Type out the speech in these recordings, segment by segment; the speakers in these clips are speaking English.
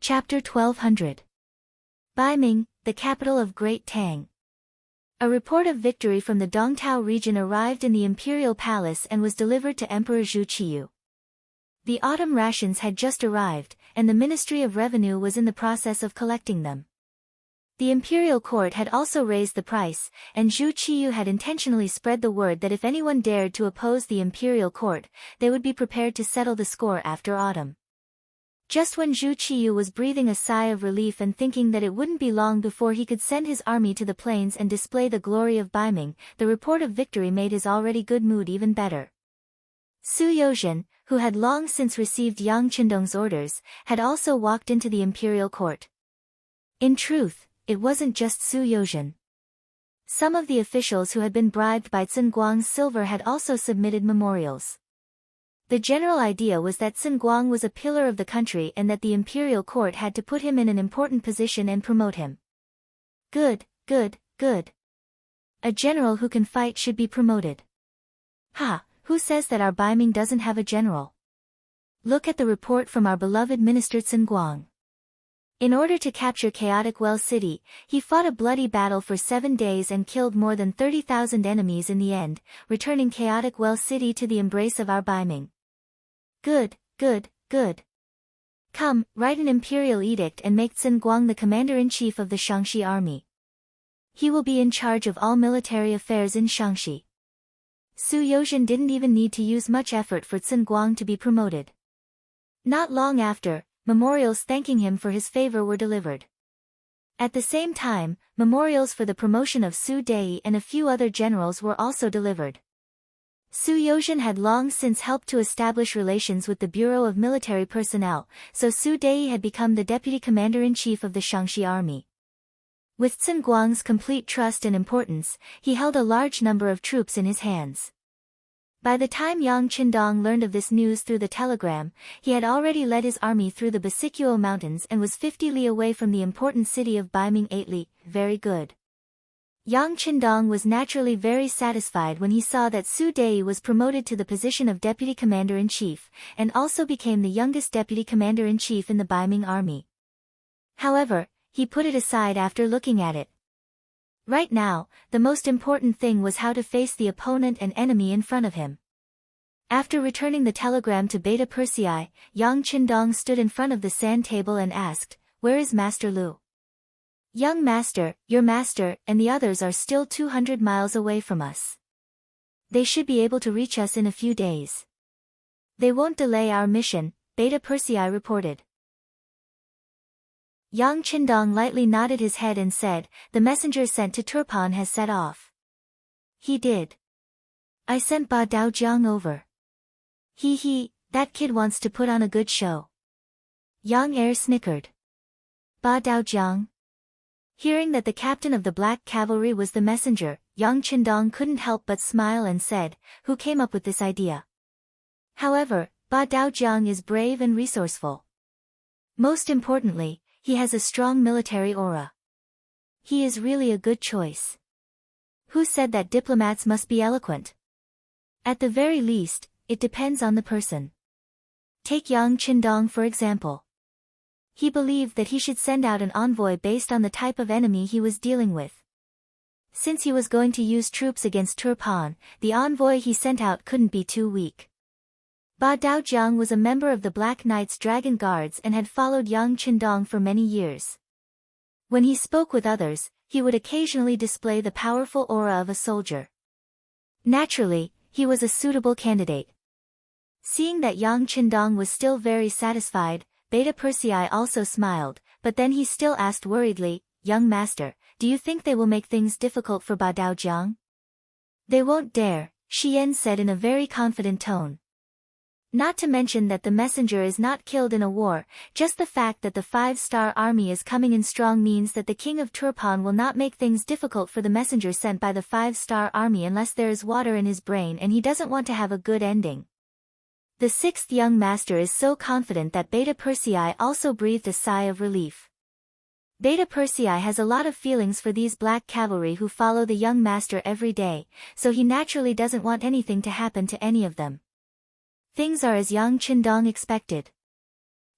Chapter 1200. Baiming, the capital of Great Tang. A report of victory from the Dongtao region arrived in the imperial palace and was delivered to Emperor Zhu Qiyu. The autumn rations had just arrived, and the Ministry of Revenue was in the process of collecting them. The imperial court had also raised the price, and Zhu Qiyu had intentionally spread the word that if anyone dared to oppose the imperial court, they would be prepared to settle the score after autumn. Just when Zhu Qiyu was breathing a sigh of relief and thinking that it wouldn't be long before he could send his army to the plains and display the glory of Baiming, the report of victory made his already good mood even better. Su Yozhen, who had long since received Yang Qindong's orders, had also walked into the imperial court. In truth, it wasn't just Su Yozhen. Some of the officials who had been bribed by Sun Guang's silver had also submitted memorials. The general idea was that Sun Guang was a pillar of the country and that the imperial court had to put him in an important position and promote him. Good, good, good. A general who can fight should be promoted. Ha, who says that our Baiming doesn't have a general? Look at the report from our beloved Minister Sun Guang. In order to capture Chaotic Well City, he fought a bloody battle for 7 days and killed more than 30,000 enemies in the end, returning Chaotic Well City to the embrace of our Baiming. Good, good, good. Come, write an imperial edict and make Sun Guang the commander-in-chief of the Shaanxi army. He will be in charge of all military affairs in Shaanxi. Su Yozhen didn't even need to use much effort for Sun Guang to be promoted. Not long after, memorials thanking him for his favor were delivered. At the same time, memorials for the promotion of Su Dei and a few other generals were also delivered. Su Yozhen had long since helped to establish relations with the Bureau of Military Personnel, so Su Dei had become the deputy commander-in-chief of the Shaanxi army. With Sun Guang's complete trust and importance, he held a large number of troops in his hands. By the time Yang Qindong learned of this news through the telegram, he had already led his army through the Basiquo Mountains and was 50 li away from the important city of Baiming 8 li. Very good. Yang Qindong was naturally very satisfied when he saw that Su Dei was promoted to the position of deputy commander-in-chief, and also became the youngest deputy commander-in-chief in the Baiming army. However, he put it aside after looking at it. Right now, the most important thing was how to face the opponent and enemy in front of him. After returning the telegram to Beta Persei, Yang Qindong stood in front of the sand table and asked, "Where is Master Lu?" "Young master, your master, and the others are still 200 miles away from us. They should be able to reach us in a few days. They won't delay our mission," Beta Persei reported. Yang Qindong lightly nodded his head and said, "The messenger sent to Turpan has set off." "He did. I sent Ba Daojiang over." He, that kid wants to put on a good show." Yang Er snickered. "Ba Daojiang?" Hearing that the captain of the Black Cavalry was the messenger, Yang Qindong couldn't help but smile and said, "Who came up with this idea?" However, Ba Daojiang is brave and resourceful. Most importantly, he has a strong military aura. He is really a good choice. Who said that diplomats must be eloquent? At the very least, it depends on the person. Take Yang Qindong for example. He believed that he should send out an envoy based on the type of enemy he was dealing with. Since he was going to use troops against Turpan, the envoy he sent out couldn't be too weak. Ba Daojiang was a member of the Black Knight's Dragon Guards and had followed Yang Qindong for many years. When he spoke with others, he would occasionally display the powerful aura of a soldier. Naturally, he was a suitable candidate. Seeing that Yang Qindong was still very satisfied, Beta Persei also smiled, but then he still asked worriedly, "Young master, do you think they will make things difficult for Ba Daojiang?" "They won't dare," Xian said in a very confident tone. Not to mention that the messenger is not killed in a war, just the fact that the 5-star army is coming in strong means that the king of Turpan will not make things difficult for the messenger sent by the 5-star army unless there is water in his brain and he doesn't want to have a good ending. The 6th young master is so confident that Beta Persei also breathed a sigh of relief. Beta Persei has a lot of feelings for these Black Cavalry who follow the young master every day, so he naturally doesn't want anything to happen to any of them. Things are as Yang Qindong expected.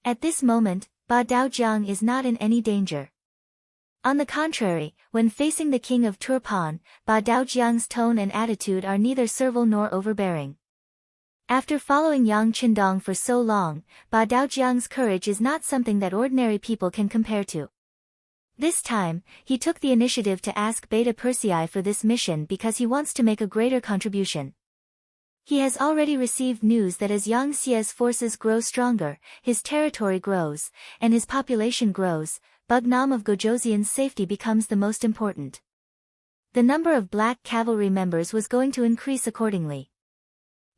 At this moment, Ba Daojiang is not in any danger. On the contrary, when facing the king of Turpan, Ba Daojiang's tone and attitude are neither servile nor overbearing. After following Yang Qindong for so long, Ba Daojiang's courage is not something that ordinary people can compare to. This time, he took the initiative to ask Beta Persei for this mission because he wants to make a greater contribution. He has already received news that as Yang Xie's forces grow stronger, his territory grows, and his population grows, Bugnam of Gojoseon's safety becomes the most important. The number of black cavalry members was going to increase accordingly.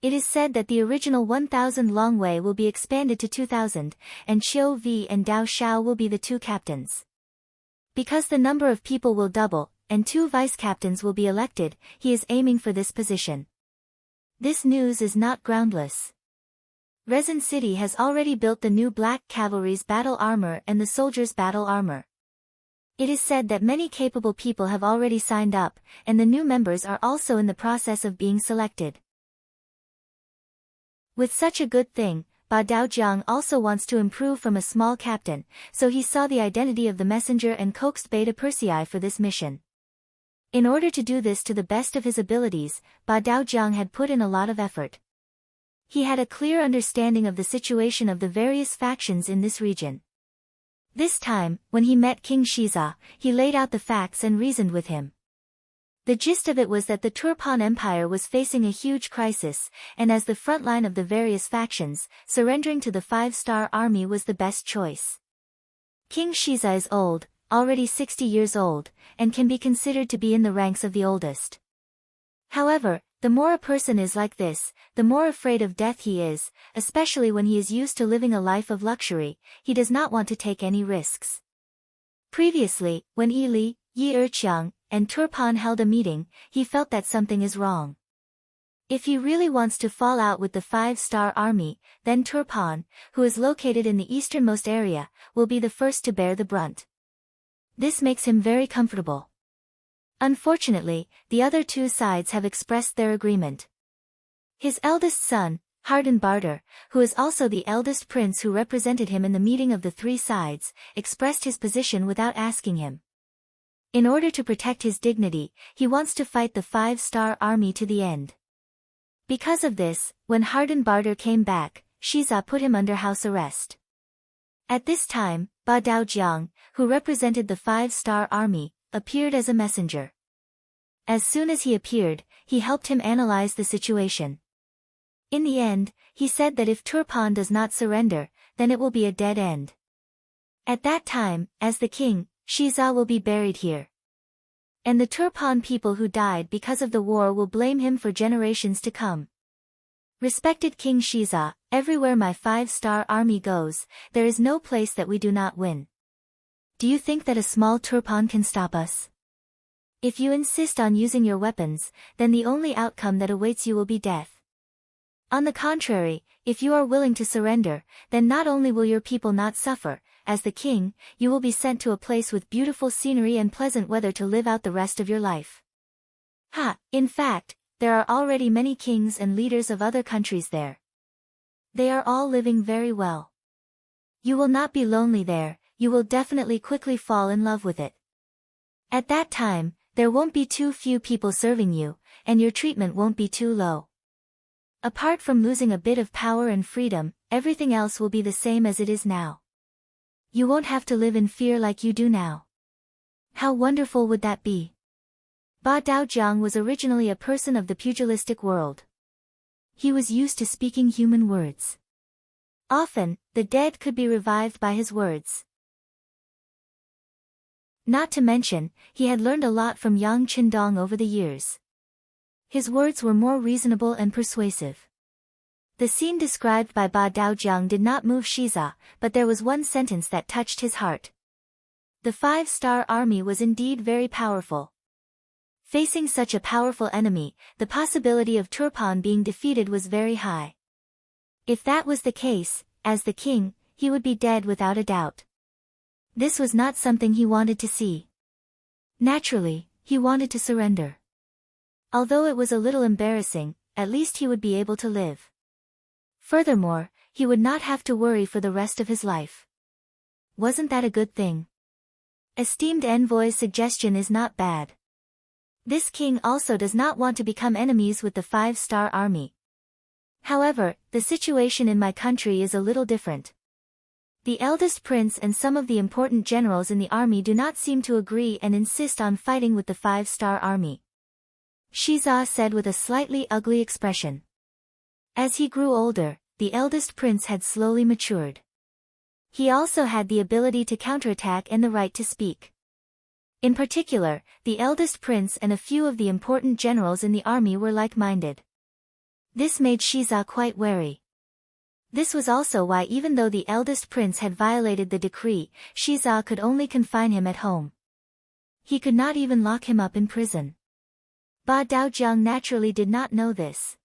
It is said that the original 1,000 Longwei will be expanded to 2,000, and Qiu Vi and Dao Shao will be the two captains. Because the number of people will double, and 2 vice-captains will be elected, he is aiming for this position. This news is not groundless. Resin City has already built the new Black Cavalry's battle armor and the soldiers' battle armor. It is said that many capable people have already signed up, and the new members are also in the process of being selected. With such a good thing, Ba Daojiang also wants to improve from a small captain, so he saw the identity of the messenger and coaxed Beta Persei for this mission. In order to do this to the best of his abilities, Ba Daojiang had put in a lot of effort. He had a clear understanding of the situation of the various factions in this region. This time, when he met King Shiza, he laid out the facts and reasoned with him. The gist of it was that the Turpan Empire was facing a huge crisis, and as the front line of the various factions, surrendering to the 5-star army was the best choice. King Shiza is old, already 60 years old, and can be considered to be in the ranks of the oldest. However, the more a person is like this, the more afraid of death he is, especially when he is used to living a life of luxury. He does not want to take any risks. Previously, when Yi Erqiang, and Turpan held a meeting, he felt that something is wrong. If he really wants to fall out with the 5-star army, then Turpan, who is located in the easternmost area, will be the first to bear the brunt. This makes him very comfortable. Unfortunately, the other two sides have expressed their agreement. His eldest son, Hardenbarter, who is also the eldest prince who represented him in the meeting of the three sides, expressed his position without asking him. In order to protect his dignity, he wants to fight the 5-star army to the end. Because of this, when Hardenbarter came back, Shiza put him under house arrest. At this time, Ba Daojiang, who represented the 5-star army, appeared as a messenger. As soon as he appeared, he helped him analyze the situation. In the end, he said that if Turpan does not surrender, then it will be a dead end. At that time, as the king, Shiza will be buried here. And the Turpan people who died because of the war will blame him for generations to come. Respected King Shiza, everywhere my 5-star army goes, there is no place that we do not win. Do you think that a small Turpan can stop us? If you insist on using your weapons, then the only outcome that awaits you will be death. On the contrary, if you are willing to surrender, then not only will your people not suffer, as the king, you will be sent to a place with beautiful scenery and pleasant weather to live out the rest of your life. In fact, there are already many kings and leaders of other countries there. They are all living very well. You will not be lonely there, you will definitely quickly fall in love with it. At that time, there won't be too few people serving you, and your treatment won't be too low. Apart from losing a bit of power and freedom, everything else will be the same as it is now. You won't have to live in fear like you do now. How wonderful would that be? Ba Daojiang was originally a person of the pugilistic world. He was used to speaking human words. Often, the dead could be revived by his words. Not to mention, he had learned a lot from Yang Qindong over the years. His words were more reasonable and persuasive. The scene described by Ba Daojiang did not move Shiza, but there was one sentence that touched his heart. The 5-star army was indeed very powerful. Facing such a powerful enemy, the possibility of Turpan being defeated was very high. If that was the case, as the king, he would be dead without a doubt. This was not something he wanted to see. Naturally, he wanted to surrender. Although it was a little embarrassing, at least he would be able to live. Furthermore, he would not have to worry for the rest of his life. Wasn't that a good thing? Esteemed envoy's suggestion is not bad. This king also does not want to become enemies with the 5-star army. However, the situation in my country is a little different. The eldest prince and some of the important generals in the army do not seem to agree and insist on fighting with the 5-star army. Shiza said with a slightly ugly expression. As he grew older, the eldest prince had slowly matured. He also had the ability to counterattack and the right to speak. In particular, the eldest prince and a few of the important generals in the army were like-minded. This made Shiza quite wary. This was also why even though the eldest prince had violated the decree, Shiza could only confine him at home. He could not even lock him up in prison. Ba Daojiang naturally did not know this.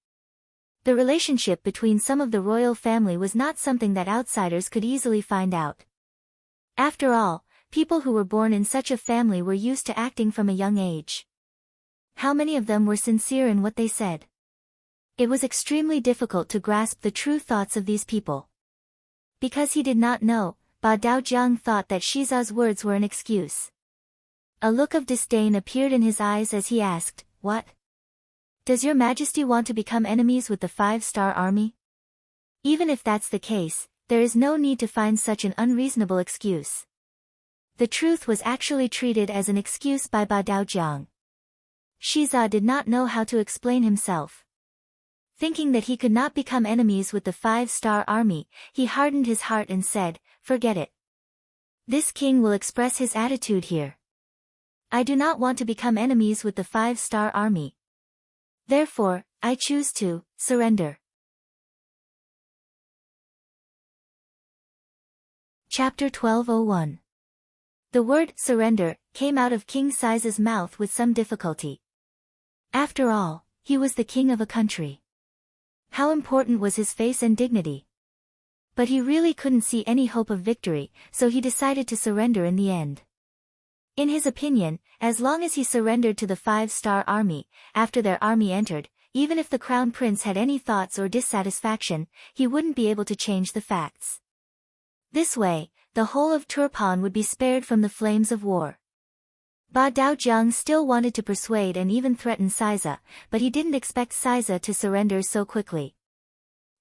The relationship between some of the royal family was not something that outsiders could easily find out. After all, people who were born in such a family were used to acting from a young age. How many of them were sincere in what they said? It was extremely difficult to grasp the true thoughts of these people. Because he did not know, Ba Daojiang thought that Shiza's words were an excuse. A look of disdain appeared in his eyes as he asked, "What? Does your majesty want to become enemies with the 5-star army? Even if that's the case, there is no need to find such an unreasonable excuse." The truth was actually treated as an excuse by Ba Daojiang. Shiza did not know how to explain himself. Thinking that he could not become enemies with the 5-star army, he hardened his heart and said, "Forget it. This king will express his attitude here. I do not want to become enemies with the 5-star army. Therefore, I choose to surrender." Chapter 12:01. The word surrender came out of King Siza's mouth with some difficulty. After all, he was the king of a country. How important was his face and dignity? But he really couldn't see any hope of victory, so he decided to surrender in the end. In his opinion, as long as he surrendered to the 5-star army, after their army entered, even if the crown prince had any thoughts or dissatisfaction, he wouldn't be able to change the facts. This way, the whole of Turpan would be spared from the flames of war. Ba Daojiang still wanted to persuade and even threaten Siza, but he didn't expect Siza to surrender so quickly.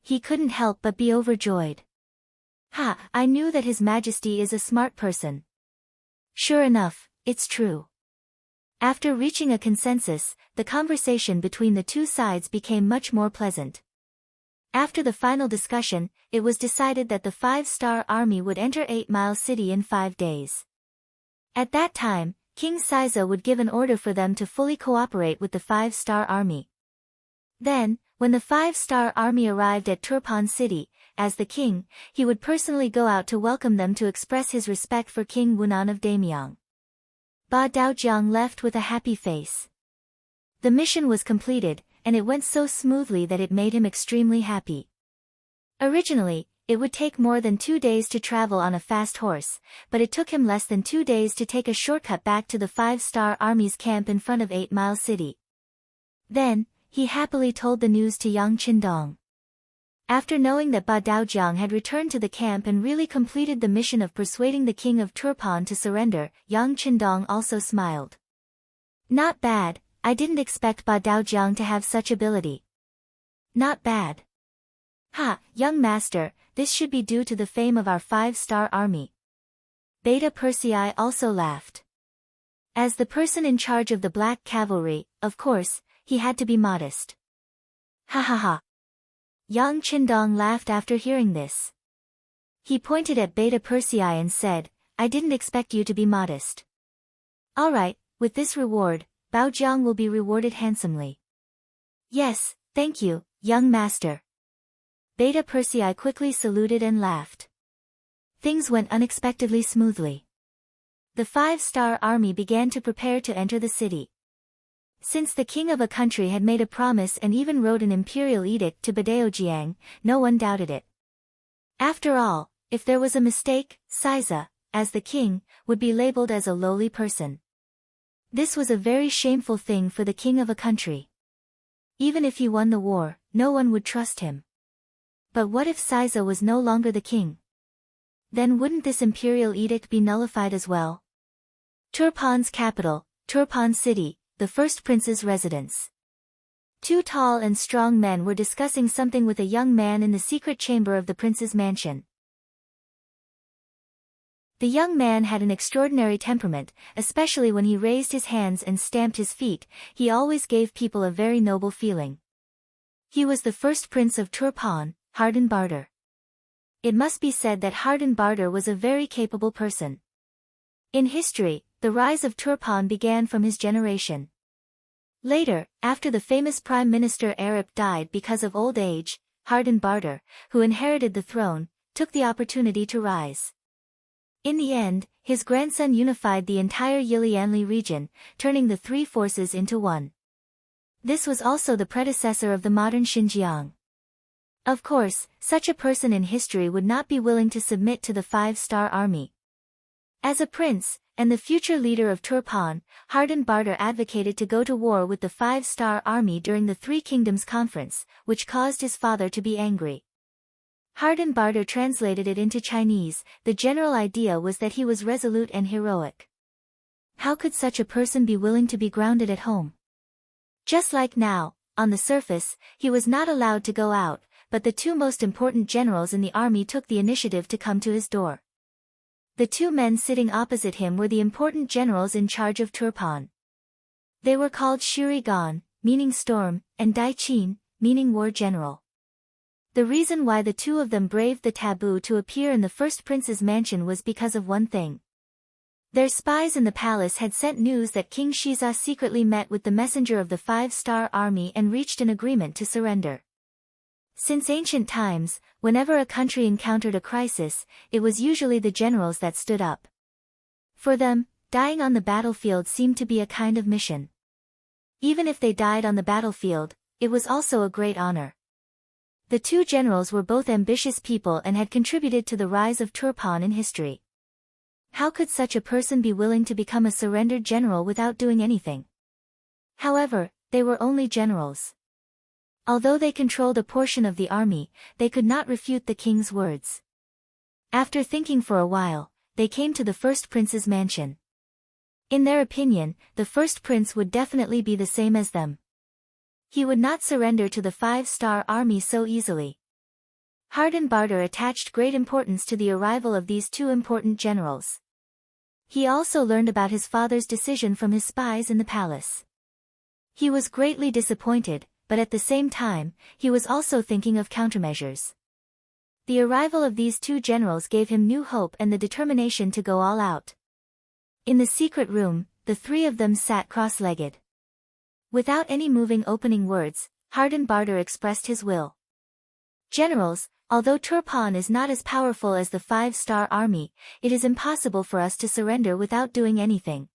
He couldn't help but be overjoyed. "Ha, I knew that His Majesty is a smart person. Sure enough, it's true." After reaching a consensus, the conversation between the two sides became much more pleasant. After the final discussion, it was decided that the 5-star army would enter 8 Mile City in 5 days. At that time, King Siza would give an order for them to fully cooperate with the 5-star army. Then, when the 5-star army arrived at Turpan City, as the king, he would personally go out to welcome them to express his respect for King Wunan of Daemyang. Ba Daojiang left with a happy face. The mission was completed, and it went so smoothly that it made him extremely happy. Originally, it would take more than 2 days to travel on a fast horse, but it took him less than 2 days to take a shortcut back to the 5-star army's camp in front of 8 Mile City. Then, he happily told the news to Yang Qindong. After knowing that Ba Daojiang had returned to the camp and really completed the mission of persuading the king of Turpan to surrender, Yang Qindong also smiled. "Not bad, I didn't expect Ba Daojiang to have such ability." "Not bad. Ha, young master, this should be due to the fame of our 5-star army." Beta Persei also laughed. As the person in charge of the Black Cavalry, of course, he had to be modest. "Ha ha ha." Yang Qindong laughed after hearing this. He pointed at Beta Persei and said, "I didn't expect you to be modest." "All right, with this reward, Baojiang will be rewarded handsomely." "Yes, thank you, young master." Beta Persei quickly saluted and laughed. Things went unexpectedly smoothly. The 5-star army began to prepare to enter the city. Since the king of a country had made a promise and even wrote an imperial edict to Badaojiang, no one doubted it. After all, if there was a mistake, Siza, as the king, would be labeled as a lowly person. This was a very shameful thing for the king of a country. Even if he won the war, no one would trust him. But what if Siza was no longer the king? Then wouldn't this imperial edict be nullified as well? Turpan's capital, Turpan City, the first prince's residence. Two tall and strong men were discussing something with a young man in the secret chamber of the prince's mansion. The young man had an extraordinary temperament, especially when he raised his hands and stamped his feet. He always gave people a very noble feeling. He was the first prince of Turpan, Hardenbarter. It must be said that Hardenbarter was a very capable person. In history, the rise of Turpan began from his generation. Later, after the famous Prime Minister Arip died because of old age, Hardenbarter, who inherited the throne, took the opportunity to rise. In the end, his grandson unified the entire Yilianli region, turning the three forces into one. This was also the predecessor of the modern Xinjiang. Of course, such a person in history would not be willing to submit to the five-star army. As a prince, and the future leader of Turpan, Hardenbarter advocated to go to war with the five-star army during the Three Kingdoms Conference, which caused his father to be angry. Hardenbarter translated it into Chinese. The general idea was that he was resolute and heroic. How could such a person be willing to be grounded at home? Just like now, on the surface, he was not allowed to go out, but the two most important generals in the army took the initiative to come to his door. The two men sitting opposite him were the important generals in charge of Turpan. They were called Shuri Gan, meaning storm, and Dai Qin, meaning war general. The reason why the two of them braved the taboo to appear in the first prince's mansion was because of one thing. Their spies in the palace had sent news that King Shiza secretly met with the messenger of the five-star army and reached an agreement to surrender. Since ancient times, whenever a country encountered a crisis, it was usually the generals that stood up. For them, dying on the battlefield seemed to be a kind of mission. Even if they died on the battlefield, it was also a great honor. The two generals were both ambitious people and had contributed to the rise of Turpan in history. How could such a person be willing to become a surrendered general without doing anything? However, they were only generals. Although they controlled a portion of the army, they could not refute the king's words. After thinking for a while, they came to the first prince's mansion. In their opinion, the first prince would definitely be the same as them. He would not surrender to the five-star army so easily. Hardenbarter attached great importance to the arrival of these two important generals. He also learned about his father's decision from his spies in the palace. He was greatly disappointed, but at the same time, he was also thinking of countermeasures. The arrival of these two generals gave him new hope and the determination to go all out. In the secret room, the three of them sat cross-legged. Without any moving opening words, Hardenbarter expressed his will. Generals, although Turpan is not as powerful as the five-star army, it is impossible for us to surrender without doing anything.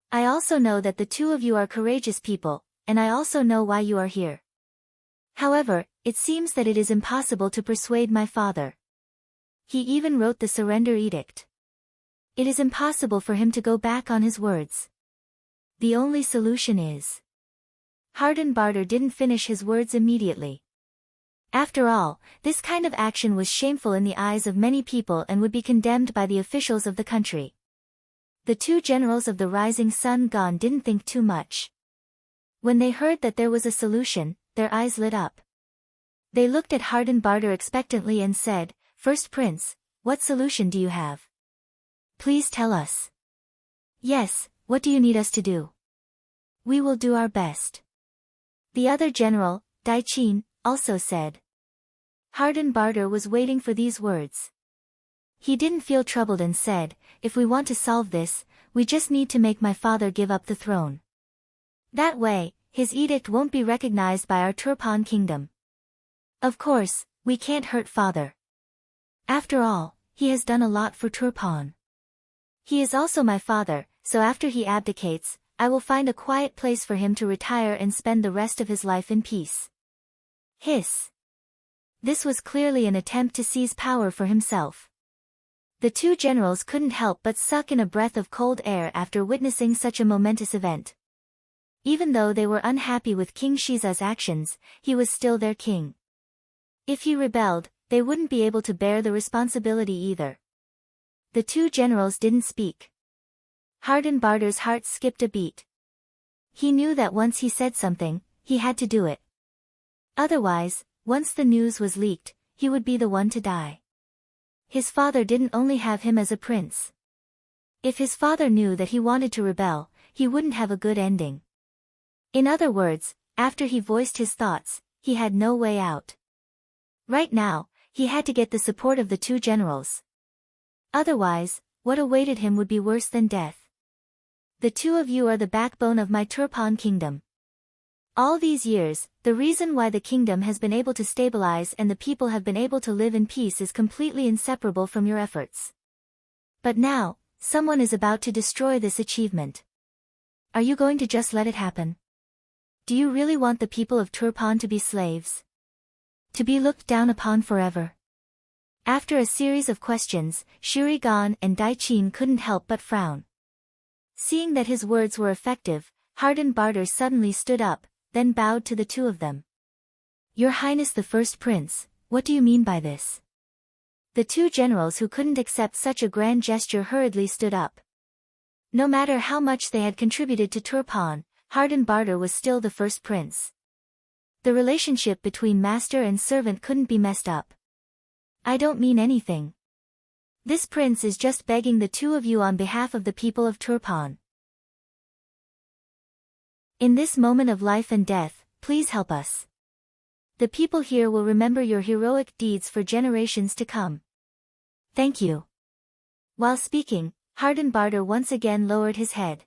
I also know that the two of you are courageous people, and I also know why you are here. However, it seems that it is impossible to persuade my father. He even wrote the surrender edict. It is impossible for him to go back on his words. The only solution is... Hardenbarter didn't finish his words immediately. After all, this kind of action was shameful in the eyes of many people and would be condemned by the officials of the country. The two generals of the rising sun Gan didn't think too much. When they heard that there was a solution, their eyes lit up. They looked at Hardenbarter expectantly and said, "First Prince, what solution do you have? Please tell us." "Yes, what do you need us to do?" "We will do our best." The other general, Dai Qin, also said. Hardenbarter was waiting for these words. He didn't feel troubled and said, "If we want to solve this, we just need to make my father give up the throne. That way, his edict won't be recognized by our Turpan kingdom. Of course, we can't hurt father. After all, he has done a lot for Turpan. He is also my father, so after he abdicates, I will find a quiet place for him to retire and spend the rest of his life in peace." Hiss. This was clearly an attempt to seize power for himself. The two generals couldn't help but suck in a breath of cold air after witnessing such a momentous event. Even though they were unhappy with King Shiza's actions, he was still their king. If he rebelled, they wouldn't be able to bear the responsibility either. The two generals didn't speak. Hardenbarter's heart skipped a beat. He knew that once he said something, he had to do it. Otherwise, once the news was leaked, he would be the one to die. His father didn't only have him as a prince. If his father knew that he wanted to rebel, he wouldn't have a good ending. In other words, after he voiced his thoughts, he had no way out. Right now, he had to get the support of the two generals. Otherwise, what awaited him would be worse than death. The two of you are the backbone of my Turpan kingdom. All these years, the reason why the kingdom has been able to stabilize and the people have been able to live in peace is completely inseparable from your efforts. But now, someone is about to destroy this achievement. Are you going to just let it happen? Do you really want the people of Turpan to be slaves? To be looked down upon forever? After a series of questions, Shurigan and Daiqin couldn't help but frown. Seeing that his words were effective, Hardenbarter suddenly stood up, then bowed to the two of them. Your Highness the First Prince, what do you mean by this? The two generals who couldn't accept such a grand gesture hurriedly stood up. No matter how much they had contributed to Turpan, Hardenbarter was still the first prince. The relationship between master and servant couldn't be messed up. I don't mean anything. This prince is just begging the two of you on behalf of the people of Turpan. In this moment of life and death, please help us. The people here will remember your heroic deeds for generations to come. Thank you. While speaking, Hardenbarter once again lowered his head.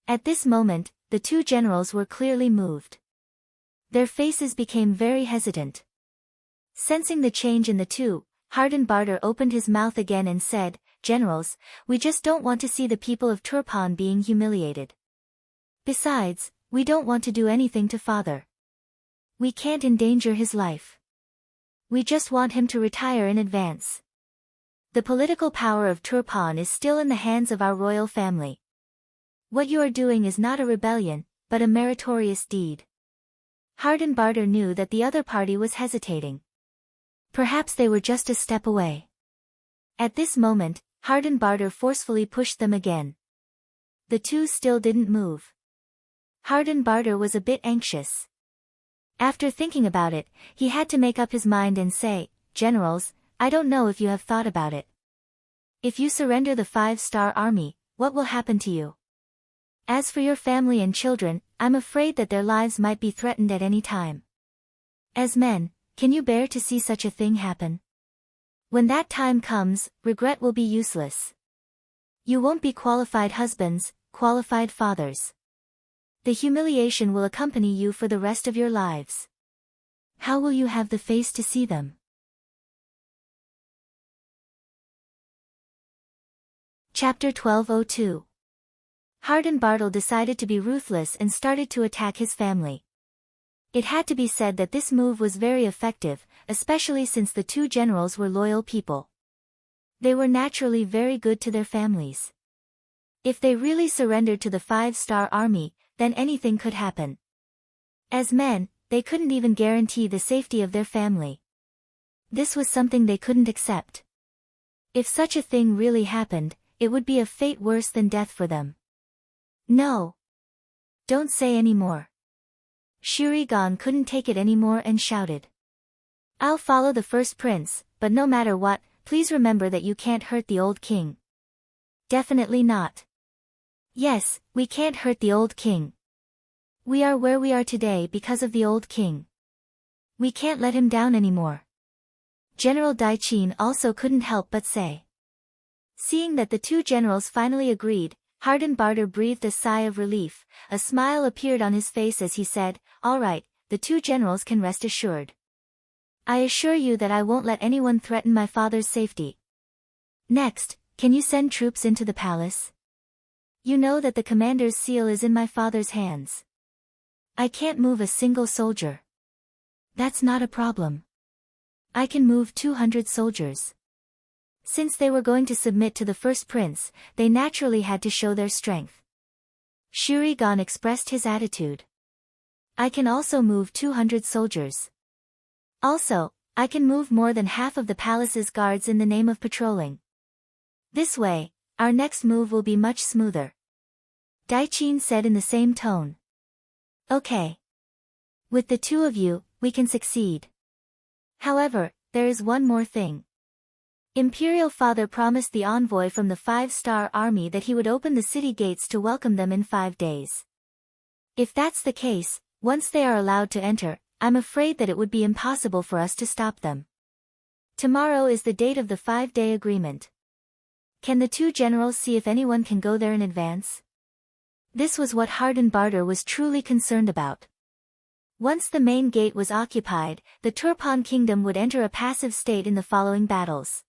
At this moment, the two generals were clearly moved. Their faces became very hesitant. Sensing the change in the two, Hardenbarter opened his mouth again and said, Generals, we just don't want to see the people of Turpan being humiliated. Besides, we don't want to do anything to father. We can't endanger his life. We just want him to retire in advance. The political power of Turpan is still in the hands of our royal family. What you are doing is not a rebellion, but a meritorious deed. Hardenbarter knew that the other party was hesitating. Perhaps they were just a step away. At this moment, Hardenbarter forcefully pushed them again. The two still didn't move. Hardenbarter was a bit anxious. After thinking about it, he had to make up his mind and say, Generals, I don't know if you have thought about it. If you surrender the 5-star army, what will happen to you? As for your family and children, I'm afraid that their lives might be threatened at any time. As men, can you bear to see such a thing happen? When that time comes, regret will be useless. You won't be qualified husbands, qualified fathers. The humiliation will accompany you for the rest of your lives. How will you have the face to see them? Chapter 1202. Hardenbarter decided to be ruthless and started to attack his family. It had to be said that this move was very effective, especially since the two generals were loyal people. They were naturally very good to their families. If they really surrendered to the 5-star army, then anything could happen. As men, they couldn't even guarantee the safety of their family. This was something they couldn't accept. If such a thing really happened, it would be a fate worse than death for them. No. Don't say any more. Shurigan couldn't take it anymore and shouted. I'll follow the first prince, but no matter what, please remember that you can't hurt the old king. Definitely not. Yes, we can't hurt the old king. We are where we are today because of the old king. We can't let him down anymore. General Daiqin also couldn't help but say. Seeing that the two generals finally agreed, Hardenbarter breathed a sigh of relief. A smile appeared on his face as he said, All right, the two generals can rest assured. I assure you that I won't let anyone threaten my father's safety. Next, can you send troops into the palace? You know that the commander's seal is in my father's hands. I can't move a single soldier. That's not a problem. I can move 200 soldiers. Since they were going to submit to the first prince, they naturally had to show their strength. Shurigan expressed his attitude. I can also move 200 soldiers. Also, I can move more than half of the palace's guards in the name of patrolling. This way, our next move will be much smoother. Qing said in the same tone. Okay. With the two of you, we can succeed. However, there is one more thing. Imperial Father promised the envoy from the 5-star army that he would open the city gates to welcome them in 5 days. If that's the case, once they are allowed to enter, I'm afraid that it would be impossible for us to stop them. Tomorrow is the date of the 5-day agreement. Can the two generals see if anyone can go there in advance? This was what Hardenbarter was truly concerned about. Once the main gate was occupied, the Turpan kingdom would enter a passive state in the following battles.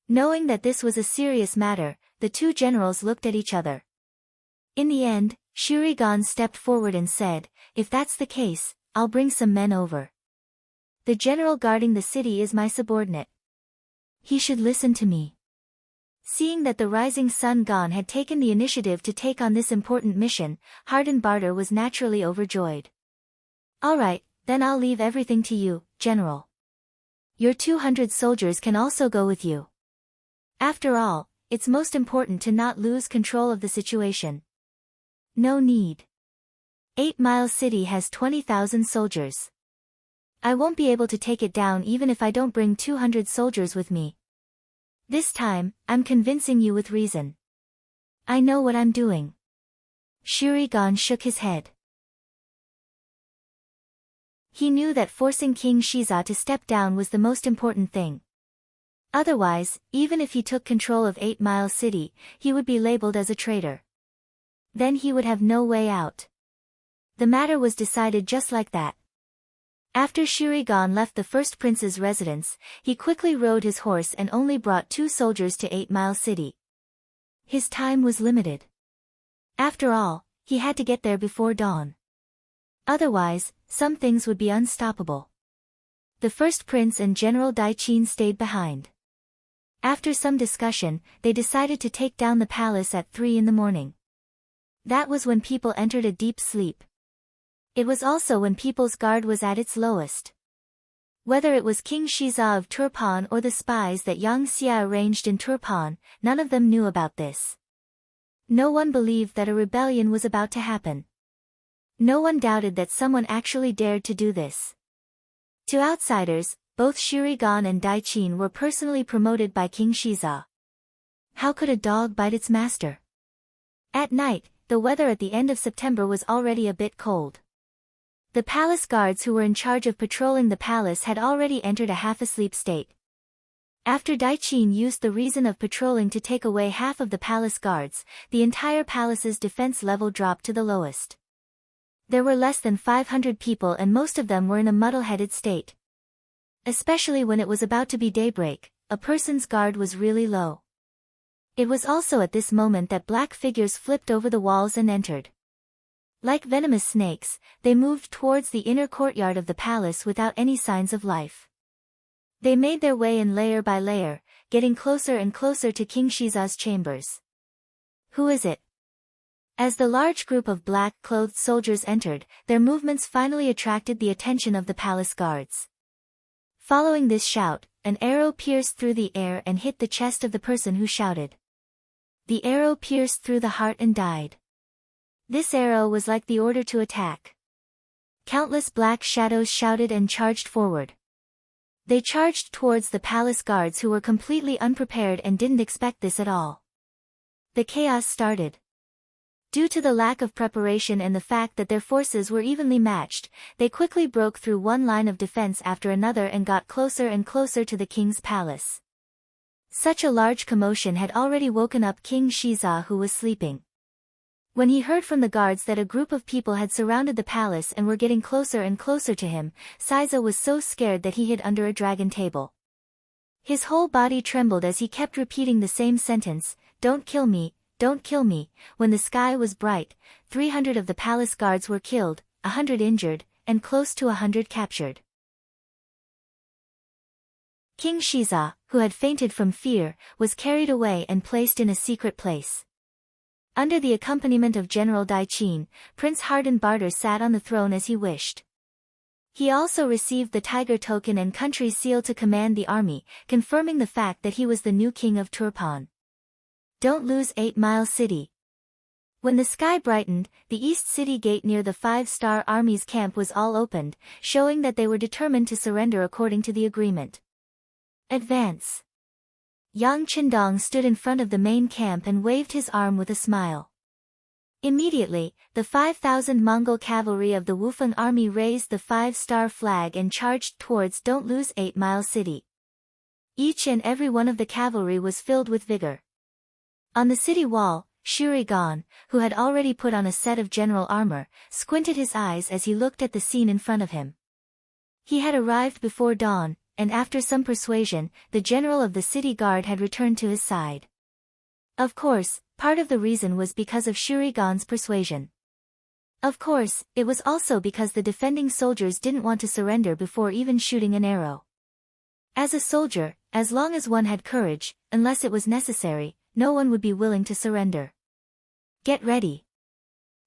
Knowing that this was a serious matter, the two generals looked at each other. In the end, Shurigan stepped forward and said, "If that's the case, I'll bring some men over. The general guarding the city is my subordinate. He should listen to me." Seeing that the rising sun Gon had taken the initiative to take on this important mission, Hardenbarter was naturally overjoyed. "All right, then I'll leave everything to you, General. Your 200 soldiers can also go with you. After all, it's most important to not lose control of the situation." "No need. 8 Mile City has 20,000 soldiers. I won't be able to take it down even if I don't bring 200 soldiers with me. This time, I'm convincing you with reason. I know what I'm doing." Shurigan shook his head. He knew that forcing King Shiza to step down was the most important thing. Otherwise, even if he took control of 8 Mile City, he would be labeled as a traitor. Then he would have no way out. The matter was decided just like that. After Shurigan left the first prince's residence, he quickly rode his horse and only brought 2 soldiers to 8 Mile City. His time was limited. After all, he had to get there before dawn. Otherwise, some things would be unstoppable. The first prince and General Qing stayed behind. After some discussion, they decided to take down the palace at 3 in the morning. That was when people entered a deep sleep. It was also when people's guard was at its lowest. Whether it was King Shiza of Turpan or the spies that Yang Xia arranged in Turpan, none of them knew about this. No one believed that a rebellion was about to happen. No one doubted that someone actually dared to do this. To outsiders, both Shurigan and Qing were personally promoted by King Shiza. How could a dog bite its master? At night, the weather at the end of September was already a bit cold. The palace guards who were in charge of patrolling the palace had already entered a half-asleep state. After Qing used the reason of patrolling to take away half of the palace guards, the entire palace's defense level dropped to the lowest. There were less than 500 people and most of them were in a muddle-headed state. Especially when it was about to be daybreak, a person's guard was really low. It was also at this moment that black figures flipped over the walls and entered. Like venomous snakes, they moved towards the inner courtyard of the palace without any signs of life. They made their way in layer by layer, getting closer and closer to King Shiza's chambers. "Who is it?" As the large group of black-clothed soldiers entered, their movements finally attracted the attention of the palace guards. Following this shout, an arrow pierced through the air and hit the chest of the person who shouted. The arrow pierced through the heart and died. This arrow was like the order to attack. Countless black shadows shouted and charged forward. They charged towards the palace guards who were completely unprepared and didn't expect this at all. The chaos started. Due to the lack of preparation and the fact that their forces were evenly matched, they quickly broke through one line of defense after another and got closer and closer to the king's palace. Such a large commotion had already woken up King Shiza, who was sleeping. When he heard from the guards that a group of people had surrounded the palace and were getting closer and closer to him, Shiza was so scared that he hid under a dragon table. His whole body trembled as he kept repeating the same sentence, "Don't kill me. Don't kill me." When the sky was bright, 300 of the palace guards were killed, 100 injured, and close to 100 captured. King Shiza, who had fainted from fear, was carried away and placed in a secret place. Under the accompaniment of General Qing, Prince Hardenbarter sat on the throne as he wished. He also received the tiger token and country seal to command the army, confirming the fact that he was the new king of Turpan. Don't lose 8 Mile City. When the sky brightened, the east city gate near the 5-star army's camp was all opened, showing that they were determined to surrender according to the agreement. Advance. Yang Qindong stood in front of the main camp and waved his arm with a smile. Immediately, the 5,000 Mongol cavalry of the Wufeng army raised the 5-star flag and charged towards Don't Lose 8 Mile City. Each and every one of the cavalry was filled with vigor. On the city wall, Shurigan, who had already put on a set of general armor, squinted his eyes as he looked at the scene in front of him. He had arrived before dawn, and after some persuasion, the general of the city guard had returned to his side. Of course, part of the reason was because of Shurigan's persuasion. Of course, it was also because the defending soldiers didn't want to surrender before even shooting an arrow. As a soldier, as long as one had courage, unless it was necessary, no one would be willing to surrender. Get ready.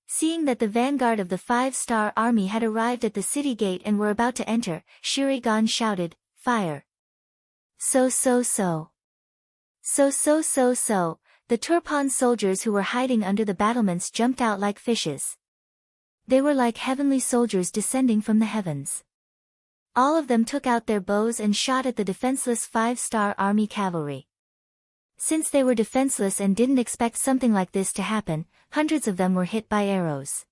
Seeing that the vanguard of the 5-star army had arrived at the city gate and were about to enter, Shurigan shouted, "Fire!" So. The Turpan soldiers who were hiding under the battlements jumped out like fishes. They were like heavenly soldiers descending from the heavens. All of them took out their bows and shot at the defenseless 5-star army cavalry. Since they were defenseless and didn't expect something like this to happen, hundreds of them were hit by arrows.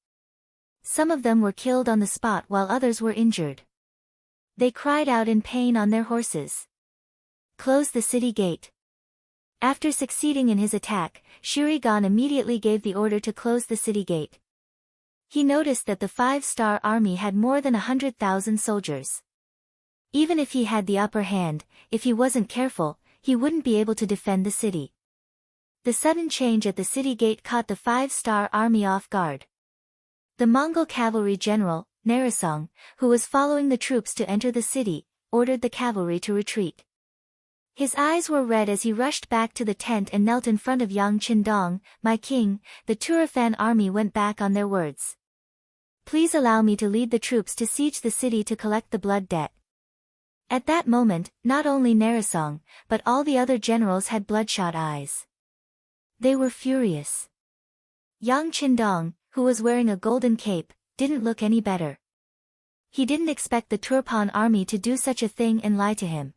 Some of them were killed on the spot while others were injured. They cried out in pain on their horses. Close the city gate. After succeeding in his attack, Shurigan immediately gave the order to close the city gate. He noticed that the 5-star army had more than 100,000 soldiers. Even if he had the upper hand, if he wasn't careful, he wouldn't be able to defend the city. The sudden change at the city gate caught the 5-star army off guard. The Mongol cavalry general, Narisong, who was following the troops to enter the city, ordered the cavalry to retreat. His eyes were red as he rushed back to the tent and knelt in front of Yang Qindong. "My king." The Turfan army went back on their words. "Please allow me to lead the troops to siege the city to collect the blood debt." At that moment, not only Narisong, but all the other generals had bloodshot eyes. They were furious. Yang Qindong, who was wearing a golden cape, didn't look any better. He didn't expect the Turpan army to do such a thing and lie to him.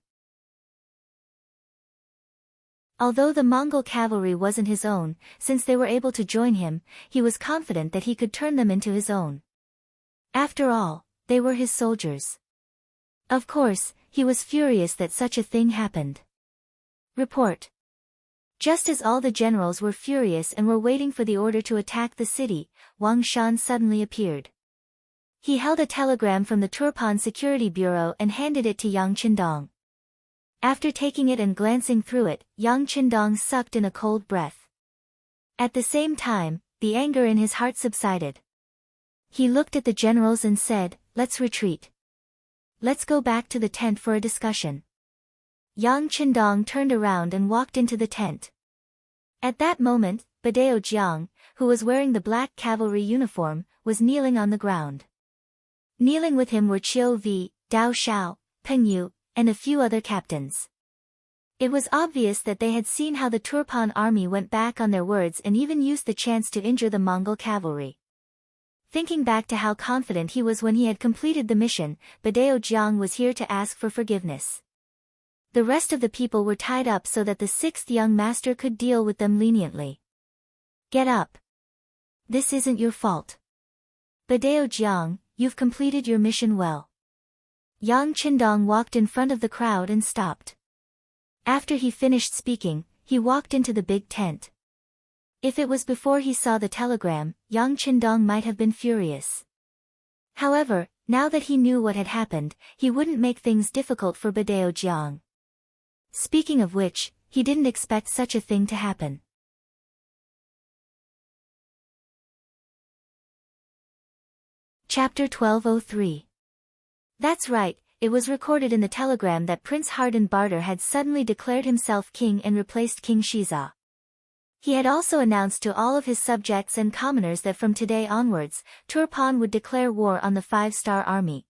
Although the Mongol cavalry wasn't his own, since they were able to join him, he was confident that he could turn them into his own. After all, they were his soldiers. Of course, he was furious that such a thing happened. Report. Just as all the generals were furious and were waiting for the order to attack the city, Wang Shan suddenly appeared. He held a telegram from the Turpan Security Bureau and handed it to Yang Qindong. After taking it and glancing through it, Yang Qindong sucked in a cold breath. At the same time, the anger in his heart subsided. He looked at the generals and said, "Let's retreat. Let's go back to the tent for a discussion." Yang Qindong turned around and walked into the tent. At that moment, Badao Jiang, who was wearing the black cavalry uniform, was kneeling on the ground. Kneeling with him were Qiu Vi, Dao Shao, Peng Yu, and a few other captains. It was obvious that they had seen how the Turpan army went back on their words and even used the chance to injure the Mongol cavalry. Thinking back to how confident he was when he had completed the mission, Badao Jiang was here to ask for forgiveness. The rest of the people were tied up so that the 6th young master could deal with them leniently. "Get up. This isn't your fault. Badao Jiang, you've completed your mission well." Yang Qindong walked in front of the crowd and stopped. After he finished speaking, he walked into the big tent. If it was before he saw the telegram, Yang Qindong might have been furious. However, now that he knew what had happened, he wouldn't make things difficult for Badao Jiang. Speaking of which, he didn't expect such a thing to happen. Chapter 1203. That's right, it was recorded in the telegram that Prince Harden Barter had suddenly declared himself king and replaced King Shiza. He had also announced to all of his subjects and commoners that from today onwards, Turpan would declare war on the 5-star army.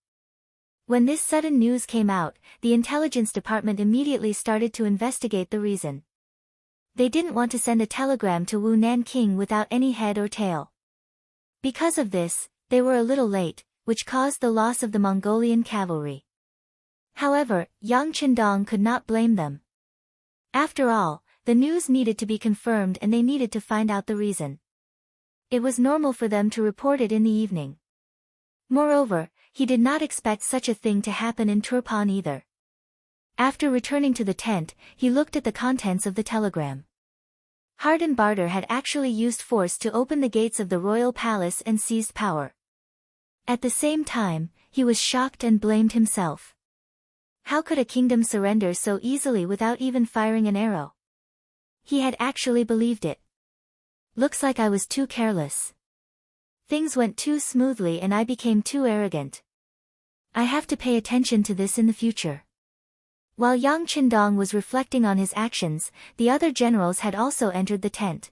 When this sudden news came out, the intelligence department immediately started to investigate the reason. They didn't want to send a telegram to Wu Nanking without any head or tail. Because of this, they were a little late, which caused the loss of the Mongolian cavalry. However, Yang Qindong could not blame them. After all, the news needed to be confirmed and they needed to find out the reason. It was normal for them to report it in the evening. Moreover, he did not expect such a thing to happen in Turpan either. After returning to the tent, he looked at the contents of the telegram. Hardenbarter had actually used force to open the gates of the royal palace and seized power. At the same time, he was shocked and blamed himself. How could a kingdom surrender so easily without even firing an arrow? He had actually believed it. Looks like I was too careless. Things went too smoothly and I became too arrogant. I have to pay attention to this in the future. While Yang Qindong was reflecting on his actions, the other generals had also entered the tent.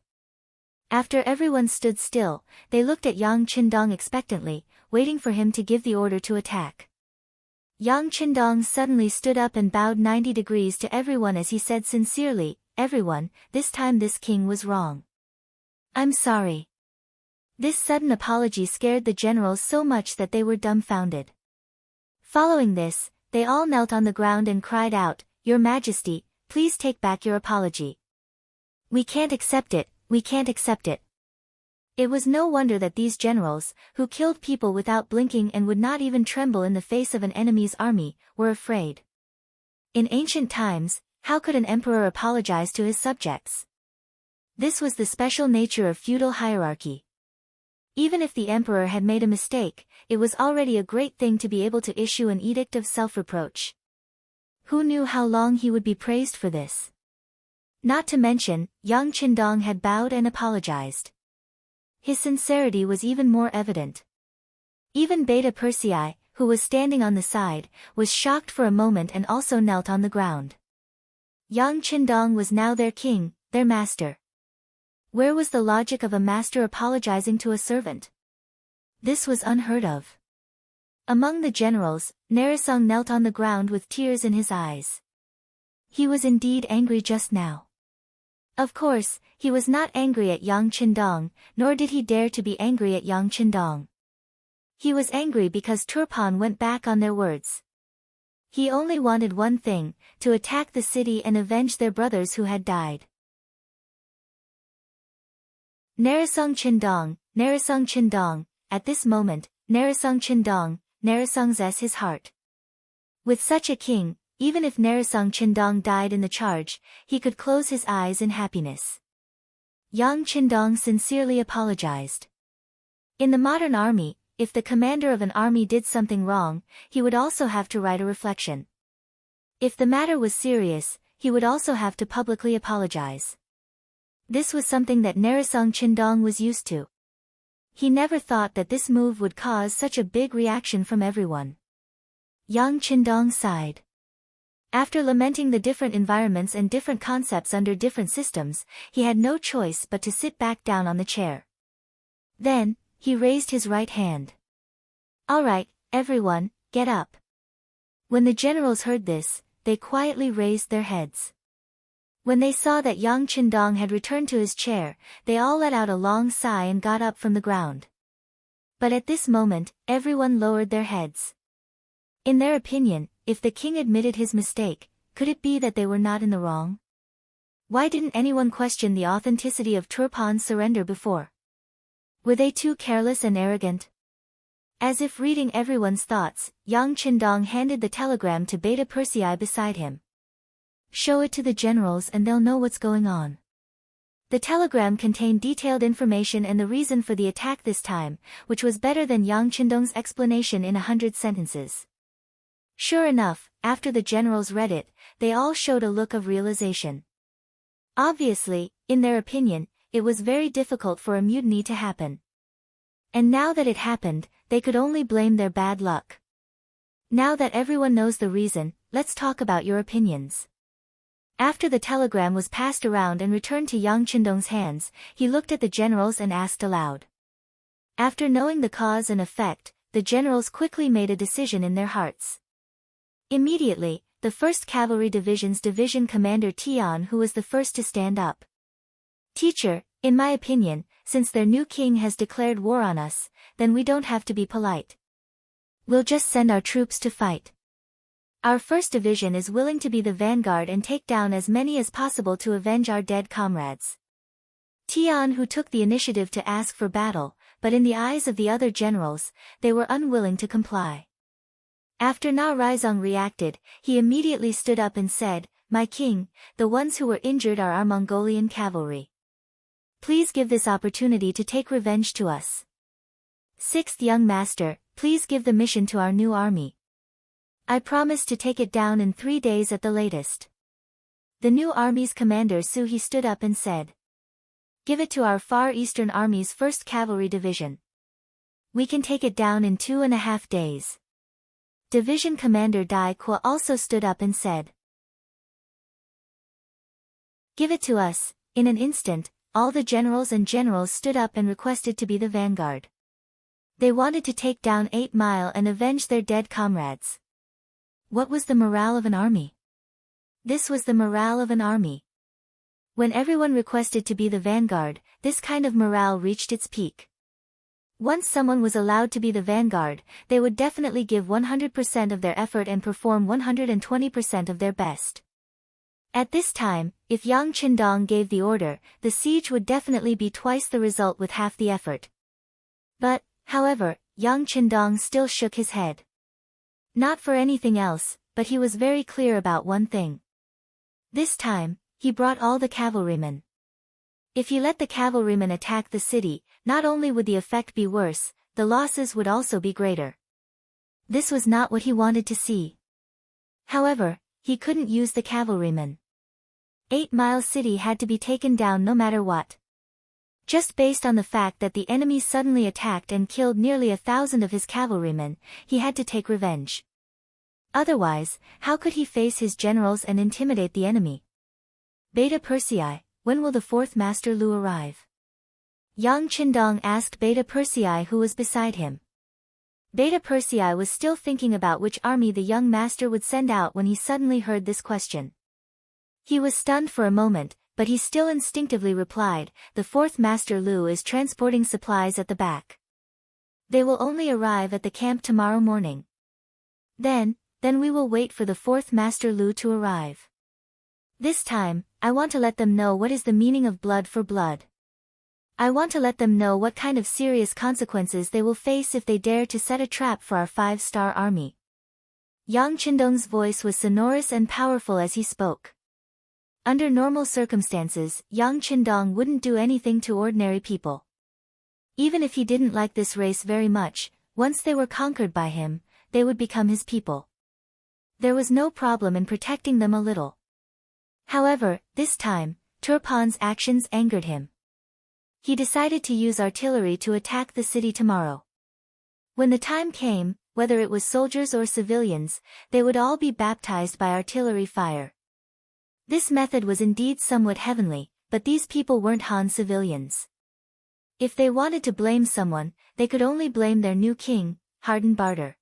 After everyone stood still, they looked at Yang Qindong expectantly, waiting for him to give the order to attack. Yang Qindong suddenly stood up and bowed 90 degrees to everyone as he said sincerely, "Everyone, this time this king was wrong. I'm sorry." This sudden apology scared the generals so much that they were dumbfounded. Following this, they all knelt on the ground and cried out, "Your Majesty, please take back your apology. We can't accept it, we can't accept it." It was no wonder that these generals, who killed people without blinking and would not even tremble in the face of an enemy's army, were afraid. In ancient times, how could an emperor apologize to his subjects? This was the special nature of feudal hierarchy. Even if the emperor had made a mistake, it was already a great thing to be able to issue an edict of self-reproach. Who knew how long he would be praised for this? Not to mention, Yang Qindong had bowed and apologized. His sincerity was even more evident. Even Beta Persei, who was standing on the side, was shocked for a moment and also knelt on the ground. Yang Qindong was now their king, their master. Where was the logic of a master apologizing to a servant? This was unheard of. Among the generals, Narisong knelt on the ground with tears in his eyes. He was indeed angry just now. Of course, he was not angry at Yang Qindong, nor did he dare to be angry at Yang Qindong. He was angry because Turpan went back on their words. He only wanted one thing, to attack the city and avenge their brothers who had died. Narisong Qindong, at this moment, Narisong Qindong, Narisong's his heart. With such a king, even if Narisong Qindong died in the charge, he could close his eyes in happiness. Yang Qindong sincerely apologized. In the modern army, if the commander of an army did something wrong, he would also have to write a reflection. If the matter was serious, he would also have to publicly apologize. This was something that Narisong Qindong was used to. He never thought that this move would cause such a big reaction from everyone. Yang Qindong sighed. After lamenting the different environments and different concepts under different systems, he had no choice but to sit back down on the chair. Then, he raised his right hand. "All right, everyone, get up." When the generals heard this, they quietly raised their heads. When they saw that Yang Qindong had returned to his chair, they all let out a long sigh and got up from the ground. But at this moment, everyone lowered their heads. In their opinion, if the king admitted his mistake, could it be that they were not in the wrong? Why didn't anyone question the authenticity of Turpan's surrender before? Were they too careless and arrogant? As if reading everyone's thoughts, Yang Qindong handed the telegram to Beta Persei beside him. "Show it to the generals and they'll know what's going on." The telegram contained detailed information and the reason for the attack this time, which was better than Yang Qindong's explanation in 100 sentences. Sure enough, after the generals read it, they all showed a look of realization. Obviously, in their opinion, it was very difficult for a mutiny to happen. And now that it happened, they could only blame their bad luck. Now that everyone knows the reason, let's talk about your opinions. After the telegram was passed around and returned to Yang Qindong's hands, he looked at the generals and asked aloud. After knowing the cause and effect, the generals quickly made a decision in their hearts. Immediately, the 1st Cavalry Division's division commander Tian, who was the first to stand up. Teacher, in my opinion, since their new king has declared war on us, then we don't have to be polite. We'll just send our troops to fight. Our 1st Division is willing to be the vanguard and take down as many as possible to avenge our dead comrades. Tian, who took the initiative to ask for battle, but in the eyes of the other generals, they were unwilling to comply. After Na Raizong reacted, he immediately stood up and said, "My king, the ones who were injured are our Mongolian cavalry. Please give this opportunity to take revenge to us. 6th young master, please give the mission to our new army. I promise to take it down in 3 days at the latest." The new army's commander Suhi stood up and said, "Give it to our Far Eastern Army's 1st Cavalry Division. We can take it down in 2.5 days. Division Commander Dai Qua also stood up and said, "Give it to us." In an instant, all the generals stood up and requested to be the vanguard. They wanted to take down 8 Mile and avenge their dead comrades. What was the morale of an army? This was the morale of an army. When everyone requested to be the vanguard, this kind of morale reached its peak. Once someone was allowed to be the vanguard, they would definitely give 100% of their effort and perform 120% of their best. At this time, if Yang Qindong gave the order, the siege would definitely be twice the result with half the effort. But, however, Yang Qindong still shook his head. Not for anything else, but he was very clear about one thing. This time, he brought all the cavalrymen. If he let the cavalrymen attack the city, not only would the effect be worse, the losses would also be greater. This was not what he wanted to see. However, he couldn't use the cavalrymen. 8 Mile City had to be taken down no matter what. Just based on the fact that the enemy suddenly attacked and killed nearly 1,000 of his cavalrymen, he had to take revenge. Otherwise, how could he face his generals and intimidate the enemy? Beta Persei, when will the 4th Master Lu arrive? Yang Qindong asked Beta Persei, who was beside him. Beta Persei was still thinking about which army the young master would send out when he suddenly heard this question. He was stunned for a moment, but he still instinctively replied, "The 4th Master Lu is transporting supplies at the back. They will only arrive at the camp tomorrow morning. Then we will wait for the 4th Master Lu to arrive. This time, I want to let them know what is the meaning of blood for blood. I want to let them know what kind of serious consequences they will face if they dare to set a trap for our 5-star army." Yang Qindong's voice was sonorous and powerful as he spoke. Under normal circumstances, Yang Qindong wouldn't do anything to ordinary people. Even if he didn't like this race very much, once they were conquered by him, they would become his people. There was no problem in protecting them a little. However, this time, Turpan's actions angered him. He decided to use artillery to attack the city tomorrow. When the time came, whether it was soldiers or civilians, they would all be baptized by artillery fire. This method was indeed somewhat heavenly, but these people weren't Han civilians. If they wanted to blame someone, they could only blame their new king, Harden Barter.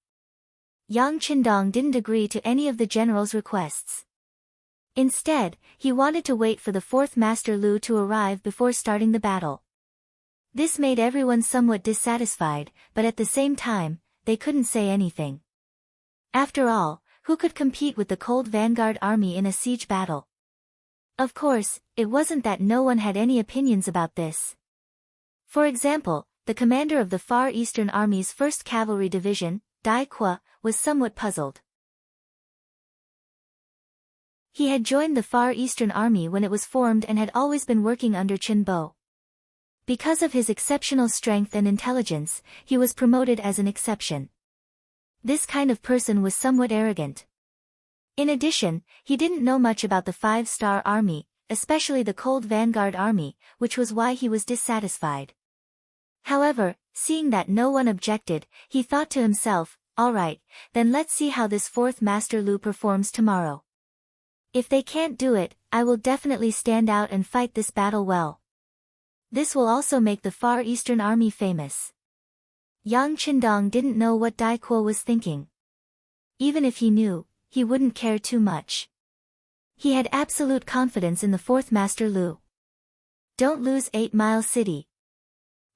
Yang Qindong didn't agree to any of the general's requests. Instead, he wanted to wait for the 4th Master Lu to arrive before starting the battle. This made everyone somewhat dissatisfied, but at the same time, they couldn't say anything. After all, who could compete with the cold vanguard army in a siege battle? Of course, it wasn't that no one had any opinions about this. For example, the commander of the Far Eastern Army's 1st Cavalry Division, Dai Qua, was somewhat puzzled. He had joined the Far Eastern Army when it was formed and had always been working under Chen Bo. Because of his exceptional strength and intelligence, he was promoted as an exception. This kind of person was somewhat arrogant. In addition, he didn't know much about the 5-star army, especially the cold vanguard army, which was why he was dissatisfied. However, seeing that no one objected, he thought to himself, "All right, then let's see how this 4th Master Lu performs tomorrow. If they can't do it, I will definitely stand out and fight this battle well. This will also make the Far Eastern Army famous." Yang Qindong didn't know what Dai Qua was thinking. Even if he knew, he wouldn't care too much. He had absolute confidence in the fourth master Lu. Don't lose 8 Mile City.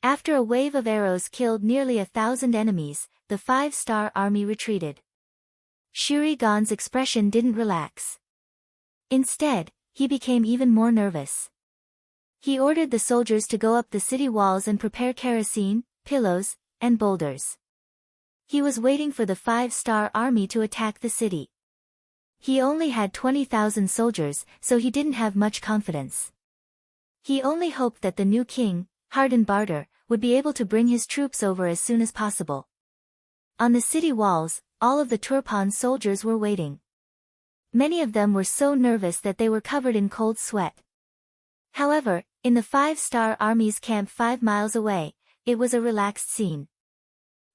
After a wave of arrows killed nearly 1,000 enemies, the 5-star army retreated. Shuri Gan's expression didn't relax. Instead, he became even more nervous. He ordered the soldiers to go up the city walls and prepare kerosene, pillows, and boulders. He was waiting for the 5-star army to attack the city. He only had 20,000 soldiers, so he didn't have much confidence. He only hoped that the new king, Hardenbarter, would be able to bring his troops over as soon as possible. On the city walls, all of the Turpan soldiers were waiting. Many of them were so nervous that they were covered in cold sweat. However, in the 5-star army's camp 5 miles away, it was a relaxed scene.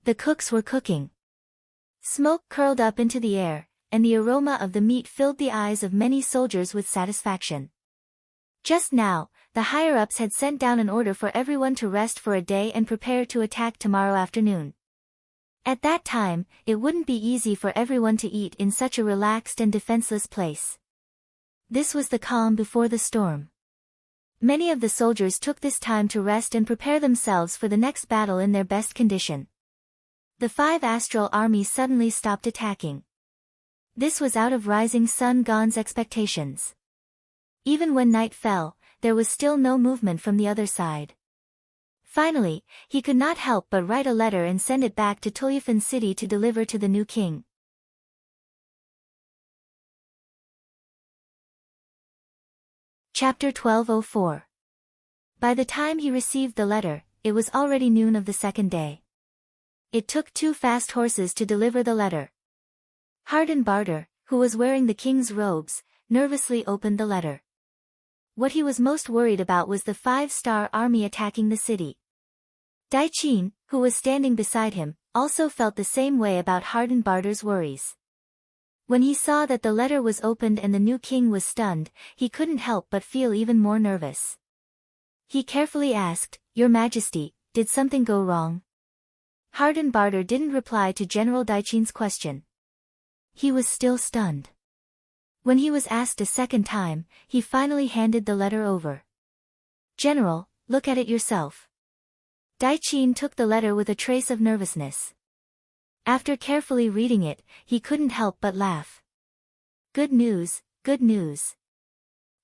The cooks were cooking. Smoke curled up into the air, and the aroma of the meat filled the eyes of many soldiers with satisfaction. Just now, the higher-ups had sent down an order for everyone to rest for a day and prepare to attack tomorrow afternoon. At that time, it wouldn't be easy for everyone to eat in such a relaxed and defenseless place. This was the calm before the storm. Many of the soldiers took this time to rest and prepare themselves for the next battle in their best condition. The 5 astral armies suddenly stopped attacking. This was out of Rising Sun Gon's expectations. Even when night fell, there was still no movement from the other side. Finally, he could not help but write a letter and send it back to Tulyafan City to deliver to the new king. Chapter 1204. By the time he received the letter, it was already noon of the second day. It took 2 fast horses to deliver the letter. Hardenbarter, who was wearing the king's robes, nervously opened the letter. What he was most worried about was the 5-star army attacking the city. Qing, who was standing beside him, also felt the same way about Hardenbarter's worries. When he saw that the letter was opened and the new king was stunned, he couldn't help but feel even more nervous. He carefully asked, "Your Majesty, did something go wrong?" Hardenbarter didn't reply to General Qing's question. He was still stunned. When he was asked a second time, he finally handed the letter over. "General, look at it yourself." Qing took the letter with a trace of nervousness. After carefully reading it, he couldn't help but laugh. Good news, good news.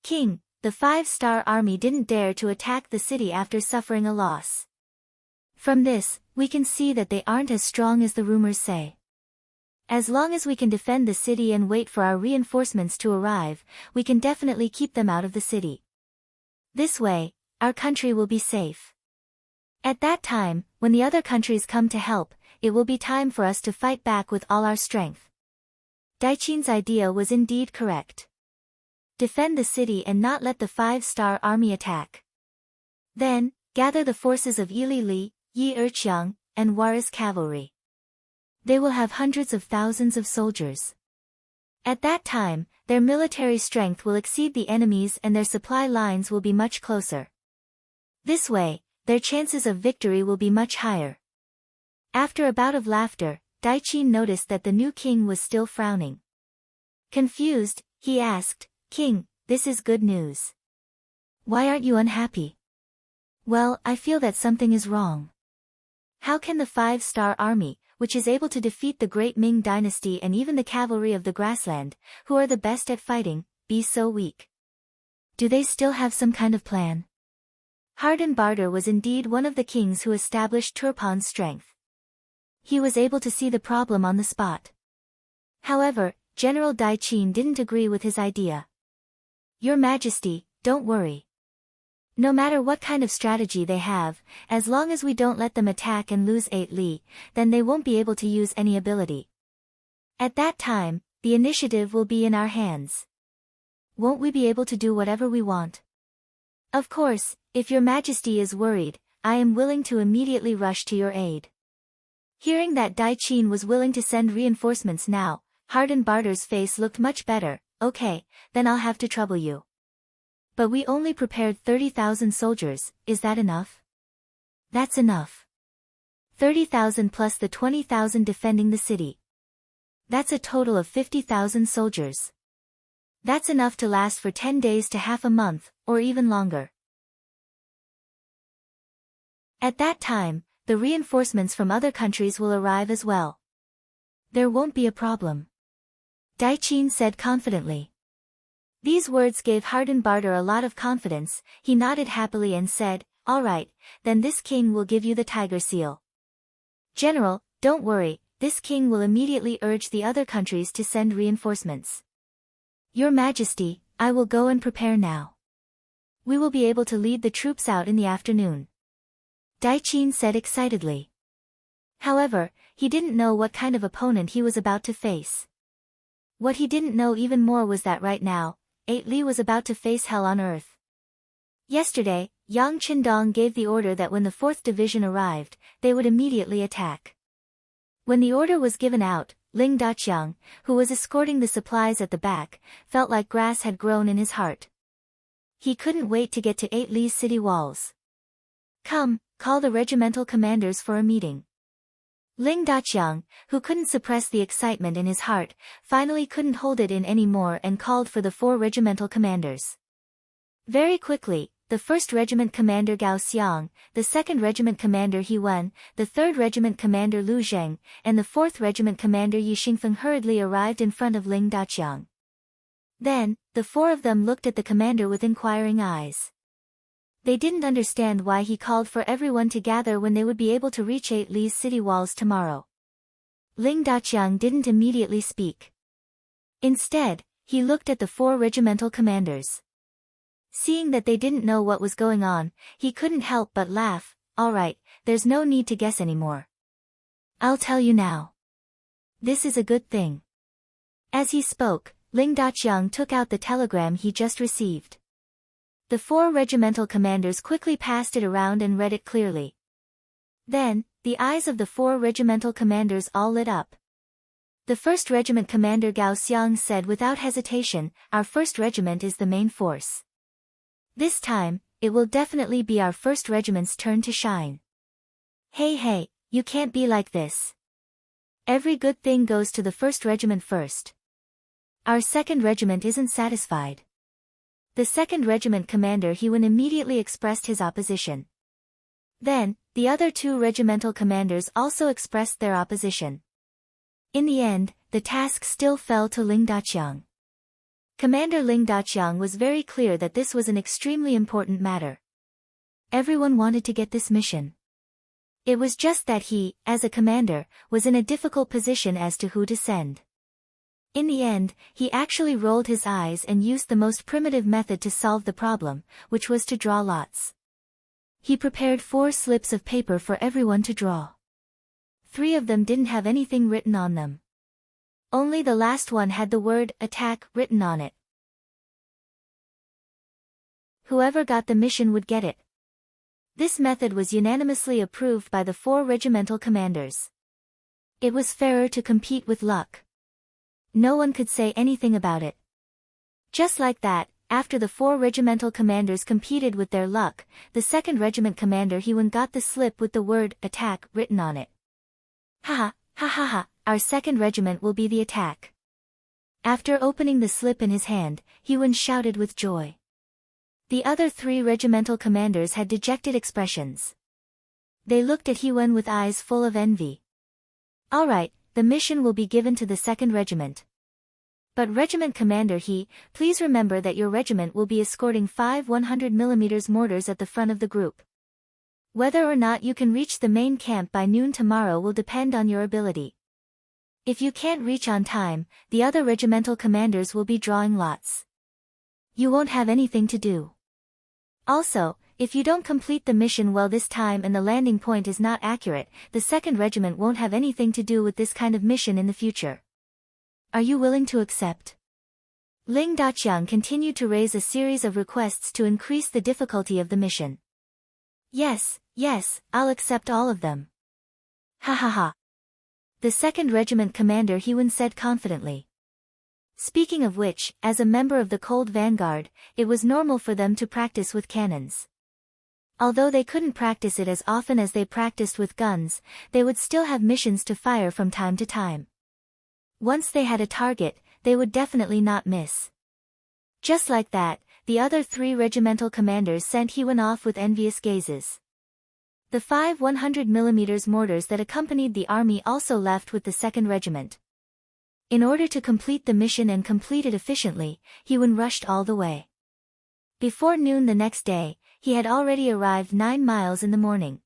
King, the 5-star army didn't dare to attack the city after suffering a loss. From this, we can see that they aren't as strong as the rumors say. As long as we can defend the city and wait for our reinforcements to arrive, we can definitely keep them out of the city. This way, our country will be safe. At that time, when the other countries come to help, it will be time for us to fight back with all our strength. Qing's idea was indeed correct. Defend the city and not let the 5-star army attack. Then, gather the forces of Ili Li, Yi Erqiang, and Waris cavalry. They will have hundreds of thousands of soldiers. At that time, their military strength will exceed the enemy's and their supply lines will be much closer. This way, their chances of victory will be much higher. After a bout of laughter, Qing noticed that the new king was still frowning. Confused, he asked, "King, this is good news. Why aren't you unhappy?" "Well, I feel that something is wrong. How can the 5-star army, which is able to defeat the great Ming dynasty and even the cavalry of the grassland, who are the best at fighting, be so weak? Do they still have some kind of plan?" Hardenbarter was indeed one of the kings who established Turpan's strength. He was able to see the problem on the spot. However, General Qing didn't agree with his idea. "Your Majesty, don't worry. No matter what kind of strategy they have, as long as we don't let them attack and lose 8 Li, then they won't be able to use any ability. At that time, the initiative will be in our hands. Won't we be able to do whatever we want?" "Of course, if your Majesty is worried, I am willing to immediately rush to your aid." Hearing that Qing was willing to send reinforcements now, Hardenbarter's face looked much better. "Okay, then I'll have to trouble you. But we only prepared 30,000 soldiers, is that enough?" "That's enough. 30,000 plus the 20,000 defending the city." That's a total of 50,000 soldiers. That's enough to last for 10 days to half a month, or even longer. At that time, the reinforcements from other countries will arrive as well. There won't be a problem. Qing said confidently. These words gave Hardenbarter a lot of confidence. He nodded happily and said, "All right, then this king will give you the tiger seal. General, don't worry, this king will immediately urge the other countries to send reinforcements. Your Majesty, I will go and prepare now. We will be able to lead the troops out in the afternoon," Qing said excitedly. However, he didn't know what kind of opponent he was about to face. What he didn't know even more was that right now, Li was about to face hell on earth. Yesterday, Yang Qindong gave the order that when the 4th Division arrived, they would immediately attack. When the order was given out, Ling Daqiang, who was escorting the supplies at the back, felt like grass had grown in his heart. He couldn't wait to get to Li's city walls. "Come, call the regimental commanders for a meeting." Ling Daqiang, who couldn't suppress the excitement in his heart, finally couldn't hold it in anymore and called for the 4 regimental commanders. Very quickly, the 1st Regiment Commander Gao Xiang, the 2nd Regiment Commander He Wen, the 3rd Regiment Commander Lu Zheng, and the 4th Regiment Commander Yi Xingfeng hurriedly arrived in front of Ling Daqiang. Then, the 4 of them looked at the commander with inquiring eyes. They didn't understand why he called for everyone to gather when they would be able to reach Li's city walls tomorrow. Ling Daqiang didn't immediately speak. Instead, he looked at the 4 regimental commanders. Seeing that they didn't know what was going on, he couldn't help but laugh. "All right, there's no need to guess anymore. I'll tell you now. This is a good thing." As he spoke, Ling Daqiang took out the telegram he just received. The 4 regimental commanders quickly passed it around and read it clearly. Then, the eyes of the 4 regimental commanders all lit up. The 1st Regiment Commander Gao Xiang said without hesitation, "Our 1st Regiment is the main force. This time, it will definitely be our 1st Regiment's turn to shine. Hey, you can't be like this. Every good thing goes to the 1st Regiment first. Our 2nd Regiment isn't satisfied." The 2nd Regiment Commander He Wen immediately expressed his opposition. Then, the other 2 regimental commanders also expressed their opposition. In the end, the task still fell to Ling Daqiang. Commander Ling Daqiang was very clear that this was an extremely important matter. Everyone wanted to get this mission. It was just that he, as a commander, was in a difficult position as to who to send. In the end, he actually rolled his eyes and used the most primitive method to solve the problem, which was to draw lots. He prepared 4 slips of paper for everyone to draw. 3 of them didn't have anything written on them. Only the last one had the word "attack" written on it. Whoever got the mission would get it. This method was unanimously approved by the 4 regimental commanders. It was fairer to compete with luck. No one could say anything about it. Just like that, after the 4 regimental commanders competed with their luck, the 2nd Regiment Commander He Wen got the slip with the word "attack" written on it. Ha, our 2nd Regiment will be the attack. After opening the slip in his hand, He Wen shouted with joy. The other 3 regimental commanders had dejected expressions. They looked at He Wen with eyes full of envy. "All right, the mission will be given to the 2nd Regiment. But Regiment Commander please remember that your regiment will be escorting 5 100mm mortars at the front of the group. Whether or not you can reach the main camp by noon tomorrow will depend on your ability. If you can't reach on time, the other regimental commanders will be drawing lots. You won't have anything to do. Also, if you don't complete the mission well this time and the landing point is not accurate, the 2nd Regiment won't have anything to do with this kind of mission in the future. Are you willing to accept?" Ling Daqiang continued to raise a series of requests to increase the difficulty of the mission. Yes, I'll accept all of them." Ha. The 2nd Regiment Commander He Wen said confidently. Speaking of which, as a member of the Cold Vanguard, it was normal for them to practice with cannons. Although they couldn't practice it as often as they practiced with guns, they would still have missions to fire from time to time. Once they had a target, they would definitely not miss. Just like that, the other 3 regimental commanders sent Hewan off with envious gazes. The 5 100mm mortars that accompanied the army also left with the 2nd Regiment. In order to complete the mission and complete it efficiently, Hewan rushed all the way. Before noon the next day, he had already arrived 9 miles in the morning.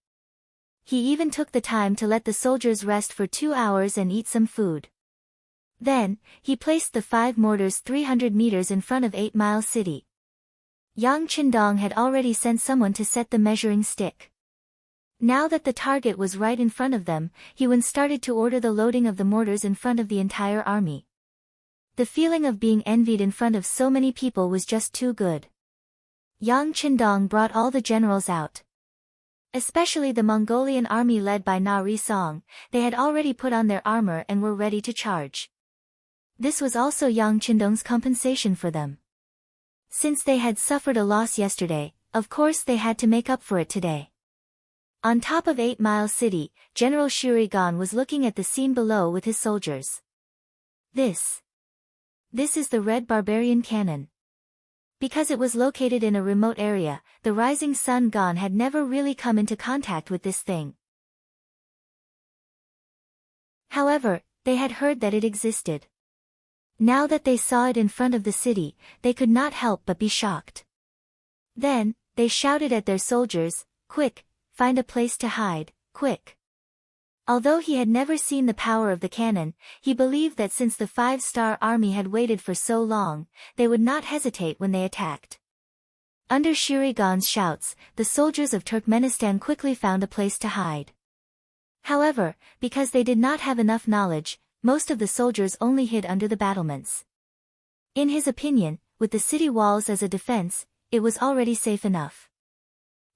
He even took the time to let the soldiers rest for 2 hours and eat some food. Then, he placed the 5 mortars 300 meters in front of 8 Mile City. Yang Qindong had already sent someone to set the measuring stick. Now that the target was right in front of them, Hewan started to order the loading of the mortars in front of the entire army. The feeling of being envied in front of so many people was just too good. Yang Qindong brought all the generals out. Especially the Mongolian army led by Na Risong, they had already put on their armor and were ready to charge. This was also Yang Qindong's compensation for them. Since they had suffered a loss yesterday, of course they had to make up for it today. On top of 8 Mile City, General Shurigan was looking at the scene below with his soldiers. This is the Red Barbarian Cannon. Because it was located in a remote area, the rising sun Gon had never really come into contact with this thing. However, they had heard that it existed. Now that they saw it in front of the city, they could not help but be shocked. Then, they shouted at their soldiers, "Quick, find a place to hide, quick." Although he had never seen the power of the cannon, he believed that since the 5-star army had waited for so long, they would not hesitate when they attacked. Under Shurigan's shouts, the soldiers of Turkmenistan quickly found a place to hide. However, because they did not have enough knowledge, most of the soldiers only hid under the battlements. In his opinion, with the city walls as a defense, it was already safe enough.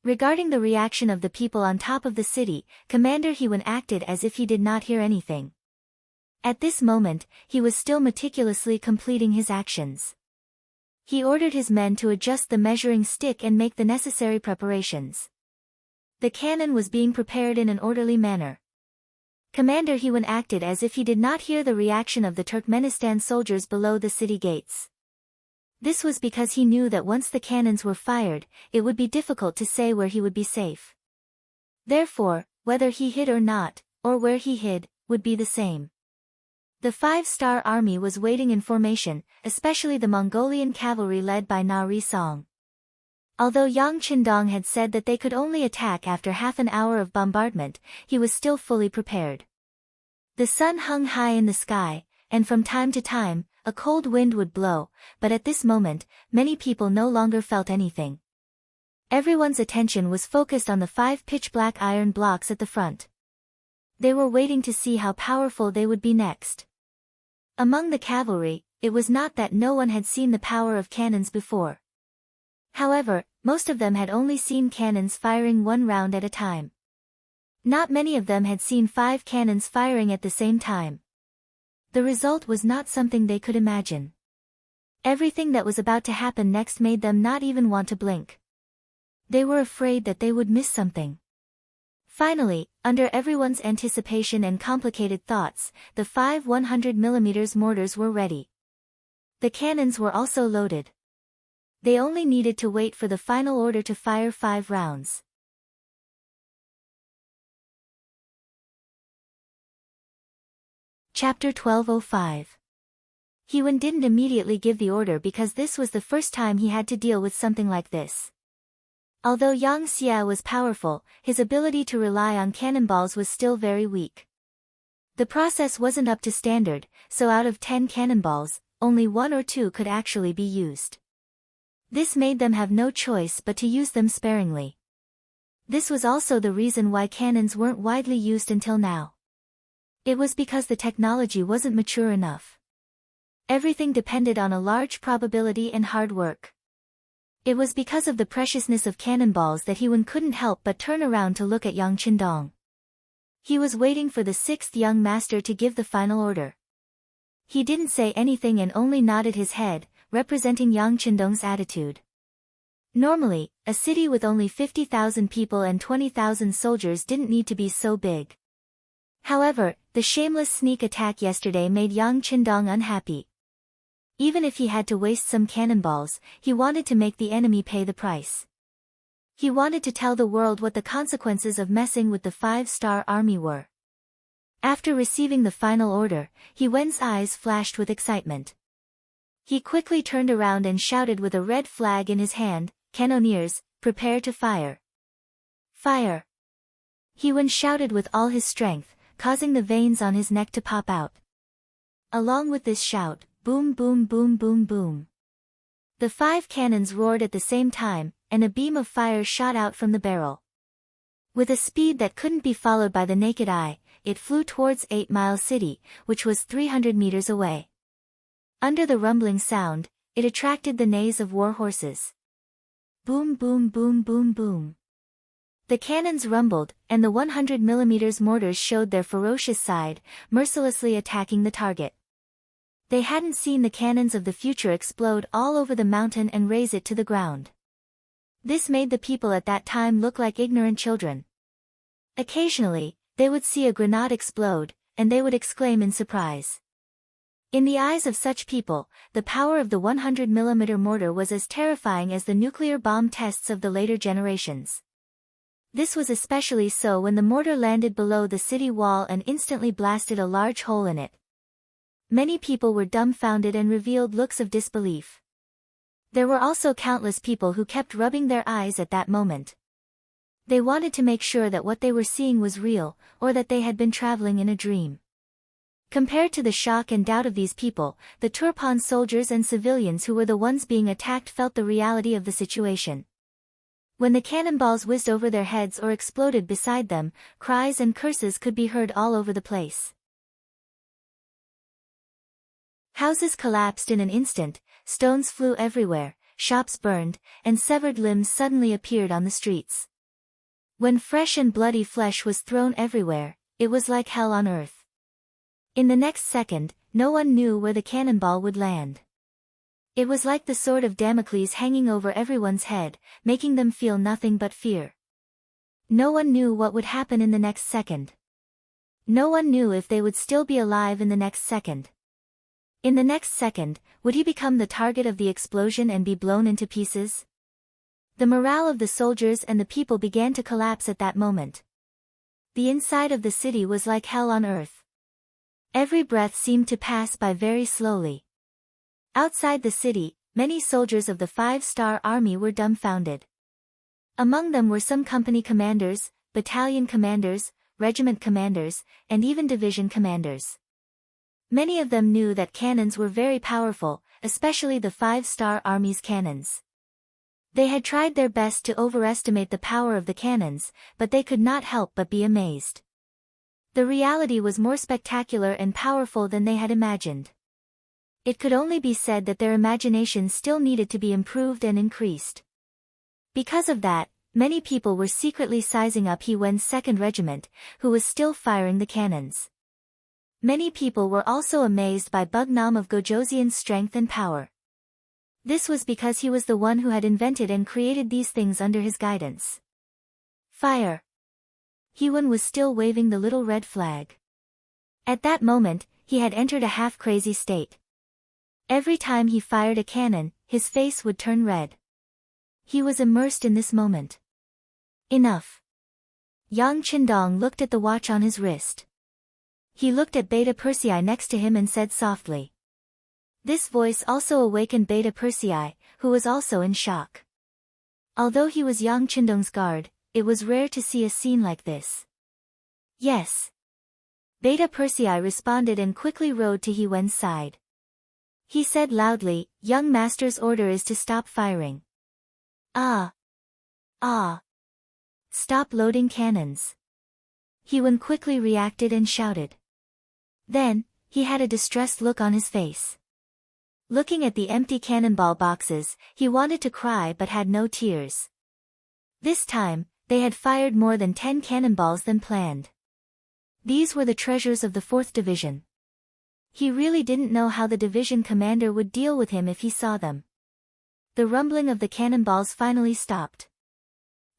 Regarding the reaction of the people on top of the city, Commander Hewan acted as if he did not hear anything. At this moment, he was still meticulously completing his actions. He ordered his men to adjust the measuring stick and make the necessary preparations. The cannon was being prepared in an orderly manner. Commander Hewan acted as if he did not hear the reaction of the Turkmenistan soldiers below the city gates. This was because he knew that once the cannons were fired, it would be difficult to say where he would be safe. Therefore, whether he hid or not, or where he hid, would be the same. The 5-star army was waiting in formation, especially the Mongolian cavalry led by Na Risong. Although Yang Qindong had said that they could only attack after half an hour of bombardment, he was still fully prepared. The sun hung high in the sky, and from time to time, a cold wind would blow, but at this moment, many people no longer felt anything. Everyone's attention was focused on the 5 pitch-black iron blocks at the front. They were waiting to see how powerful they would be next. Among the cavalry, it was not that no one had seen the power of cannons before. However, most of them had only seen cannons firing 1 round at a time. Not many of them had seen 5 cannons firing at the same time. The result was not something they could imagine. Everything that was about to happen next made them not even want to blink. They were afraid that they would miss something. Finally, under everyone's anticipation and complicated thoughts, the 5 100mm mortars were ready. The cannons were also loaded. They only needed to wait for the final order to fire 5 rounds. Chapter 1205. Hewan didn't immediately give the order because this was the first time he had to deal with something like this. Although Yang Xia was powerful, his ability to rely on cannonballs was still very weak. The process wasn't up to standard, so out of 10 cannonballs, only 1 or 2 could actually be used. This made them have no choice but to use them sparingly. This was also the reason why cannons weren't widely used until now. It was because the technology wasn't mature enough. Everything depended on a large probability and hard work. It was because of the preciousness of cannonballs that Hewan couldn't help but turn around to look at Yang Qindong. He was waiting for the 6th young master to give the final order. He didn't say anything and only nodded his head, representing Yang Qindong's attitude. Normally, a city with only 50,000 people and 20,000 soldiers didn't need to be so big. However, The shameless sneak attack yesterday made Yang Qindong unhappy. Even if he had to waste some cannonballs, he wanted to make the enemy pay the price. He wanted to tell the world what the consequences of messing with the 5-star army were. After receiving the final order, He Wen's eyes flashed with excitement. He quickly turned around and shouted with a red flag in his hand, "Cannoneers, prepare to fire." "Fire!" He Wen shouted with all his strength, causing the veins on his neck to pop out. Along with this shout, boom boom boom boom boom. The 5 cannons roared at the same time, and a beam of fire shot out from the barrel. With a speed that couldn't be followed by the naked eye, it flew towards 8 Mile City, which was 300 meters away. Under the rumbling sound, it attracted the neighs of war horses. Boom boom boom boom boom. The cannons rumbled, and the 100mm mortars showed their ferocious side, mercilessly attacking the target. They hadn't seen the cannons of the future explode all over the mountain and raze it to the ground. This made the people at that time look like ignorant children. Occasionally, they would see a grenade explode, and they would exclaim in surprise. In the eyes of such people, the power of the 100mm mortar was as terrifying as the nuclear bomb tests of the later generations. This was especially so when the mortar landed below the city wall and instantly blasted a large hole in it. Many people were dumbfounded and revealed looks of disbelief. There were also countless people who kept rubbing their eyes at that moment. They wanted to make sure that what they were seeing was real, or that they had been traveling in a dream. Compared to the shock and doubt of these people, the Turpan soldiers and civilians who were the ones being attacked felt the reality of the situation. When the cannonballs whizzed over their heads or exploded beside them, cries and curses could be heard all over the place. Houses collapsed in an instant, stones flew everywhere, shops burned, and severed limbs suddenly appeared on the streets. When fresh and bloody flesh was thrown everywhere, it was like hell on earth. In the next second, no one knew where the cannonball would land. It was like the sword of Damocles hanging over everyone's head, making them feel nothing but fear. No one knew what would happen in the next second. No one knew if they would still be alive in the next second. In the next second, would he become the target of the explosion and be blown into pieces? The morale of the soldiers and the people began to collapse at that moment. The inside of the city was like hell on earth. Every breath seemed to pass by very slowly. Outside the city, many soldiers of the 5-star army were dumbfounded. Among them were some company commanders, battalion commanders, regiment commanders, and even division commanders. Many of them knew that cannons were very powerful, especially the 5-star army's cannons. They had tried their best to overestimate the power of the cannons, but they could not help but be amazed. The reality was more spectacular and powerful than they had imagined. It could only be said that their imagination still needed to be improved and increased. Because of that, many people were secretly sizing up He Wen's 2nd Regiment, who was still firing the cannons. Many people were also amazed by Bugnam of Gojoseon's strength and power. This was because he was the one who had invented and created these things under his guidance. Fire! He Wen was still waving the little red flag. At that moment, he had entered a half-crazy state. Every time he fired a cannon, his face would turn red. He was immersed in this moment. Enough. Yang Qindong looked at the watch on his wrist. He looked at Beta Persei next to him and said softly. This voice also awakened Beta Persei, who was also in shock. Although he was Yang Qindong's guard, it was rare to see a scene like this. Yes. Beta Persei responded and quickly rode to He Wen's side. He said loudly, "Young master's order is to stop firing." Ah! Ah! Stop loading cannons. He Wen quickly reacted and shouted. Then, he had a distressed look on his face. Looking at the empty cannonball boxes, he wanted to cry but had no tears. This time, they had fired more than 10 cannonballs than planned. These were the treasures of the 4th Division. He really didn't know how the division commander would deal with him if he saw them. The rumbling of the cannonballs finally stopped.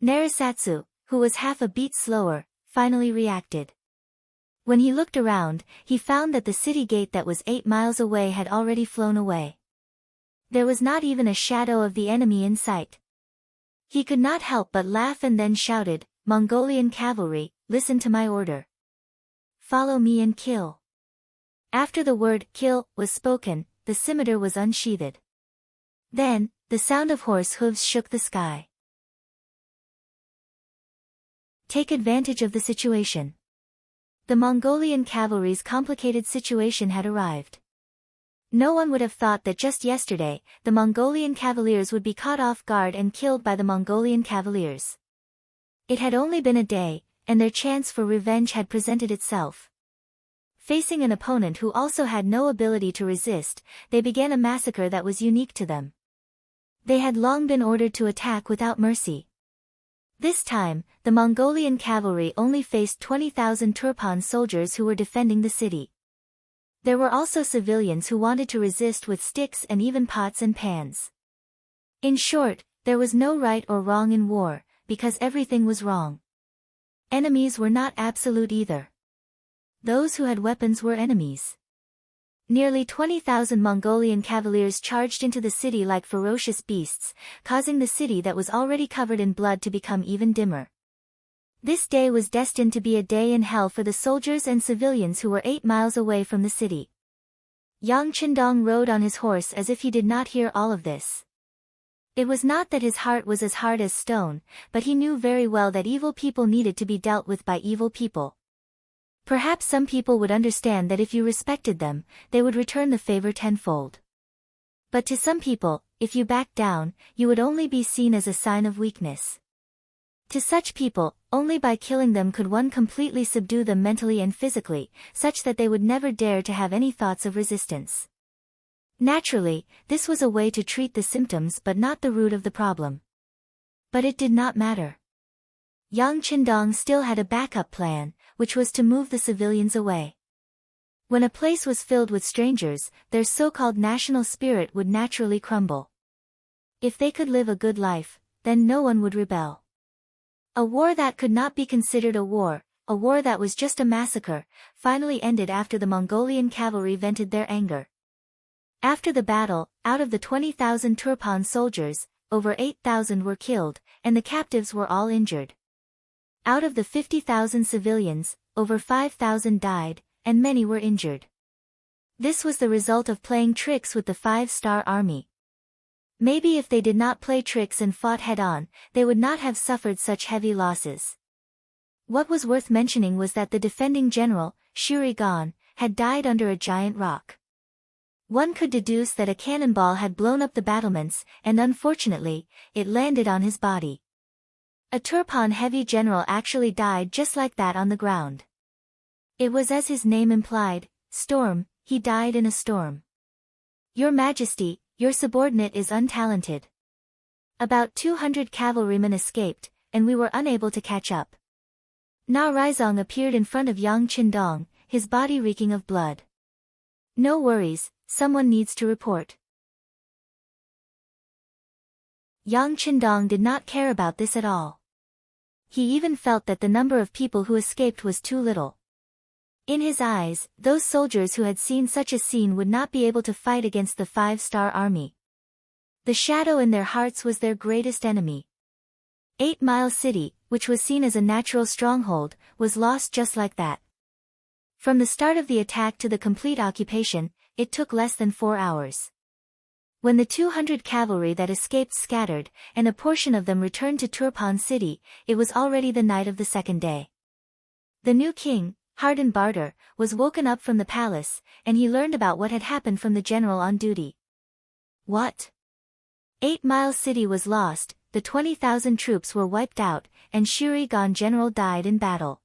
Narisatsu, who was half a beat slower, finally reacted. When he looked around, he found that the city gate that was 8 miles away had already flown away. There was not even a shadow of the enemy in sight. He could not help but laugh and then shouted, "Mongolian cavalry, listen to my order. Follow me and kill." After the word kill was spoken, the scimitar was unsheathed. Then, the sound of horse hooves shook the sky. Take advantage of the situation. The Mongolian cavalry's complicated situation had arrived. No one would have thought that just yesterday, the Mongolian cavaliers would be caught off guard and killed by the Mongolian cavaliers. It had only been a day, and their chance for revenge had presented itself. Facing an opponent who also had no ability to resist, they began a massacre that was unique to them. They had long been ordered to attack without mercy. This time, the Mongolian cavalry only faced 20,000 Turpan soldiers who were defending the city. There were also civilians who wanted to resist with sticks and even pots and pans. In short, there was no right or wrong in war, because everything was wrong. Enemies were not absolute either. Those who had weapons were enemies. Nearly 20,000 Mongolian cavaliers charged into the city like ferocious beasts, causing the city that was already covered in blood to become even dimmer. This day was destined to be a day in hell for the soldiers and civilians who were 8 miles away from the city. Yang Qindong rode on his horse as if he did not hear all of this. It was not that his heart was as hard as stone, but he knew very well that evil people needed to be dealt with by evil people. Perhaps some people would understand that if you respected them, they would return the favor tenfold. But to some people, if you backed down, you would only be seen as a sign of weakness. To such people, only by killing them could one completely subdue them mentally and physically, such that they would never dare to have any thoughts of resistance. Naturally, this was a way to treat the symptoms but not the root of the problem. But it did not matter. Yang Qindong still had a backup plan, which was to move the civilians away. When a place was filled with strangers, their so-called national spirit would naturally crumble. If they could live a good life, then no one would rebel. A war that could not be considered a war that was just a massacre, finally ended after the Mongolian cavalry vented their anger. After the battle, out of the 20,000 Turpan soldiers, over 8,000 were killed, and the captives were all injured. Out of the 50,000 civilians, over 5,000 died, and many were injured. This was the result of playing tricks with the 5-star army. Maybe if they did not play tricks and fought head-on, they would not have suffered such heavy losses. What was worth mentioning was that the defending general, Shuri Gan, had died under a giant rock. One could deduce that a cannonball had blown up the battlements, and unfortunately, it landed on his body. A Turpan heavy general actually died just like that on the ground. It was as his name implied, storm, he died in a storm. Your Majesty, your subordinate is untalented. About 200 cavalrymen escaped, and we were unable to catch up. Na Raizong appeared in front of Yang Qindong, his body reeking of blood. No worries, someone needs to report. Yang Qindong did not care about this at all. He even felt that the number of people who escaped was too little. In his eyes, those soldiers who had seen such a scene would not be able to fight against the 5-star army. The shadow in their hearts was their greatest enemy. 8 Mile City, which was seen as a natural stronghold, was lost just like that. From the start of the attack to the complete occupation, it took less than 4 hours. When the 200 cavalry that escaped scattered, and a portion of them returned to Turpan City, it was already the night of the second day. The new king, Harden Barter, was woken up from the palace, and he learned about what had happened from the general on duty. What? 8 Mile City was lost, the 20,000 troops were wiped out, and Shuri Gan general died in battle.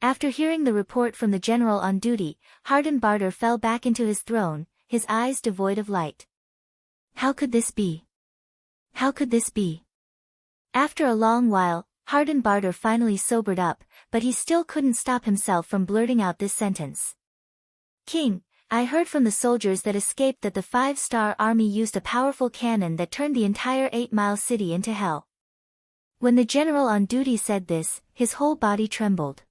After hearing the report from the general on duty, Harden Barter fell back into his throne, his eyes devoid of light. How could this be? How could this be? After a long while, Harden Barter finally sobered up, but he still couldn't stop himself from blurting out this sentence. King, I heard from the soldiers that escaped that the 5-star army used a powerful cannon that turned the entire 8 Mile City into hell. When the general on duty said this, his whole body trembled.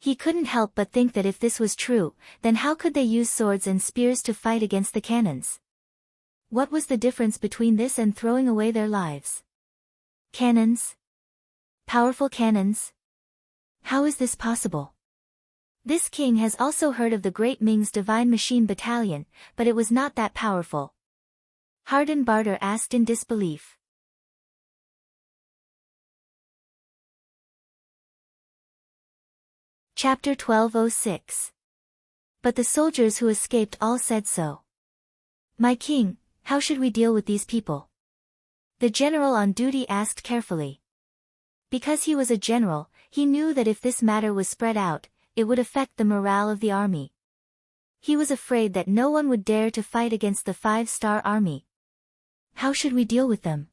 He couldn't help but think that if this was true, then how could they use swords and spears to fight against the cannons? What was the difference between this and throwing away their lives? Cannons? Powerful cannons? How is this possible? This king has also heard of the Great Ming's Divine Machine Battalion, but it was not that powerful. Harden Barter asked in disbelief. Chapter 1206. But the soldiers who escaped all said so. My king, how should we deal with these people? The general on duty asked carefully. Because he was a general, he knew that if this matter was spread out, it would affect the morale of the army. He was afraid that no one would dare to fight against the 5-star army. How should we deal with them?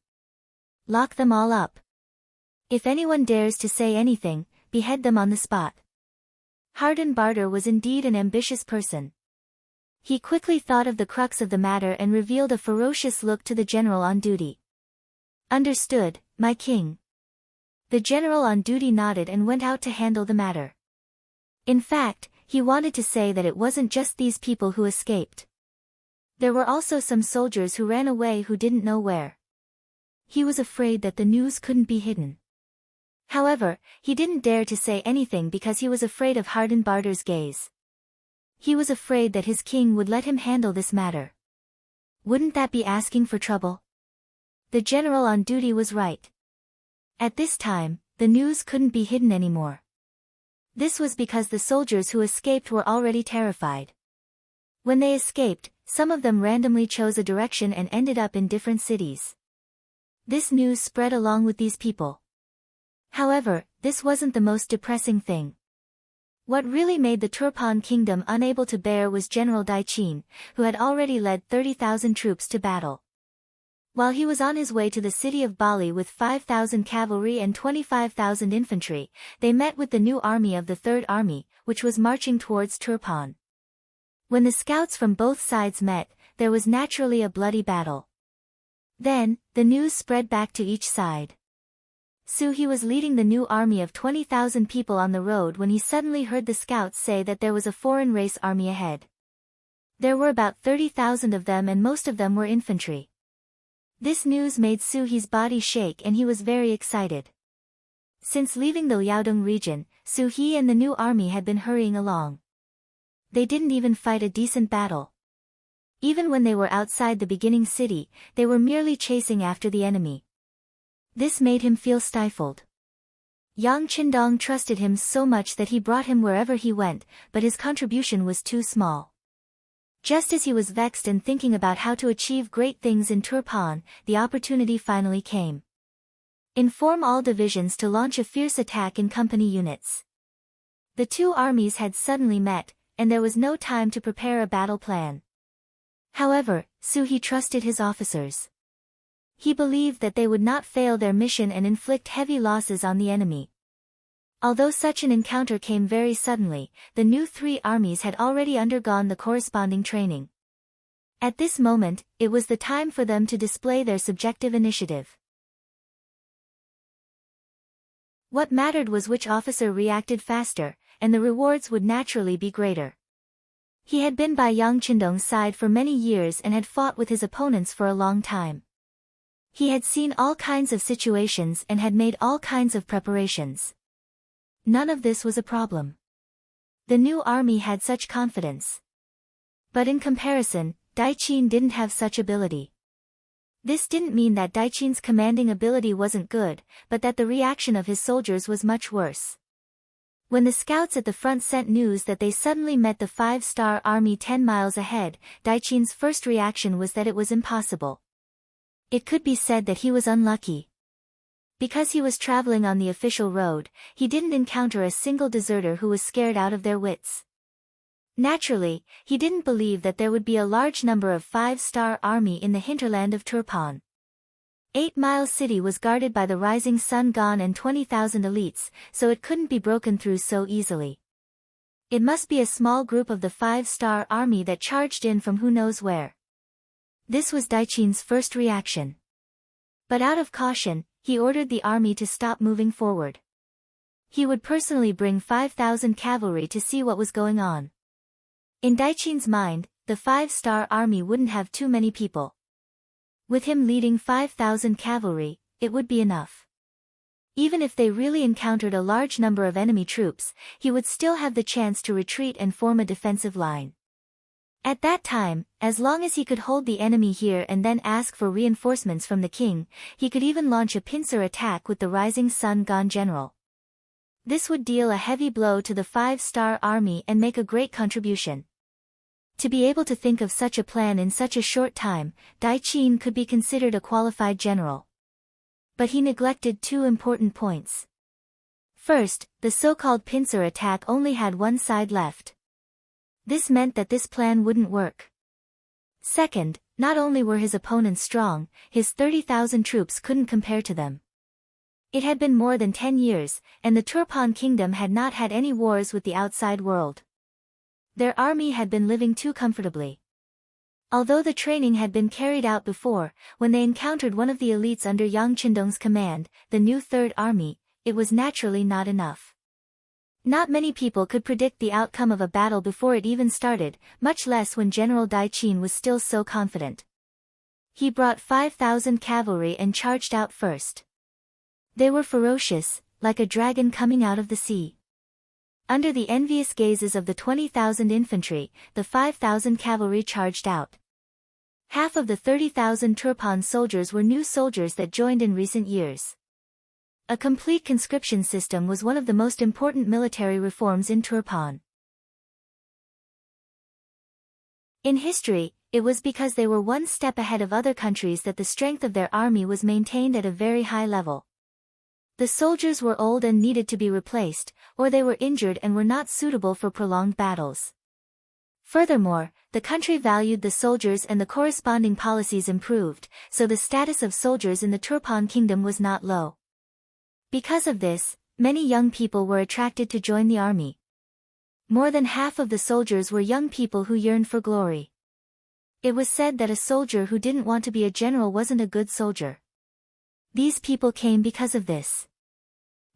Lock them all up. If anyone dares to say anything, behead them on the spot. Harden Barter was indeed an ambitious person. He quickly thought of the crux of the matter and revealed a ferocious look to the general on duty. Understood, my king. The general on duty nodded and went out to handle the matter. In fact, he wanted to say that it wasn't just these people who escaped. There were also some soldiers who ran away who didn't know where. He was afraid that the news couldn't be hidden. However, he didn't dare to say anything because he was afraid of Harden Barter's gaze. He was afraid that his king would let him handle this matter. Wouldn't that be asking for trouble? The general on duty was right. At this time, the news couldn't be hidden anymore. This was because the soldiers who escaped were already terrified. When they escaped, some of them randomly chose a direction and ended up in different cities. This news spread along with these people. However, this wasn't the most depressing thing. What really made the Turpan kingdom unable to bear was General Qing, who had already led 30,000 troops to battle. While he was on his way to the city of Bali with 5,000 cavalry and 25,000 infantry, they met with the new army of the Third Army, which was marching towards Turpan. When the scouts from both sides met, there was naturally a bloody battle. Then, the news spread back to each side. He was leading the new army of 20,000 people on the road when he suddenly heard the scouts say that there was a foreign race army ahead. There were about 30,000 of them and most of them were infantry. This news made He's body shake and he was very excited. Since leaving the Liaodong region, He and the new army had been hurrying along. They didn't even fight a decent battle. Even when they were outside the beginning city, they were merely chasing after the enemy. This made him feel stifled. Yang Qindong trusted him so much that he brought him wherever he went, but his contribution was too small. Just as he was vexed and thinking about how to achieve great things in Turpan, the opportunity finally came. Inform all divisions to launch a fierce attack in company units. The two armies had suddenly met, and there was no time to prepare a battle plan. However, He trusted his officers. He believed that they would not fail their mission and inflict heavy losses on the enemy. Although such an encounter came very suddenly, the new three armies had already undergone the corresponding training. At this moment, it was the time for them to display their subjective initiative. What mattered was which officer reacted faster, and the rewards would naturally be greater. He had been by Yang Qindong's side for many years and had fought with his opponents for a long time. He had seen all kinds of situations and had made all kinds of preparations. None of this was a problem. The new army had such confidence. But in comparison, Qing didn't have such ability. This didn't mean that Qing's commanding ability wasn't good, but that the reaction of his soldiers was much worse. When the scouts at the front sent news that they suddenly met the 5-star army 10 miles ahead, Qing's first reaction was that it was impossible. It could be said that he was unlucky. Because he was traveling on the official road, he didn't encounter a single deserter who was scared out of their wits. Naturally, he didn't believe that there would be a large number of 5-star army in the hinterland of Turpan. 8 Mile City was guarded by the Rising Sun Gon and 20,000 elites, so it couldn't be broken through so easily. It must be a small group of the 5-star army that charged in from who knows where. This was Qing's first reaction. But out of caution, he ordered the army to stop moving forward. He would personally bring 5,000 cavalry to see what was going on. In Qing's mind, the 5-star army wouldn't have too many people. With him leading 5,000 cavalry, it would be enough. Even if they really encountered a large number of enemy troops, he would still have the chance to retreat and form a defensive line. At that time, as long as he could hold the enemy here and then ask for reinforcements from the king, he could even launch a pincer attack with the Rising Sun Gone General. This would deal a heavy blow to the 5-star army and make a great contribution. To be able to think of such a plan in such a short time, Qing could be considered a qualified general. But he neglected two important points. First, the so-called pincer attack only had one side left. This meant that this plan wouldn't work. Second, not only were his opponents strong, his 30,000 troops couldn't compare to them. It had been more than 10 years, and the Turpan kingdom had not had any wars with the outside world. Their army had been living too comfortably. Although the training had been carried out before, when they encountered one of the elites under Yang Qindong's command, the new Third Army, it was naturally not enough. Not many people could predict the outcome of a battle before it even started, much less when General Qing was still so confident. He brought 5,000 cavalry and charged out first. They were ferocious, like a dragon coming out of the sea. Under the envious gazes of the 20,000 infantry, the 5,000 cavalry charged out. Half of the 30,000 Turpan soldiers were new soldiers that joined in recent years. A complete conscription system was one of the most important military reforms in Turpan. In history, it was because they were one step ahead of other countries that the strength of their army was maintained at a very high level. The soldiers were old and needed to be replaced, or they were injured and were not suitable for prolonged battles. Furthermore, the country valued the soldiers and the corresponding policies improved, so the status of soldiers in the Turpan kingdom was not low. Because of this, many young people were attracted to join the army. More than half of the soldiers were young people who yearned for glory. It was said that a soldier who didn't want to be a general wasn't a good soldier. These people came because of this.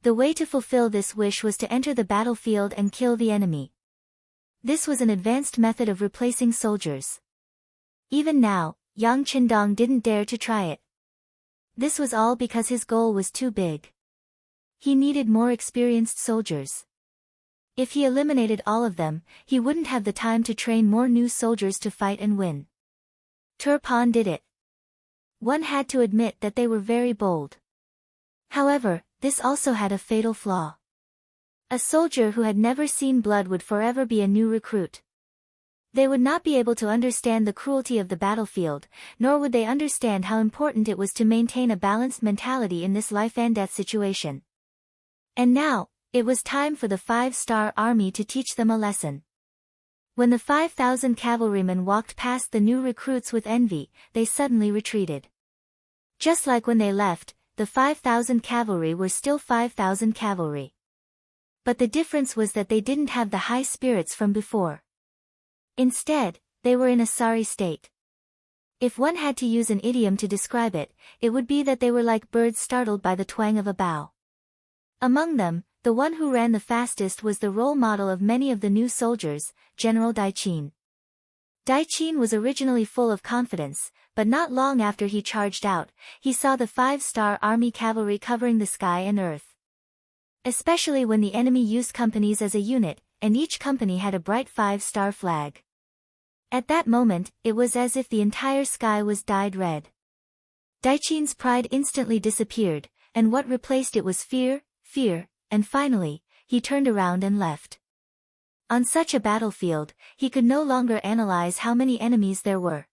The way to fulfill this wish was to enter the battlefield and kill the enemy. This was an advanced method of replacing soldiers. Even now, Yang Qindong didn't dare to try it. This was all because his goal was too big. He needed more experienced soldiers. If he eliminated all of them, he wouldn't have the time to train more new soldiers to fight and win. Turpan did it. One had to admit that they were very bold. However, this also had a fatal flaw. A soldier who had never seen blood would forever be a new recruit. They would not be able to understand the cruelty of the battlefield, nor would they understand how important it was to maintain a balanced mentality in this life-and-death situation. And now, it was time for the 5-star army to teach them a lesson. When the 5,000 cavalrymen walked past the new recruits with envy, they suddenly retreated. Just like when they left, the 5,000 cavalry were still 5,000 cavalry. But the difference was that they didn't have the high spirits from before. Instead, they were in a sorry state. If one had to use an idiom to describe it, it would be that they were like birds startled by the twang of a bow. Among them, the one who ran the fastest was the role model of many of the new soldiers, General Qing. Qing was originally full of confidence, but not long after he charged out, he saw the 5-star army cavalry covering the sky and earth. Especially when the enemy used companies as a unit, and each company had a bright 5-star flag. At that moment, it was as if the entire sky was dyed red. Qing's pride instantly disappeared, and what replaced it was fear, and finally, he turned around and left. On such a battlefield, he could no longer analyze how many enemies there were.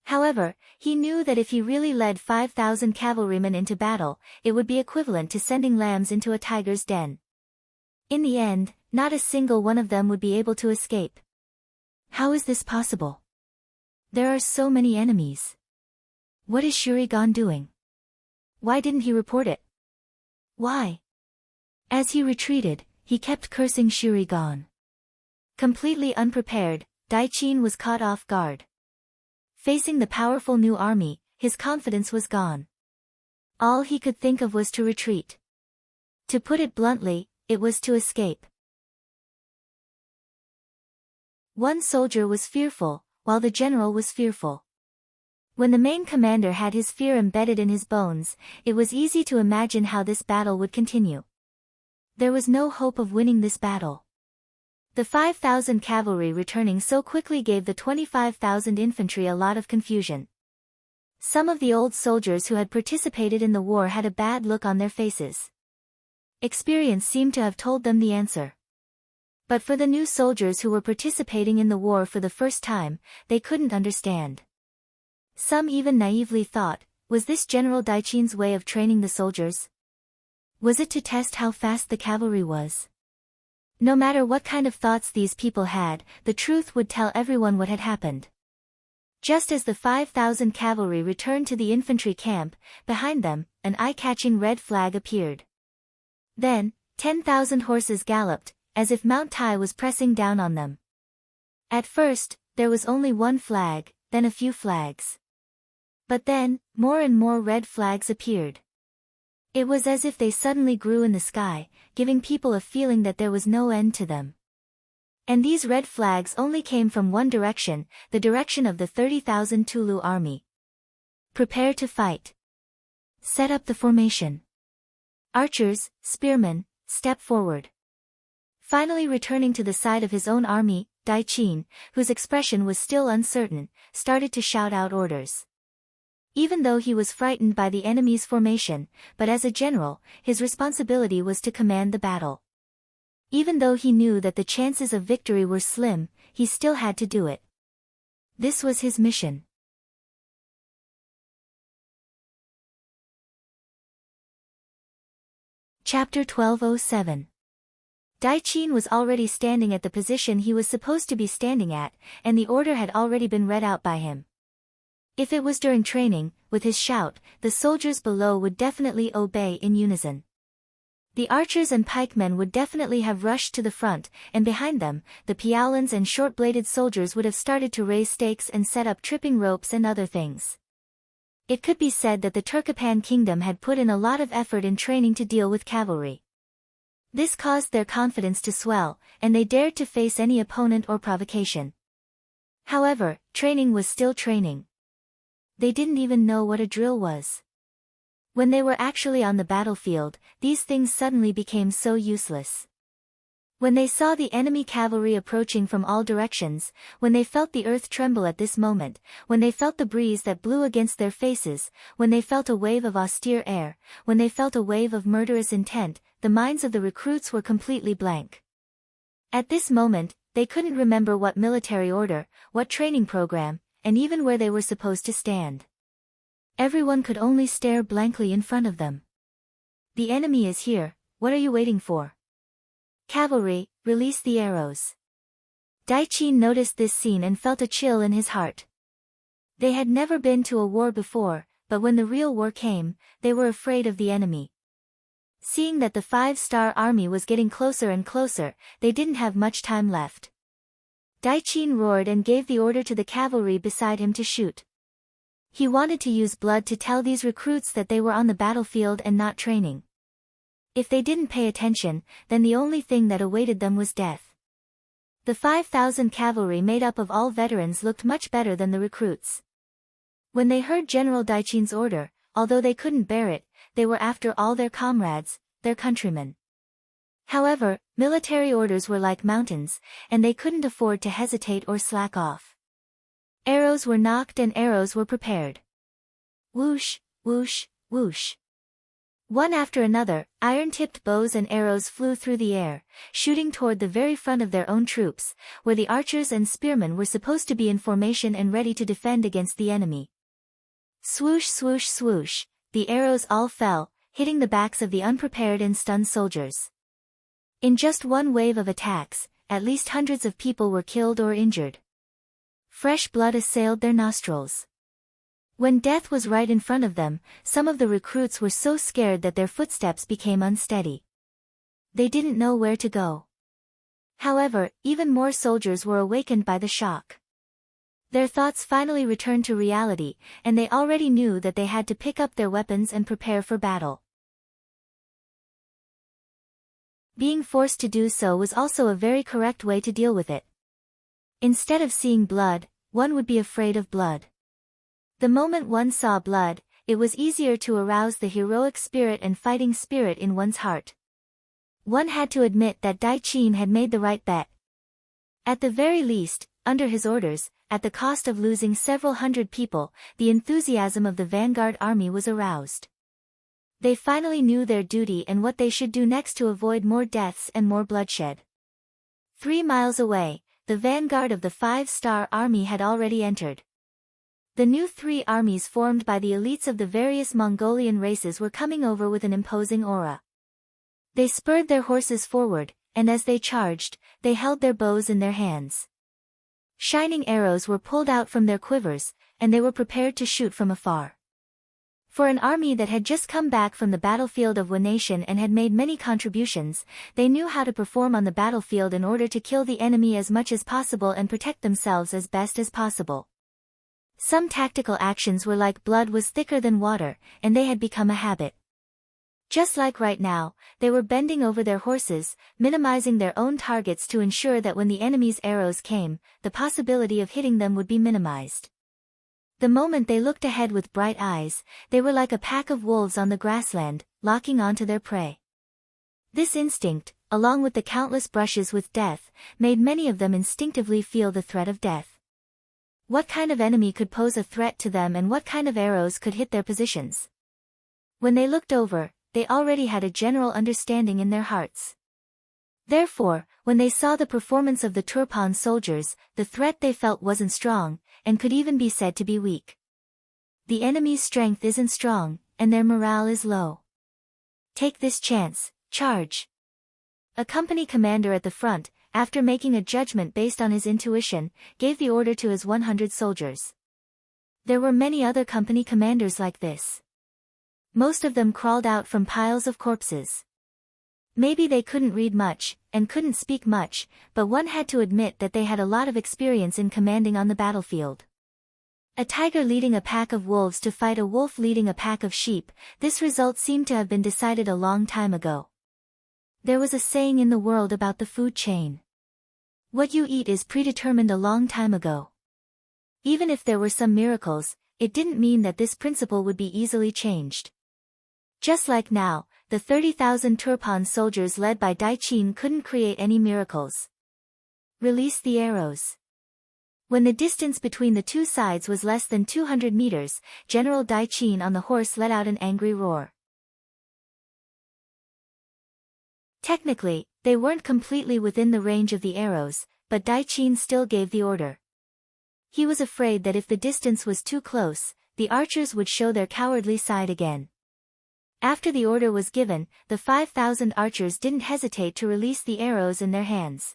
However, he knew that if he really led 5,000 cavalrymen into battle, it would be equivalent to sending lambs into a tiger's den. In the end, not a single one of them would be able to escape. How is this possible? There are so many enemies. What is Shurigan doing? Why didn't he report it? Why? As he retreated, he kept cursing Shurigan. Completely unprepared, Qing was caught off guard. Facing the powerful new army, his confidence was gone. All he could think of was to retreat. To put it bluntly, it was to escape. One soldier was fearful, while the general was fearful. When the main commander had his fear embedded in his bones, it was easy to imagine how this battle would continue. There was no hope of winning this battle. The 5,000 cavalry returning so quickly gave the 25,000 infantry a lot of confusion. Some of the old soldiers who had participated in the war had a bad look on their faces. Experience seemed to have told them the answer. But for the new soldiers who were participating in the war for the first time, they couldn't understand. Some even naively thought, was this General Qing's way of training the soldiers? Was it to test how fast the cavalry was? No matter what kind of thoughts these people had, the truth would tell everyone what had happened. Just as the 5,000 cavalry returned to the infantry camp, behind them, an eye-catching red flag appeared. Then, 10,000 horses galloped, as if Mount Tai was pressing down on them. At first, there was only one flag, then a few flags. But then, more and more red flags appeared. It was as if they suddenly grew in the sky, giving people a feeling that there was no end to them. And these red flags only came from one direction, the direction of the 30,000 Tulu army. Prepare to fight. Set up the formation. Archers, spearmen, step forward. Finally returning to the side of his own army, Qing, whose expression was still uncertain, started to shout out orders. Even though he was frightened by the enemy's formation, but as a general, his responsibility was to command the battle. Even though he knew that the chances of victory were slim, he still had to do it. This was his mission. Chapter 1207. Qing was already standing at the position he was supposed to be standing at, and the order had already been read out by him. If it was during training, with his shout, the soldiers below would definitely obey in unison. The archers and pikemen would definitely have rushed to the front, and behind them, the piaolins and short-bladed soldiers would have started to raise stakes and set up tripping ropes and other things. It could be said that the Turkopan kingdom had put in a lot of effort in training to deal with cavalry. This caused their confidence to swell, and they dared to face any opponent or provocation. However, training was still training. They didn't even know what a drill was. When they were actually on the battlefield, these things suddenly became so useless. When they saw the enemy cavalry approaching from all directions, when they felt the earth tremble at this moment, when they felt the breeze that blew against their faces, when they felt a wave of austere air, when they felt a wave of murderous intent, the minds of the recruits were completely blank. At this moment, they couldn't remember what military order, what training program, and even where they were supposed to stand. Everyone could only stare blankly in front of them. The enemy is here, what are you waiting for? Cavalry, release the arrows. Qing noticed this scene and felt a chill in his heart. They had never been to a war before, but when the real war came, they were afraid of the enemy. Seeing that the 5-star army was getting closer and closer, they didn't have much time left. Qing roared and gave the order to the cavalry beside him to shoot. He wanted to use blood to tell these recruits that they were on the battlefield and not training. If they didn't pay attention, then the only thing that awaited them was death. The 5,000 cavalry made up of all veterans looked much better than the recruits. When they heard General Qing's order, although they couldn't bear it, they were after all their comrades, their countrymen. However, military orders were like mountains, and they couldn't afford to hesitate or slack off. Arrows were nocked and arrows were prepared. Whoosh, whoosh, whoosh. One after another, iron-tipped bows and arrows flew through the air, shooting toward the very front of their own troops, where the archers and spearmen were supposed to be in formation and ready to defend against the enemy. Swoosh, swoosh, swoosh, the arrows all fell, hitting the backs of the unprepared and stunned soldiers. In just one wave of attacks, at least hundreds of people were killed or injured. Fresh blood assailed their nostrils. When death was right in front of them, some of the recruits were so scared that their footsteps became unsteady. They didn't know where to go. However, even more soldiers were awakened by the shock. Their thoughts finally returned to reality, and they already knew that they had to pick up their weapons and prepare for battle. Being forced to do so was also a very correct way to deal with it. Instead of seeing blood, one would be afraid of blood. The moment one saw blood, it was easier to arouse the heroic spirit and fighting spirit in one's heart. One had to admit that Dai Qin had made the right bet. At the very least, under his orders, at the cost of losing several hundred people, the enthusiasm of the vanguard army was aroused. They finally knew their duty and what they should do next to avoid more deaths and more bloodshed. 3 miles away, the vanguard of the 5-star army had already entered. The new 3 armies formed by the elites of the various Mongolian races were coming over with an imposing aura. They spurred their horses forward, and as they charged, they held their bows in their hands. Shining arrows were pulled out from their quivers, and they were prepared to shoot from afar. For an army that had just come back from the battlefield of Wanation and had made many contributions, they knew how to perform on the battlefield in order to kill the enemy as much as possible and protect themselves as best as possible. Some tactical actions were like blood was thicker than water, and they had become a habit. Just like right now, they were bending over their horses, minimizing their own targets to ensure that when the enemy's arrows came, the possibility of hitting them would be minimized. The moment they looked ahead with bright eyes, they were like a pack of wolves on the grassland, locking onto their prey. This instinct, along with the countless brushes with death, made many of them instinctively feel the threat of death. What kind of enemy could pose a threat to them and what kind of arrows could hit their positions? When they looked over, they already had a general understanding in their hearts. Therefore, when they saw the performance of the Turpan soldiers, the threat they felt wasn't strong, and could even be said to be weak. The enemy's strength isn't strong, and their morale is low. Take this chance, charge. A company commander at the front, after making a judgment based on his intuition, gave the order to his 100 soldiers. There were many other company commanders like this. Most of them crawled out from piles of corpses. Maybe they couldn't read much, and couldn't speak much, but one had to admit that they had a lot of experience in commanding on the battlefield. A tiger leading a pack of wolves to fight a wolf leading a pack of sheep, this result seemed to have been decided a long time ago. There was a saying in the world about the food chain. What you eat is predetermined a long time ago. Even if there were some miracles, it didn't mean that this principle would be easily changed. Just like now, the 30,000 Turpan soldiers led by Dai Qin couldn't create any miracles. Release the arrows. When the distance between the two sides was less than 200 meters, General Dai Qin on the horse let out an angry roar. Technically, they weren't completely within the range of the arrows, but Dai Qin still gave the order. He was afraid that if the distance was too close, the archers would show their cowardly side again. After the order was given, the 5,000 archers didn't hesitate to release the arrows in their hands.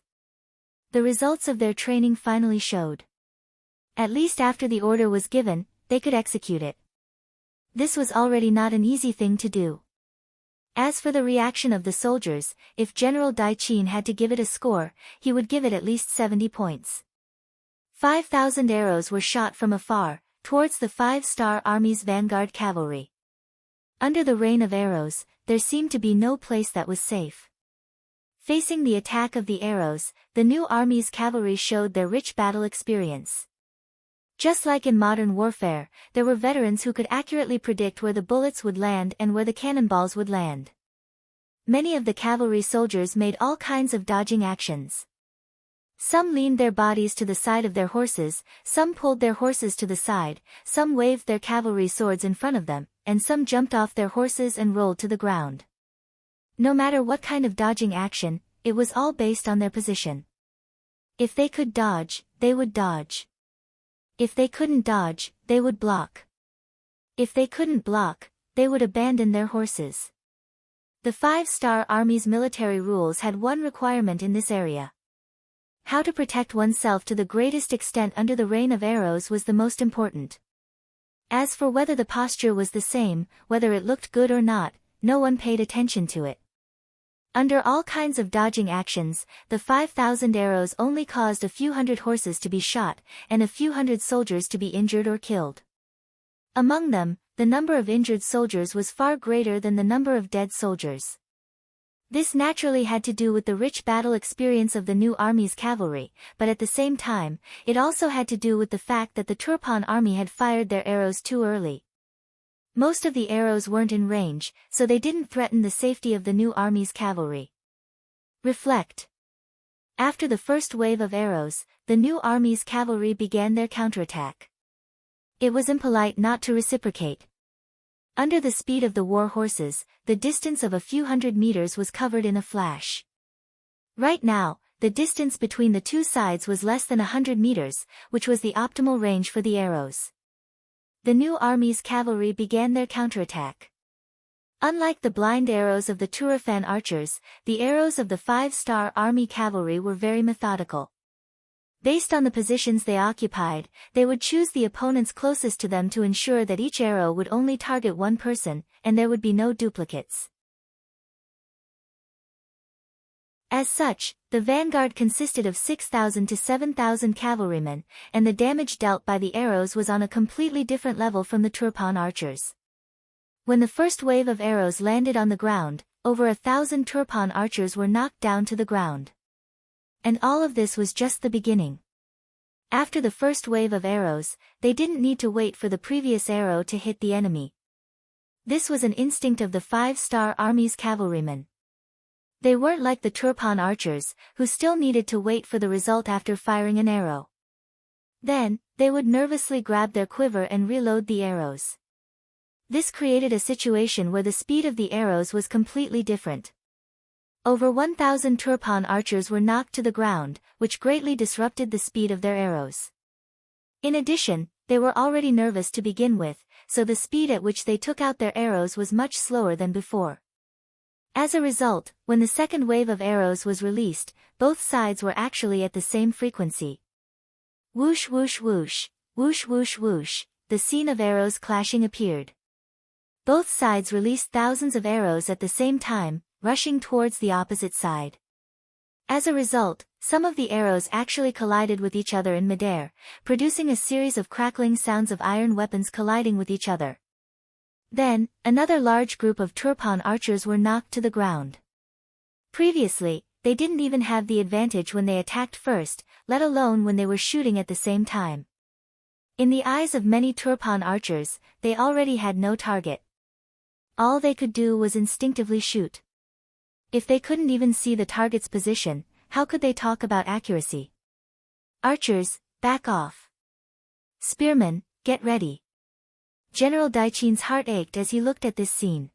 The results of their training finally showed. At least after the order was given, they could execute it. This was already not an easy thing to do. As for the reaction of the soldiers, if General Dai Qin had to give it a score, he would give it at least 70 points. 5,000 arrows were shot from afar, towards the 5-star army's vanguard cavalry. Under the rain of arrows, there seemed to be no place that was safe. Facing the attack of the arrows, the new army's cavalry showed their rich battle experience. Just like in modern warfare, there were veterans who could accurately predict where the bullets would land and where the cannonballs would land. Many of the cavalry soldiers made all kinds of dodging actions. Some leaned their bodies to the side of their horses, some pulled their horses to the side, some waved their cavalry swords in front of them, and some jumped off their horses and rolled to the ground. No matter what kind of dodging action, it was all based on their position. If they could dodge, they would dodge. If they couldn't dodge, they would block. If they couldn't block, they would abandon their horses. The 5-star army's military rules had one requirement in this area. How to protect oneself to the greatest extent under the rain of arrows was the most important. As for whether the posture was the same, whether it looked good or not, no one paid attention to it. Under all kinds of dodging actions, the 5,000 arrows only caused a few hundred horses to be shot, and a few hundred soldiers to be injured or killed. Among them, the number of injured soldiers was far greater than the number of dead soldiers. This naturally had to do with the rich battle experience of the new army's cavalry, but at the same time, it also had to do with the fact that the Turpan army had fired their arrows too early. Most of the arrows weren't in range, so they didn't threaten the safety of the new army's cavalry. Reflect. After the first wave of arrows, the new army's cavalry began their counterattack. It was impolite not to reciprocate. Under the speed of the war horses, the distance of a few hundred meters was covered in a flash. Right now, the distance between the two sides was less than 100 meters, which was the optimal range for the arrows. The new army's cavalry began their counterattack. Unlike the blind arrows of the Turfan archers, the arrows of the 5-star army cavalry were very methodical. Based on the positions they occupied, they would choose the opponents closest to them to ensure that each arrow would only target one person, and there would be no duplicates. As such, the vanguard consisted of 6,000 to 7,000 cavalrymen, and the damage dealt by the arrows was on a completely different level from the Turpan archers. When the first wave of arrows landed on the ground, over 1,000 Turpan archers were knocked down to the ground. And all of this was just the beginning. After the first wave of arrows, they didn't need to wait for the previous arrow to hit the enemy. This was an instinct of the 5-star army's cavalrymen. They weren't like the Turpan archers, who still needed to wait for the result after firing an arrow. Then, they would nervously grab their quiver and reload the arrows. This created a situation where the speed of the arrows was completely different. Over 1,000 Turpan archers were knocked to the ground, which greatly disrupted the speed of their arrows. In addition, they were already nervous to begin with, so the speed at which they took out their arrows was much slower than before. As a result, when the second wave of arrows was released, both sides were actually at the same frequency. Whoosh whoosh whoosh, whoosh whoosh whoosh, the scene of arrows clashing appeared. Both sides released thousands of arrows at the same time, rushing towards the opposite side. As a result, some of the arrows actually collided with each other in midair, producing a series of crackling sounds of iron weapons colliding with each other. Then, another large group of Turpan archers were knocked to the ground. Previously, they didn't even have the advantage when they attacked first, let alone when they were shooting at the same time. In the eyes of many Turpan archers, they already had no target. All they could do was instinctively shoot. If they couldn't even see the target's position, how could they talk about accuracy? Archers, back off. Spearmen, get ready. General Daiqin's heart ached as he looked at this scene.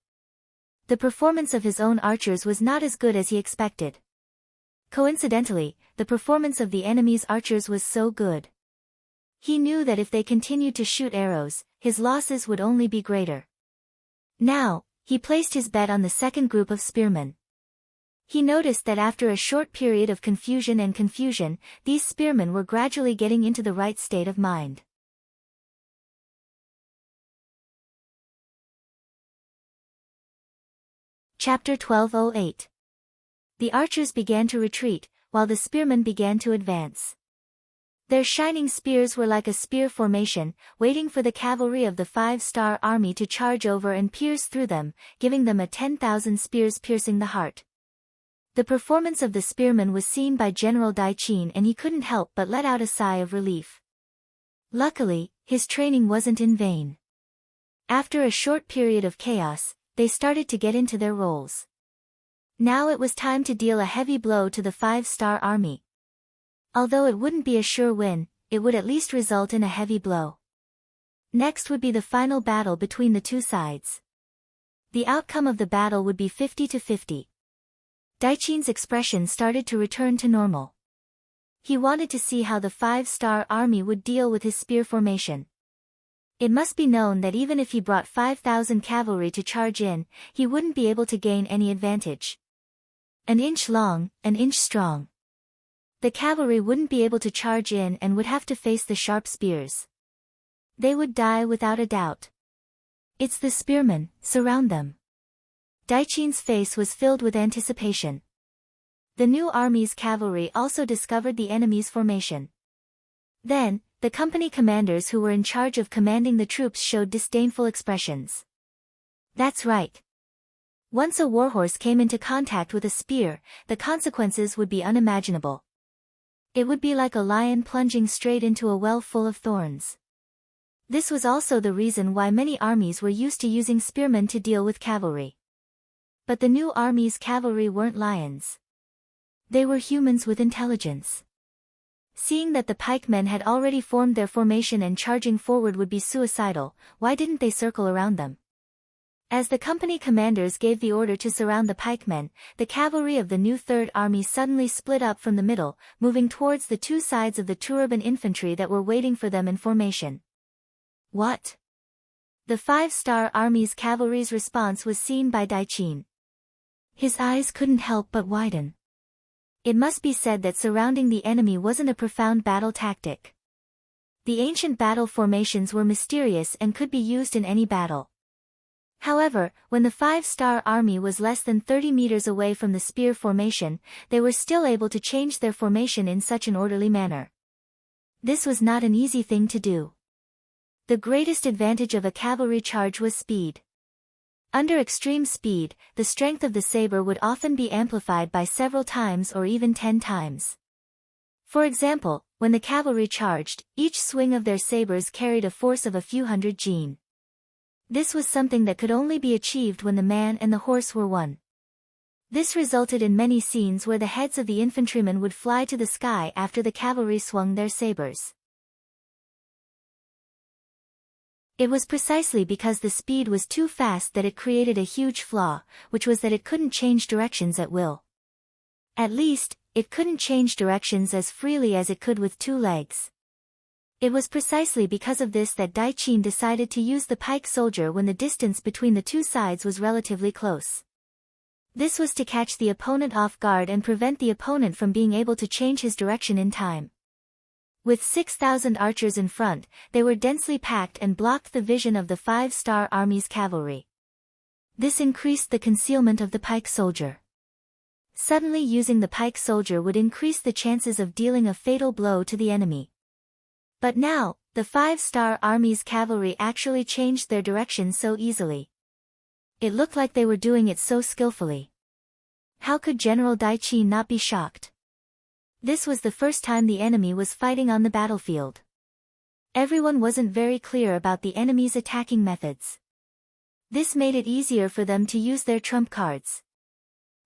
The performance of his own archers was not as good as he expected. Coincidentally, the performance of the enemy's archers was so good. He knew that if they continued to shoot arrows, his losses would only be greater. Now, he placed his bet on the second group of spearmen. He noticed that after a short period of confusion, these spearmen were gradually getting into the right state of mind. Chapter 1208. The archers began to retreat, while the spearmen began to advance. Their shining spears were like a spear formation, waiting for the cavalry of the 5-star army to charge over and pierce through them, giving them a 10,000 spears piercing the heart. The performance of the spearmen was seen by General Daiqin and he couldn't help but let out a sigh of relief. Luckily, his training wasn't in vain. After a short period of chaos, they started to get into their roles. Now it was time to deal a heavy blow to the 5-star army. Although it wouldn't be a sure win, it would at least result in a heavy blow. Next would be the final battle between the two sides. The outcome of the battle would be 50-50. Daiqin's expression started to return to normal. He wanted to see how the 5-star army would deal with his spear formation. It must be known that even if he brought 5,000 cavalry to charge in, he wouldn't be able to gain any advantage. An inch long, an inch strong. The cavalry wouldn't be able to charge in and would have to face the sharp spears. They would die without a doubt. It's the spearmen, surround them. Daiqin's face was filled with anticipation. The new army's cavalry also discovered the enemy's formation. Then, the company commanders who were in charge of commanding the troops showed disdainful expressions. That's right. Once a warhorse came into contact with a spear, the consequences would be unimaginable. It would be like a lion plunging straight into a well full of thorns. This was also the reason why many armies were used to using spearmen to deal with cavalry. But the new army's cavalry weren't lions. They were humans with intelligence. Seeing that the pikemen had already formed their formation and charging forward would be suicidal, why didn't they circle around them? As the company commanders gave the order to surround the pikemen, the cavalry of the new Third Army suddenly split up from the middle, moving towards the two sides of the Turban infantry that were waiting for them in formation. What? The Five-Star Army's cavalry's response was seen by Qing. His eyes couldn't help but widen. It must be said that surrounding the enemy wasn't a profound battle tactic. The ancient battle formations were mysterious and could be used in any battle. However, when the Five-Star Army was less than 30 meters away from the spear formation, they were still able to change their formation in such an orderly manner. This was not an easy thing to do. The greatest advantage of a cavalry charge was speed. Under extreme speed, the strength of the saber would often be amplified by several times or even 10 times. For example, when the cavalry charged, each swing of their sabers carried a force of a few hundred jin. This was something that could only be achieved when the man and the horse were one. This resulted in many scenes where the heads of the infantrymen would fly to the sky after the cavalry swung their sabers. It was precisely because the speed was too fast that it created a huge flaw, which was that it couldn't change directions at will. At least, it couldn't change directions as freely as it could with two legs. It was precisely because of this that Qing decided to use the pike soldier when the distance between the two sides was relatively close. This was to catch the opponent off guard and prevent the opponent from being able to change his direction in time. With 6,000 archers in front, they were densely packed and blocked the vision of the Five-Star Army's cavalry. This increased the concealment of the pike soldier. Suddenly using the pike soldier would increase the chances of dealing a fatal blow to the enemy. But now, the Five-Star Army's cavalry actually changed their direction so easily. It looked like they were doing it so skillfully. How could General Qing not be shocked? This was the first time the enemy was fighting on the battlefield. Everyone wasn't very clear about the enemy's attacking methods. This made it easier for them to use their trump cards.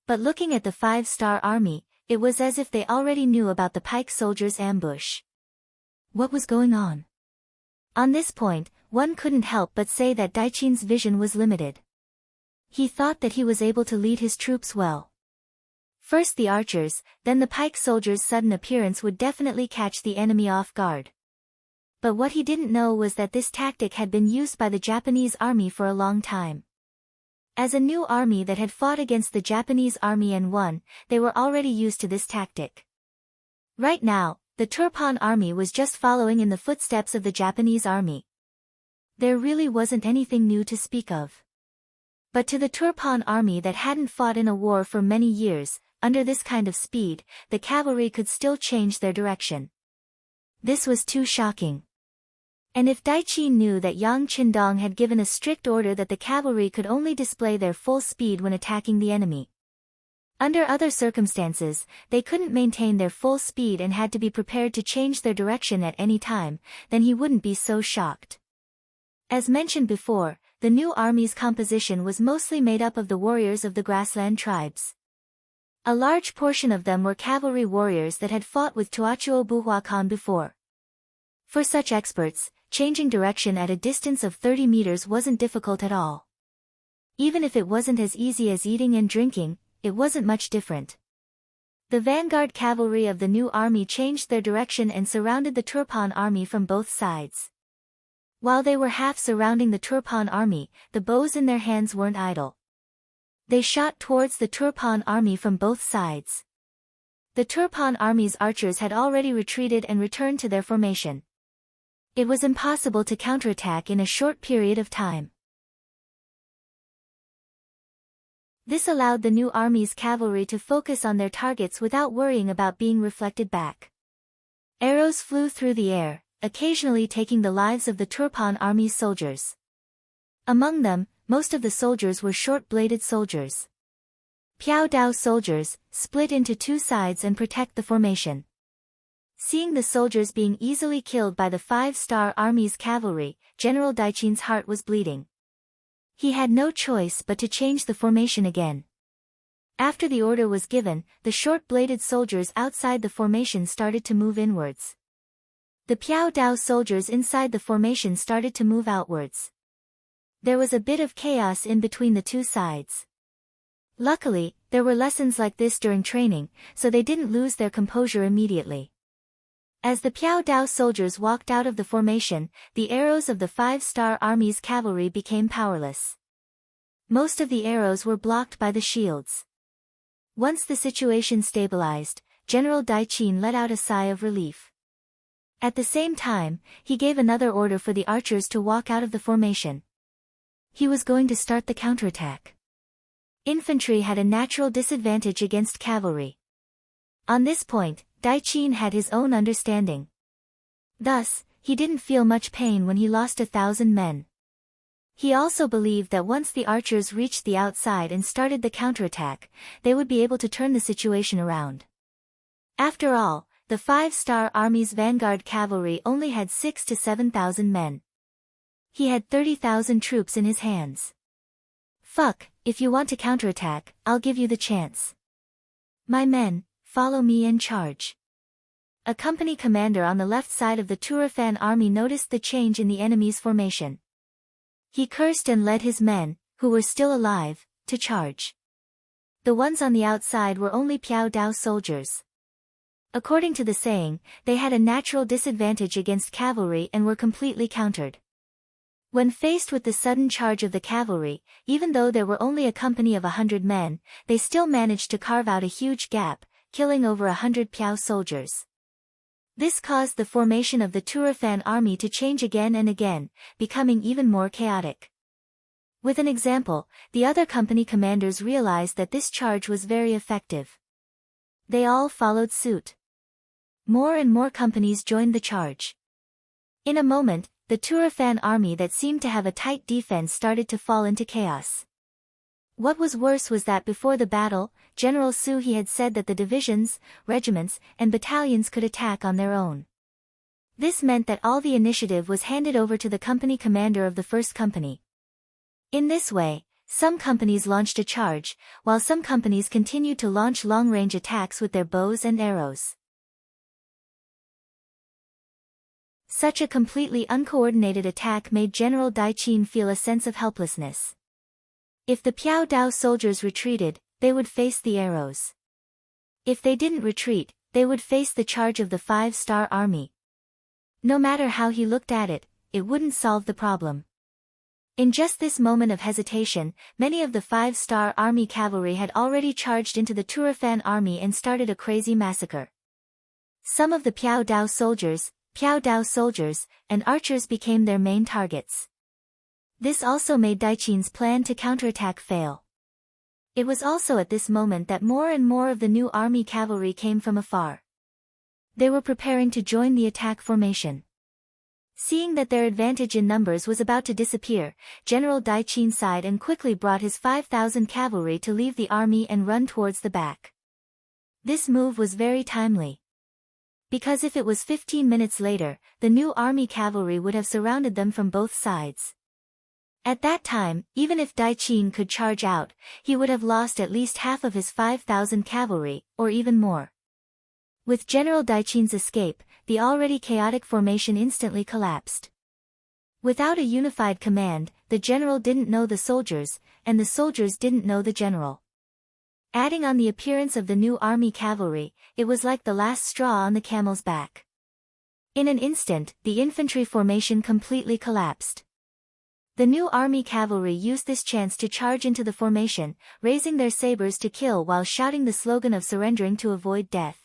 But looking at the Five-Star Army, it was as if they already knew about the pike soldiers' ambush. What was going on? On this point, one couldn't help but say that Qing's vision was limited. He thought that he was able to lead his troops well. First the archers, then the pike soldiers' sudden appearance would definitely catch the enemy off guard. But what he didn't know was that this tactic had been used by the Japanese army for a long time. As a new army that had fought against the Japanese army and won, they were already used to this tactic. Right now, the Turpan army was just following in the footsteps of the Japanese army. There really wasn't anything new to speak of. But to the Turpan army that hadn't fought in a war for many years, under this kind of speed, the cavalry could still change their direction. This was too shocking. And if Qing knew that Yang Qindong had given a strict order that the cavalry could only display their full speed when attacking the enemy. Under other circumstances, they couldn't maintain their full speed and had to be prepared to change their direction at any time, then he wouldn't be so shocked. As mentioned before, the new army's composition was mostly made up of the warriors of the grassland tribes. A large portion of them were cavalry warriors that had fought with Tuachuo Buhuacan before. For such experts, changing direction at a distance of 30 meters wasn't difficult at all. Even if it wasn't as easy as eating and drinking, it wasn't much different. The vanguard cavalry of the new army changed their direction and surrounded the Turpan army from both sides. While they were half surrounding the Turpan army, the bows in their hands weren't idle. They shot towards the Turpan army from both sides. The Turpan army's archers had already retreated and returned to their formation. It was impossible to counterattack in a short period of time. This allowed the new army's cavalry to focus on their targets without worrying about being reflected back. Arrows flew through the air, occasionally taking the lives of the Turpan army's soldiers. Among them, most of the soldiers were short-bladed soldiers. Piao Dao soldiers split into two sides and protect the formation. Seeing the soldiers being easily killed by the 5-star army's cavalry, General Daiqin's heart was bleeding. He had no choice but to change the formation again. After the order was given, the short-bladed soldiers outside the formation started to move inwards. The Piao Dao soldiers inside the formation started to move outwards. There was a bit of chaos in between the two sides. Luckily, there were lessons like this during training, so they didn't lose their composure immediately. As the Piao Dao soldiers walked out of the formation, the arrows of the 5-star army's cavalry became powerless. Most of the arrows were blocked by the shields. Once the situation stabilized, General Daiqin let out a sigh of relief. At the same time, he gave another order for the archers to walk out of the formation. He was going to start the counterattack. Infantry had a natural disadvantage against cavalry. On this point, Daiqin had his own understanding. Thus, he didn't feel much pain when he lost 1,000 men. He also believed that once the archers reached the outside and started the counterattack, they would be able to turn the situation around. After all, the 5-star army's vanguard cavalry only had 6,000 to 7,000 men. He had 30,000 troops in his hands. Fuck, if you want to counterattack, I'll give you the chance. My men, follow me and charge. A company commander on the left side of the Turfan army noticed the change in the enemy's formation. He cursed and led his men, who were still alive, to charge. The ones on the outside were only Piao Dao soldiers. According to the saying, they had a natural disadvantage against cavalry and were completely countered. When faced with the sudden charge of the cavalry, even though there were only a company of 100 men, they still managed to carve out a huge gap, killing over 100 Piao soldiers. This caused the formation of the Turfan army to change again and again, becoming even more chaotic. With an example, the other company commanders realized that this charge was very effective. They all followed suit. More and more companies joined the charge. In a moment, the Turfan army that seemed to have a tight defense started to fall into chaos. What was worse was that before the battle, General Su He had said that the divisions, regiments, and battalions could attack on their own. This meant that all the initiative was handed over to the company commander of the first company. In this way, some companies launched a charge, while some companies continued to launch long-range attacks with their bows and arrows. Such a completely uncoordinated attack made General Daiqin feel a sense of helplessness. If the Piao Dao soldiers retreated, they would face the arrows. If they didn't retreat, they would face the charge of the 5-star army. No matter how he looked at it, it wouldn't solve the problem. In just this moment of hesitation, many of the 5-star army cavalry had already charged into the Turfan army and started a crazy massacre. Some of the Piao Dao soldiers, and archers became their main targets. This also made Daiqin's plan to counterattack fail. It was also at this moment that more and more of the new army cavalry came from afar. They were preparing to join the attack formation. Seeing that their advantage in numbers was about to disappear, General Daiqin sighed and quickly brought his 5,000 cavalry to leave the army and run towards the back. This move was very timely. Because if it was 15 minutes later, the new army cavalry would have surrounded them from both sides. At that time, even if Daiqin could charge out, he would have lost at least half of his 5,000 cavalry, or even more. With General Daiqin's escape, the already chaotic formation instantly collapsed. Without a unified command, the general didn't know the soldiers, and the soldiers didn't know the general. Adding on the appearance of the new army cavalry, it was like the last straw on the camel's back. In an instant, the infantry formation completely collapsed. The new army cavalry used this chance to charge into the formation, raising their sabers to kill while shouting the slogan of surrendering to avoid death.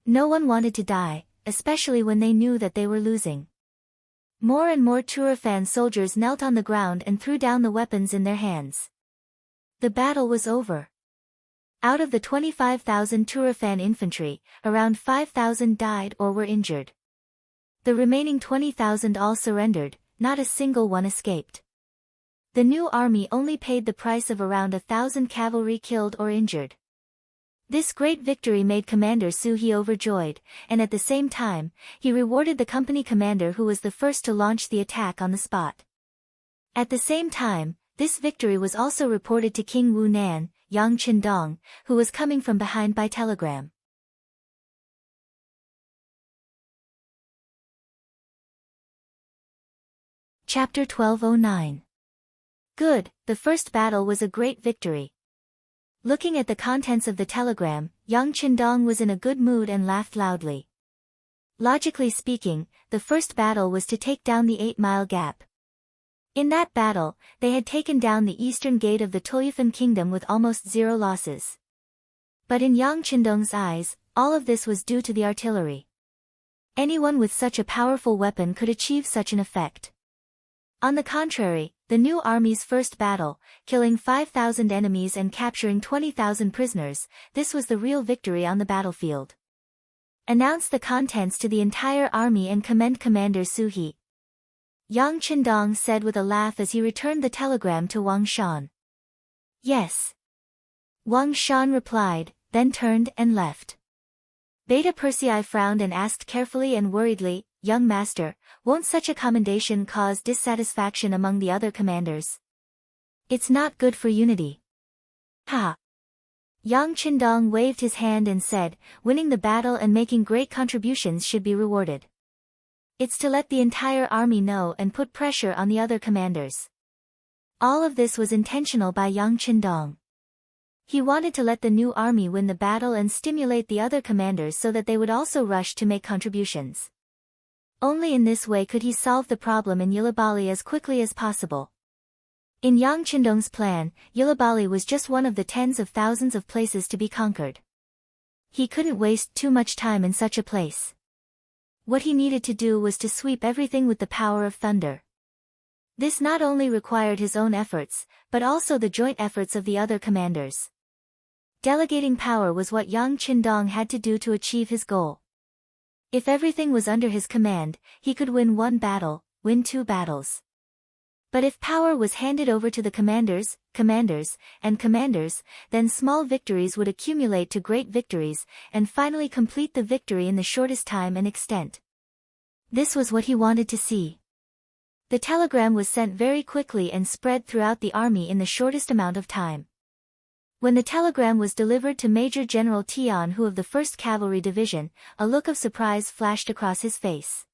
No one wanted to die, especially when they knew that they were losing. More and more Turfan soldiers knelt on the ground and threw down the weapons in their hands. The battle was over. Out of the 25,000 Turfan infantry, around 5,000 died or were injured. The remaining 20,000 all surrendered, not a single one escaped. the new army only paid the price of around 1,000 cavalry killed or injured. This great victory made Commander Su He overjoyed, and at the same time, he rewarded the company commander who was the first to launch the attack on the spot. At the same time, this victory was also reported to King Wu Nan, Yang Qindong, who was coming from behind by telegram. Chapter 1209. Good, the first battle was a great victory. Looking at the contents of the telegram, Yang Qindong was in a good mood and laughed loudly. Logically speaking, the first battle was to take down the 8-mile gap. In that battle, they had taken down the eastern gate of the Toyifan kingdom with almost 0 losses. But in Yang Qindong's eyes, all of this was due to the artillery. Anyone with such a powerful weapon could achieve such an effect. On the contrary, the new army's first battle, killing 5,000 enemies and capturing 20,000 prisoners, this was the real victory on the battlefield. Announce the contents to the entire army and commend Commander Su He. Yang Qindong said with a laugh as he returned the telegram to Wang Shan. Yes. Wang Shan replied, then turned and left. Beta Persei frowned and asked carefully and worriedly, Young master, won't such a commendation cause dissatisfaction among the other commanders? It's not good for unity. Ha! Yang Qindong waved his hand and said, winning the battle and making great contributions should be rewarded. It's to let the entire army know and put pressure on the other commanders. All of this was intentional by Yang Qindong. He wanted to let the new army win the battle and stimulate the other commanders so that they would also rush to make contributions. Only in this way could he solve the problem in Yilabali as quickly as possible. In Yang Qindong's plan, Yilabali was just one of the tens of thousands of places to be conquered. He couldn't waste too much time in such a place. What he needed to do was to sweep everything with the power of thunder. This not only required his own efforts, but also the joint efforts of the other commanders. Delegating power was what Yang Qindong had to do to achieve his goal. If everything was under his command, he could win 1 battle, win 2 battles. But if power was handed over to the commanders, then small victories would accumulate to great victories, and finally complete the victory in the shortest time and extent. This was what he wanted to see. The telegram was sent very quickly and spread throughout the army in the shortest amount of time. When the telegram was delivered to Major General Tian Hu of the 1st Cavalry Division, a look of surprise flashed across his face.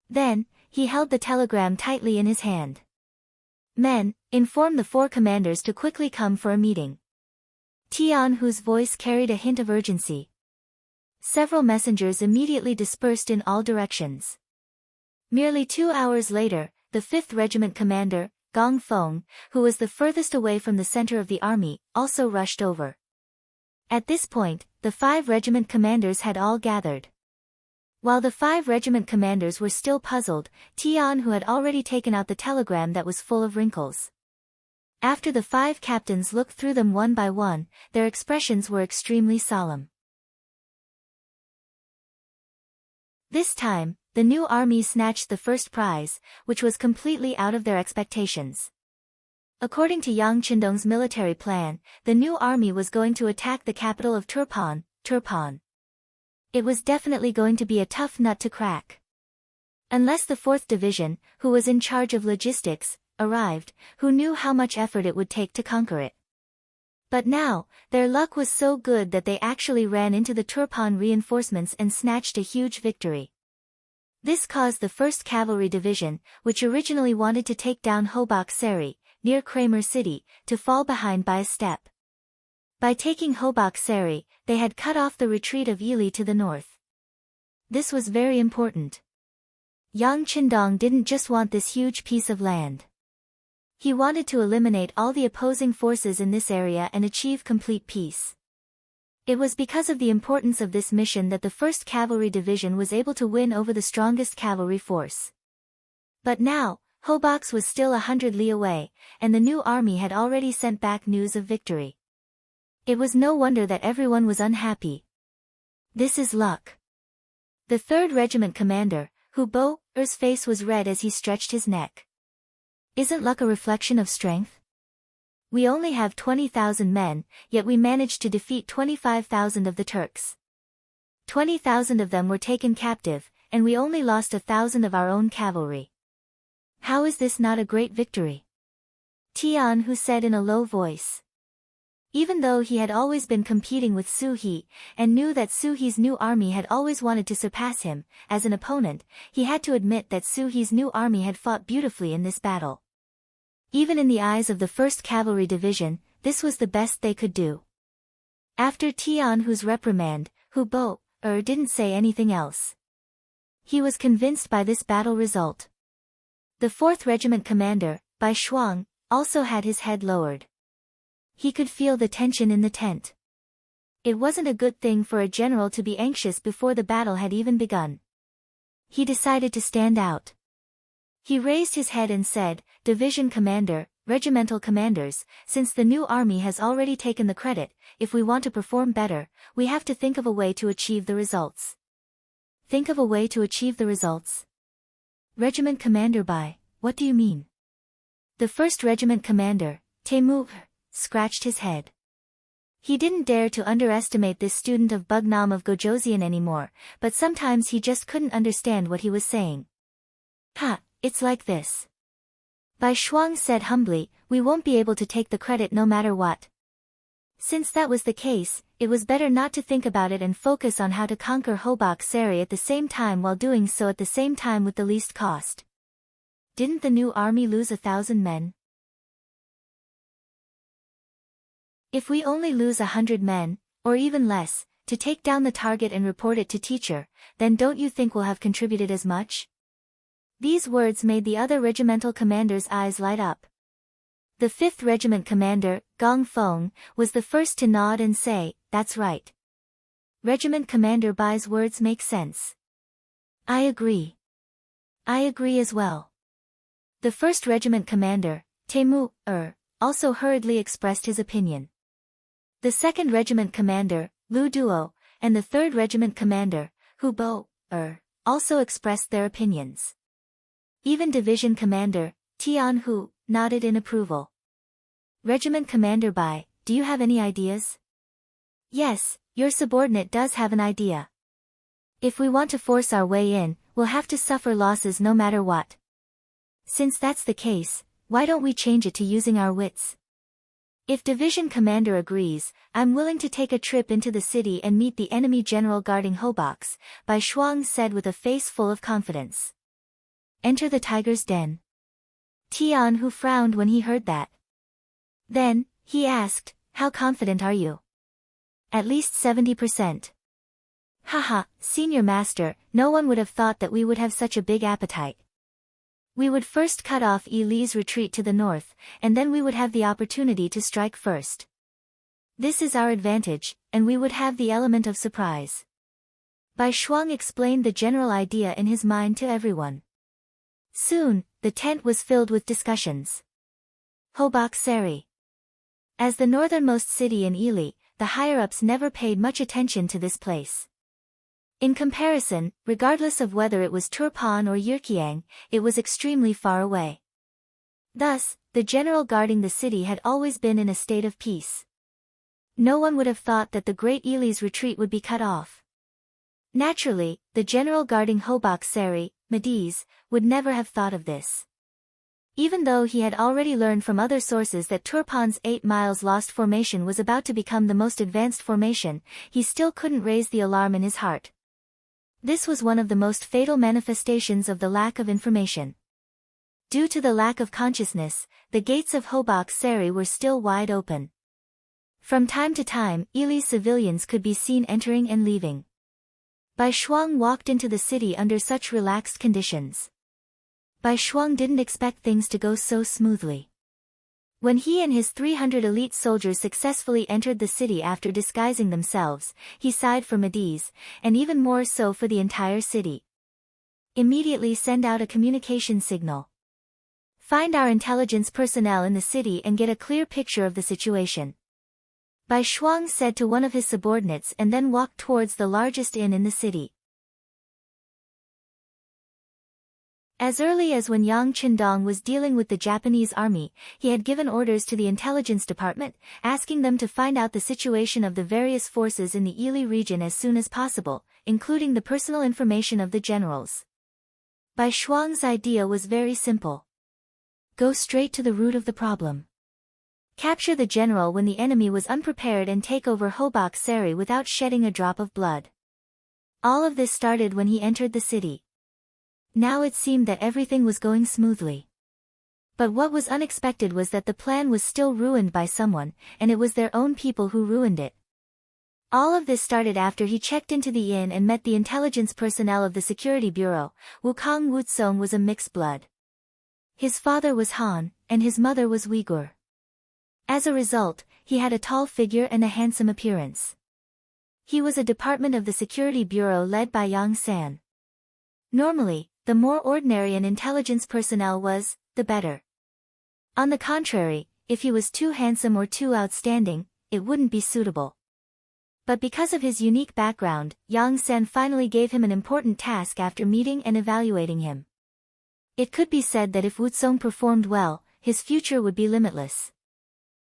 Then, he held the telegram tightly in his hand. Men, inform the 4 commanders to quickly come for a meeting. Tian Hu's voice carried a hint of urgency. Several messengers immediately dispersed in all directions. Merely 2 hours later, the 5th Regiment commander, Gong Feng, who was the furthest away from the center of the army, also rushed over. At this point, the 5 regiment commanders had all gathered. While the 5 regiment commanders were still puzzled, Tian Hu had already taken out the telegram that was full of wrinkles. After the 5 captains looked through them one by one, their expressions were extremely solemn. This time, the new army snatched the first prize, which was completely out of their expectations. According to Yang Qindong's military plan, the new army was going to attack the capital of Turpan. It was definitely going to be a tough nut to crack. Unless the 4th Division, who was in charge of logistics, arrived, who knew how much effort it would take to conquer it. But now, their luck was so good that they actually ran into the Turpan reinforcements and snatched a huge victory. This caused the 1st Cavalry Division, which originally wanted to take down Hobak Seri, near Kramer City, to fall behind by a step. By taking Hobak Seri, they had cut off the retreat of Ili to the north. This was very important. Yang Qindong didn't just want this huge piece of land. He wanted to eliminate all the opposing forces in this area and achieve complete peace. It was because of the importance of this mission that the 1st Cavalry Division was able to win over the strongest cavalry force. But now, Hobaks was still 100 li away, and the new army had already sent back news of victory. It was no wonder that everyone was unhappy. This is luck. The 3rd Regiment commander, Hu Bo-er's face was red as he stretched his neck. Isn't luck a reflection of strength? We only have 20,000 men, yet we managed to defeat 25,000 of the Turks. 20,000 of them were taken captive, and we only lost 1,000 of our own cavalry. How is this not a great victory? Tian Hu said in a low voice. Even though he had always been competing with Su He, and knew that Su He's new army had always wanted to surpass him, as an opponent, he had to admit that Su He's new army had fought beautifully in this battle. Even in the eyes of the 1st Cavalry Division, this was the best they could do. After Tian Hu's reprimand, Hu Bo didn't say anything else. He was convinced by this battle result. The 4th Regiment commander, Bai Shuang, also had his head lowered. He could feel the tension in the tent. It wasn't a good thing for a general to be anxious before the battle had even begun. He decided to stand out. He raised his head and said, "Division commander, regimental commanders, since the new army has already taken the credit, if we want to perform better, we have to think of a way to achieve the results." Think of a way to achieve the results? Regiment commander Bai, what do you mean? The 1st Regiment commander, Temu, scratched his head. He didn't dare to underestimate this student of Bugnam of Gojoseon anymore, but sometimes he just couldn't understand what he was saying. It's like this. Bai Shuang said humbly, "We won't be able to take the credit no matter what." Since that was the case, it was better not to think about it and focus on how to conquer Hobak Seri at the same time while doing so at the same time with the least cost. Didn't the new army lose 1,000 men? If we only lose 100 men, or even less, to take down the target and report it to teacher, then don't you think we'll have contributed as much? These words made the other regimental commander's eyes light up. The 5th Regiment commander, Gong Feng, was the first to nod and say, "That's right. Regiment Commander Bai's words make sense. I agree. I agree as well." The 1st Regiment commander, Temu, also hurriedly expressed his opinion. The 2nd Regiment commander, Lu Duo, and the 3rd Regiment commander, Hu Bo, also expressed their opinions. Even Division Commander, Tian Hu, nodded in approval. Regiment Commander Bai, do you have any ideas? Yes, your subordinate does have an idea. If we want to force our way in, we'll have to suffer losses no matter what. Since that's the case, why don't we change it to using our wits? If Division Commander agrees, I'm willing to take a trip into the city and meet the enemy general guarding Hobox, Bai Shuang said with a face full of confidence. Enter the tiger's den. Tian Hu frowned when he heard that. Then, he asked, "How confident are you?" "At least 70%. Haha, Senior Master, no one would have thought that we would have such a big appetite. We would first cut off Yi Li's retreat to the north, and then we would have the opportunity to strike first. This is our advantage, and we would have the element of surprise." Bai Shuang explained the general idea in his mind to everyone. Soon, the tent was filled with discussions. Hobak Seri. As the northernmost city in Ili, the higher-ups never paid much attention to this place. In comparison, regardless of whether it was Turpan or Yirkiang, it was extremely far away. Thus, the general guarding the city had always been in a state of peace. No one would have thought that the great Ili's retreat would be cut off. Naturally, the general guarding Hobak Seri, Mediz, would never have thought of this. Even though he had already learned from other sources that Turpan's 8 miles lost formation was about to become the most advanced formation, he still couldn't raise the alarm in his heart. This was one of the most fatal manifestations of the lack of information. Due to the lack of consciousness, the gates of Hobak Seri were still wide open. From time to time, Ili's civilians could be seen entering and leaving. Bai Shuang walked into the city under such relaxed conditions. Bai Shuang didn't expect things to go so smoothly. When he and his 300 elite soldiers successfully entered the city after disguising themselves, he sighed for Mediz, and even more so for the entire city. Immediately send out a communication signal. Find our intelligence personnel in the city and get a clear picture of the situation. Bai Shuang said to one of his subordinates and then walked towards the largest inn in the city. As early as when Yang Qindong was dealing with the Japanese army, he had given orders to the intelligence department, asking them to find out the situation of the various forces in the Ili region as soon as possible, including the personal information of the generals. Bai Shuang's idea was very simple. Go straight to the root of the problem. Capture the general when the enemy was unprepared and take over Hobak Seri without shedding a drop of blood. All of this started when he entered the city. Now it seemed that everything was going smoothly. But what was unexpected was that the plan was still ruined by someone, and it was their own people who ruined it. All of this started after he checked into the inn and met the intelligence personnel of the security bureau. Wukong Wutsong was a mixed blood. His father was Han, and his mother was Uyghur. As a result, he had a tall figure and a handsome appearance. He was a department of the security bureau led by Yang San. Normally, the more ordinary an intelligence personnel was, the better. On the contrary, if he was too handsome or too outstanding, it wouldn't be suitable. But because of his unique background, Yang San finally gave him an important task after meeting and evaluating him. It could be said that if Wutsong performed well, his future would be limitless.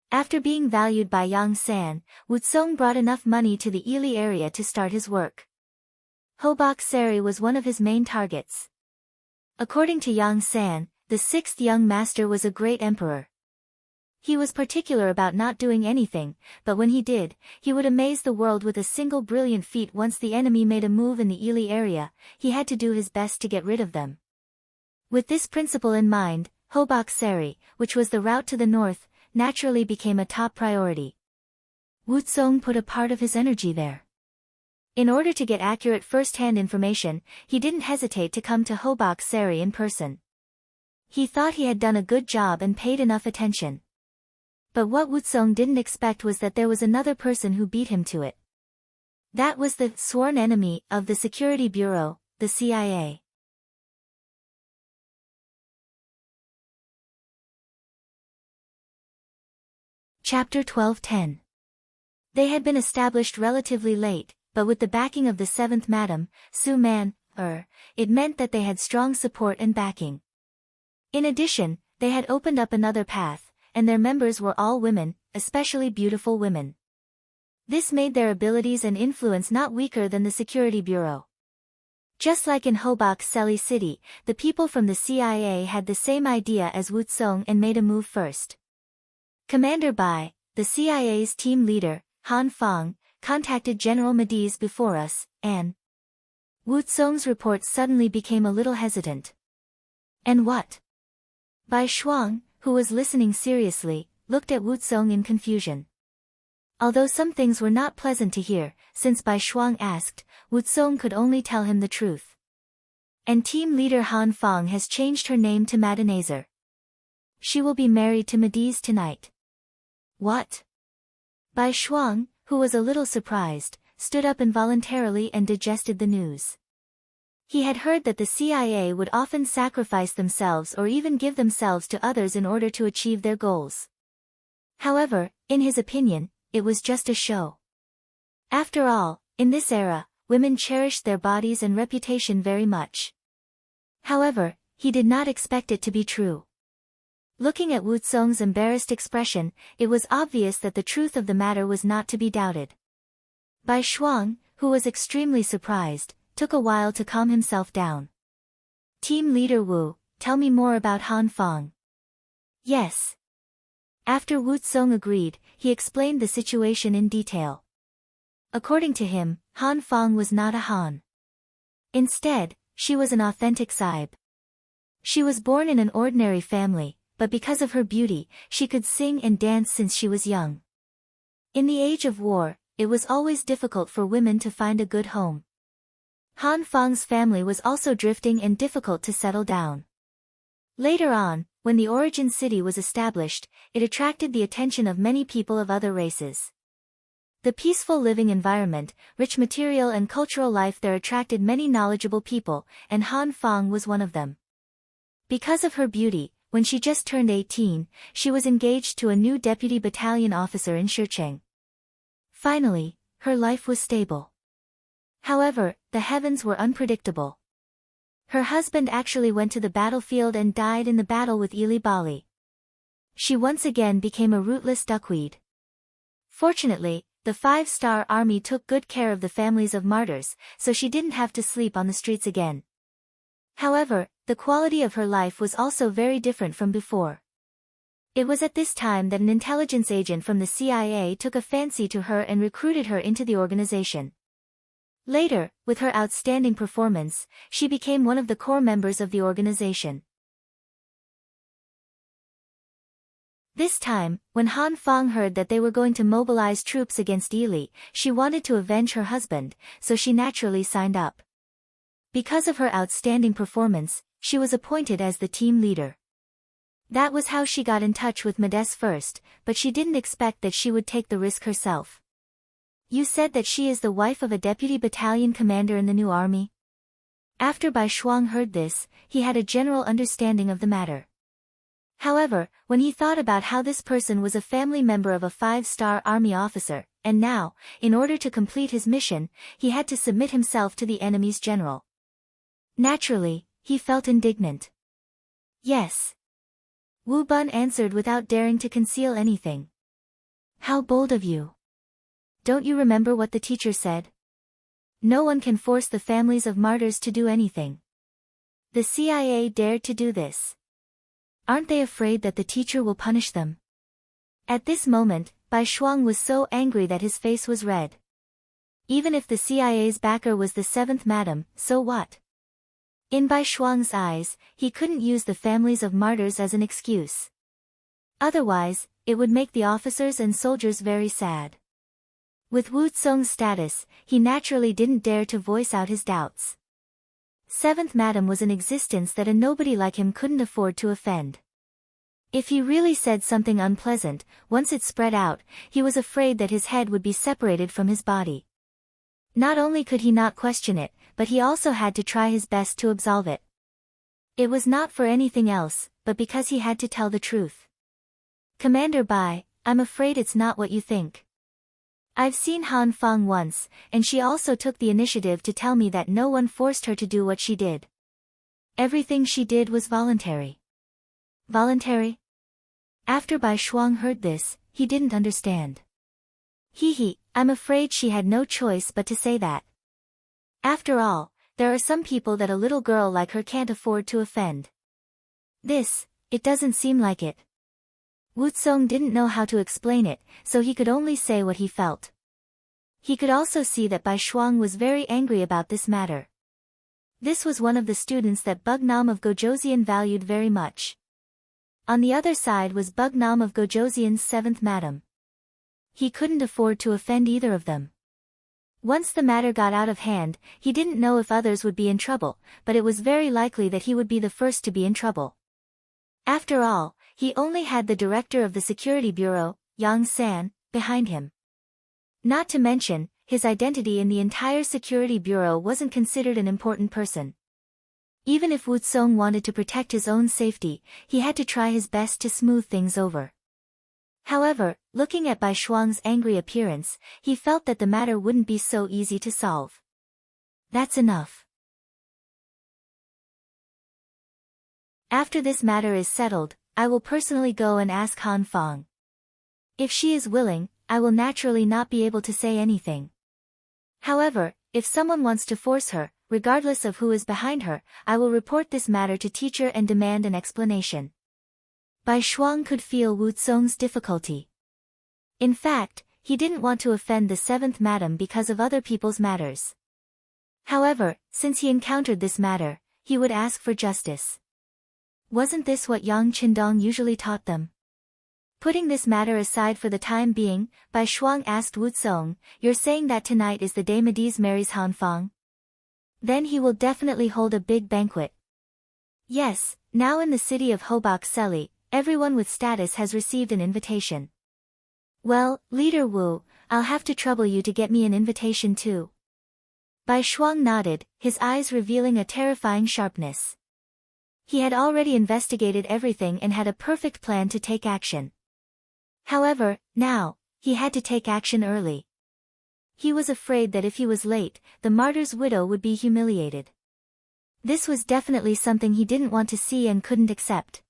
After being valued by Yang San, Wutsong brought enough money to the Ili area to start his work. Hobak Seri was one of his main targets. According to Yang San, the sixth young master was a great emperor. He was particular about not doing anything, but when he did, he would amaze the world with a single brilliant feat. Once the enemy made a move in the Ili area, he had to do his best to get rid of them. With this principle in mind, Hobak Seri, which was the route to the north, naturally became a top priority. Wutsong put a part of his energy there. In order to get accurate first-hand information, he didn't hesitate to come to Hobak Seri in person. He thought he had done a good job and paid enough attention. But what Wutsong didn't expect was that there was another person who beat him to it. That was the sworn enemy of the Security Bureau, the CIA. Chapter 12:10. They had been established relatively late, but with the backing of the seventh Madam, Su Man, it meant that they had strong support and backing. In addition, they had opened up another path, and their members were all women, especially beautiful women. This made their abilities and influence not weaker than the Security Bureau. Just like in Hobak Seri City, the people from the CIA had the same idea as Wutsong and made a move first. Commander Bai, the CIA's team leader, Han Fong, contacted General Mediz before us, and Wutsong's report suddenly became a little hesitant. And what? Bai Shuang, who was listening seriously, looked at Wutsong in confusion. Although some things were not pleasant to hear, since Bai Shuang asked, Wutsong could only tell him the truth. And team leader Han Fong has changed her name to Madanazer. She will be married to Mediz tonight. What? Bai Shuang, who was a little surprised, stood up involuntarily and digested the news. He had heard that the CIA would often sacrifice themselves or even give themselves to others in order to achieve their goals. However, in his opinion, it was just a show. After all, in this era, women cherished their bodies and reputation very much. However, he did not expect it to be true. Looking at Wutsong's embarrassed expression, it was obvious that the truth of the matter was not to be doubted. Bai Shuang, who was extremely surprised, took a while to calm himself down. Team leader Wu, tell me more about Han Fong. Yes. After Wutsong agreed, he explained the situation in detail. According to him, Han Fong was not a Han. Instead, she was an authentic Saib. She was born in an ordinary family, but because of her beauty, she could sing and dance since she was young. In the age of war, it was always difficult for women to find a good home. Han Fong's family was also drifting and difficult to settle down. Later on, when the origin city was established, it attracted the attention of many people of other races. The peaceful living environment, rich material and cultural life there attracted many knowledgeable people, and Han Fong was one of them. Because of her beauty, when she just turned 18, she was engaged to a new deputy battalion officer in Shicheng. Finally, her life was stable. However, the heavens were unpredictable. Her husband actually went to the battlefield and died in the battle with Ili Bali. She once again became a rootless duckweed. Fortunately, the 5-star army took good care of the families of martyrs, so she didn't have to sleep on the streets again. However, the quality of her life was also very different from before. It was at this time that an intelligence agent from the CIA took a fancy to her and recruited her into the organization. Later, with her outstanding performance, she became one of the core members of the organization. This time, when Han Fang heard that they were going to mobilize troops against Ili, she wanted to avenge her husband, so she naturally signed up. Because of her outstanding performance, she was appointed as the team leader. That was how she got in touch with Medes first, but she didn't expect that she would take the risk herself. You said that she is the wife of a deputy battalion commander in the new army? After Bai Shuang heard this, he had a general understanding of the matter. However, when he thought about how this person was a family member of a 5-star army officer, and now, in order to complete his mission, he had to submit himself to the enemy's general. Naturally, he felt indignant. Yes. Wu Bun answered without daring to conceal anything. How bold of you. Don't you remember what the teacher said? No one can force the families of martyrs to do anything. The CIA dared to do this. Aren't they afraid that the teacher will punish them? At this moment, Bai Shuang was so angry that his face was red. Even if the CIA's backer was the 7th madam, so what? In Bai Shuang's eyes, he couldn't use the families of martyrs as an excuse. Otherwise, it would make the officers and soldiers very sad. With Wu Tsong's status, he naturally didn't dare to voice out his doubts. 7th madam was an existence that a nobody like him couldn't afford to offend. If he really said something unpleasant, once it spread out, he was afraid that his head would be separated from his body. Not only could he not question it, but he also had to try his best to absolve it. It was not for anything else, but because he had to tell the truth. Commander Bai, I'm afraid it's not what you think. I've seen Han Fang once, and she also took the initiative to tell me that no one forced her to do what she did. Everything she did was voluntary. Voluntary? After Bai Shuang heard this, he didn't understand. I'm afraid she had no choice but to say that. After all, there are some people that a little girl like her can't afford to offend. It doesn't seem like it. Wu Tsong didn't know how to explain it, so he could only say what he felt. He could also see that Bai Shuang was very angry about this matter. This was one of the students that Bug Nam of Gojoseon valued very much. On the other side was Bug Nam of Gojoseon's 7th madam. He couldn't afford to offend either of them. Once the matter got out of hand, he didn't know if others would be in trouble, but it was very likely that he would be the first to be in trouble. After all, he only had the director of the security bureau, Yang San, behind him. Not to mention, his identity in the entire security bureau wasn't considered an important person. Even if Wu Tsong wanted to protect his own safety, he had to try his best to smooth things over. However, looking at Bai Shuang's angry appearance, he felt that the matter wouldn't be so easy to solve. That's enough. After this matter is settled, I will personally go and ask Han Fang. If she is willing, I will naturally not be able to say anything. However, if someone wants to force her, regardless of who is behind her, I will report this matter to teacher and demand an explanation. Bai Shuang could feel Wu Tsong's difficulty. In fact, he didn't want to offend the 7th madam because of other people's matters. However, since he encountered this matter, he would ask for justice. Wasn't this what Yang Qindong usually taught them? Putting this matter aside for the time being, Bai Shuang asked Wu Tsong, "You're saying that tonight is the day Medes marries Han Fang? Then he will definitely hold a big banquet." Yes, now in the city of Hobak Seli, everyone with status has received an invitation. Well, Leader Wu, I'll have to trouble you to get me an invitation too. Bai Shuang nodded, his eyes revealing a terrifying sharpness. He had already investigated everything and had a perfect plan to take action. However, now, he had to take action early. He was afraid that if he was late, the martyr's widow would be humiliated. This was definitely something he didn't want to see and couldn't accept.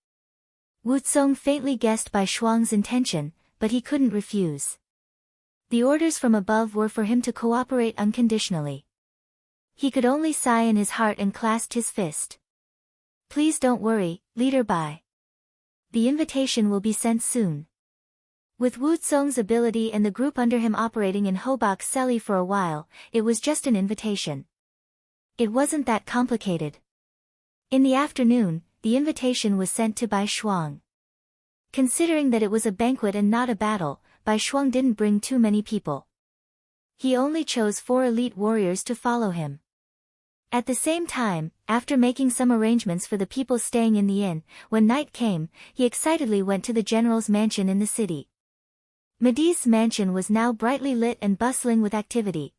Wu Zong faintly guessed Bai Shuang's intention, but he couldn't refuse. The orders from above were for him to cooperate unconditionally. He could only sigh in his heart and clasped his fist. Please don't worry, Leader Bai. The invitation will be sent soon. With Wu Zong's ability and the group under him operating in Hobak Seli for a while, it was just an invitation. It wasn't that complicated. In the afternoon, the invitation was sent to Bai Shuang. Considering that it was a banquet and not a battle, Bai Shuang didn't bring too many people. He only chose 4 elite warriors to follow him. At the same time, after making some arrangements for the people staying in the inn, when night came, he excitedly went to the general's mansion in the city. Medi's mansion was now brightly lit and bustling with activity.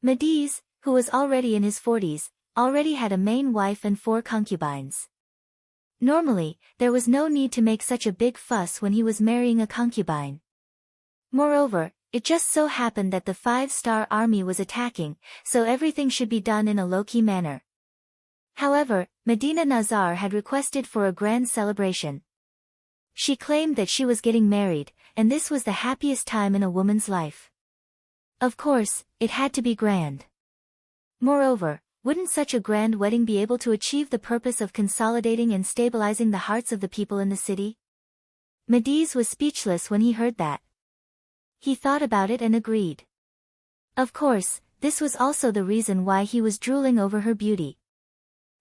Medi's, who was already in his 40s, already had a main wife and 4 concubines. Normally, there was no need to make such a big fuss when he was marrying a concubine. Moreover, it just so happened that the 5-star army was attacking, so everything should be done in a low-key manner. However, Medina Nazar had requested for a grand celebration. She claimed that she was getting married, and this was the happiest time in a woman's life. Of course, it had to be grand. Moreover, wouldn't such a grand wedding be able to achieve the purpose of consolidating and stabilizing the hearts of the people in the city? Mediz was speechless when he heard that. He thought about it and agreed. Of course, this was also the reason why he was drooling over her beauty.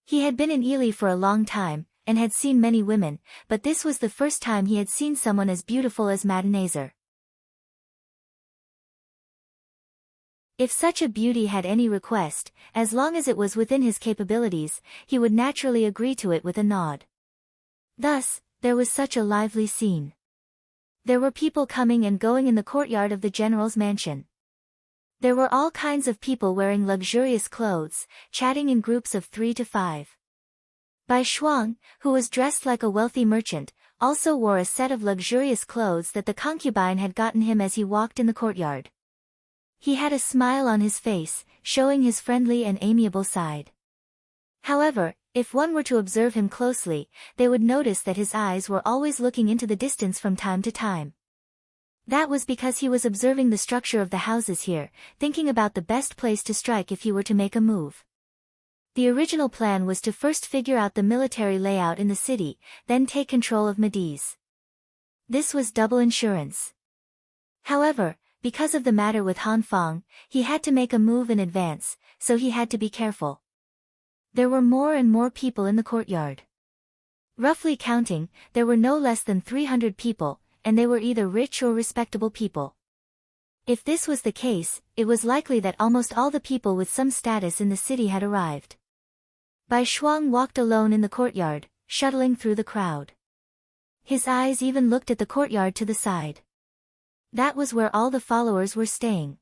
He had been in Ely for a long time, and had seen many women, but this was the first time he had seen someone as beautiful as Madenazer. If such a beauty had any request, as long as it was within his capabilities, he would naturally agree to it with a nod. Thus, there was such a lively scene. There were people coming and going in the courtyard of the general's mansion. There were all kinds of people wearing luxurious clothes, chatting in groups of 3 to 5. Bai Shuang, who was dressed like a wealthy merchant, also wore a set of luxurious clothes that the concubine had gotten him as he walked in the courtyard. He had a smile on his face, showing his friendly and amiable side. However, if one were to observe him closely, they would notice that his eyes were always looking into the distance from time to time. That was because he was observing the structure of the houses here, thinking about the best place to strike if he were to make a move. The original plan was to first figure out the military layout in the city, then take control of Mediz. This was double insurance. However, because of the matter with Han Fang, he had to make a move in advance, so he had to be careful. There were more and more people in the courtyard. Roughly counting, there were no less than 300 people, and they were either rich or respectable people. If this was the case, it was likely that almost all the people with some status in the city had arrived. Bai Shuang walked alone in the courtyard, shuttling through the crowd. His eyes even looked at the courtyard to the side. That was where all the followers were staying.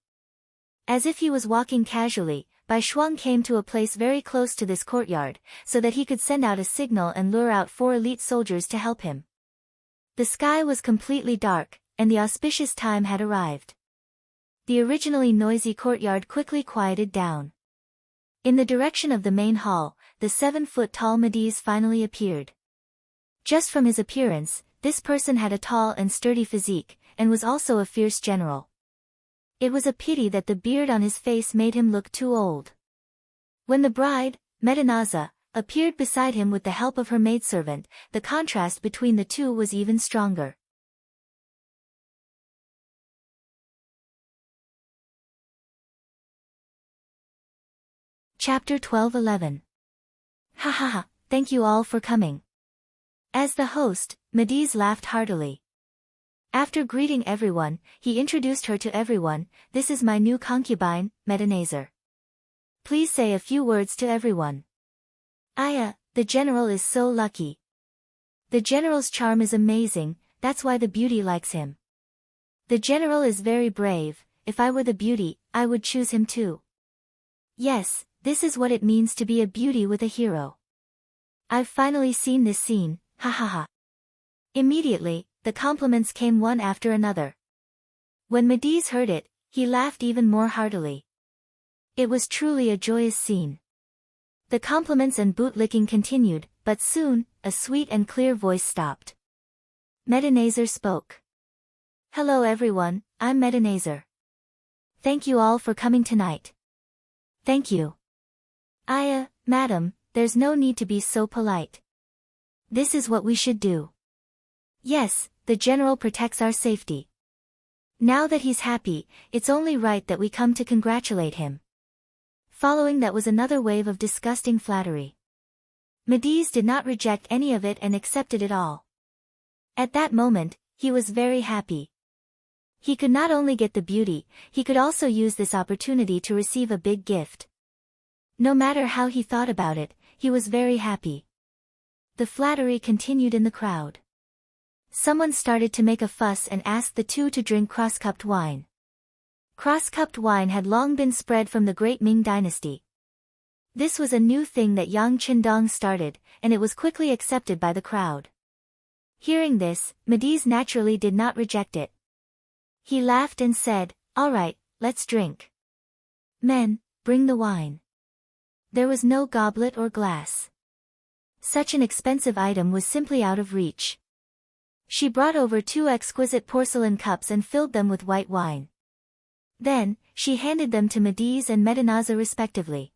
As if he was walking casually, Bai Shuang came to a place very close to this courtyard, so that he could send out a signal and lure out 4 elite soldiers to help him. The sky was completely dark, and the auspicious time had arrived. The originally noisy courtyard quickly quieted down. In the direction of the main hall, the 7-foot-tall Mediz finally appeared. Just from his appearance, this person had a tall and sturdy physique, and was also a fierce general. It was a pity that the beard on his face made him look too old. When the bride, Medinaza, appeared beside him with the help of her maidservant, the contrast between the two was even stronger. Chapter 12:11. Ha ha ha, thank you all for coming. As the host, Mediz laughed heartily. After greeting everyone, he introduced her to everyone. This is my new concubine, Medinazer. Please say a few words to everyone. Aya, the general is so lucky. The general's charm is amazing, that's why the beauty likes him. The general is very brave, if I were the beauty, I would choose him too. Yes, this is what it means to be a beauty with a hero. I've finally seen this scene, ha ha ha. Immediately, the compliments came one after another. When Mediz heard it, he laughed even more heartily. It was truly a joyous scene. The compliments and boot-licking continued, but soon, a sweet and clear voice stopped. Medenazer spoke. "Hello everyone, I'm Medenazer. Thank you all for coming tonight." "Thank you." Madam, there's no need to be so polite. This is what we should do." "Yes, the general protects our safety. Now that he's happy, it's only right that we come to congratulate him." Following that was another wave of disgusting flattery. Mediz did not reject any of it and accepted it all. At that moment, he was very happy. He could not only get the beauty, he could also use this opportunity to receive a big gift. No matter how he thought about it, he was very happy. The flattery continued in the crowd. Someone started to make a fuss and asked the two to drink cross-cupped wine. Cross-cupped wine had long been spread from the great Ming dynasty. This was a new thing that Yang Qindong started, and it was quickly accepted by the crowd. Hearing this, Mediz naturally did not reject it. He laughed and said, "All right, let's drink. Men, bring the wine." There was no goblet or glass. Such an expensive item was simply out of reach. She brought over 2 exquisite porcelain cups and filled them with white wine. Then, she handed them to Mediz and Medenazer respectively.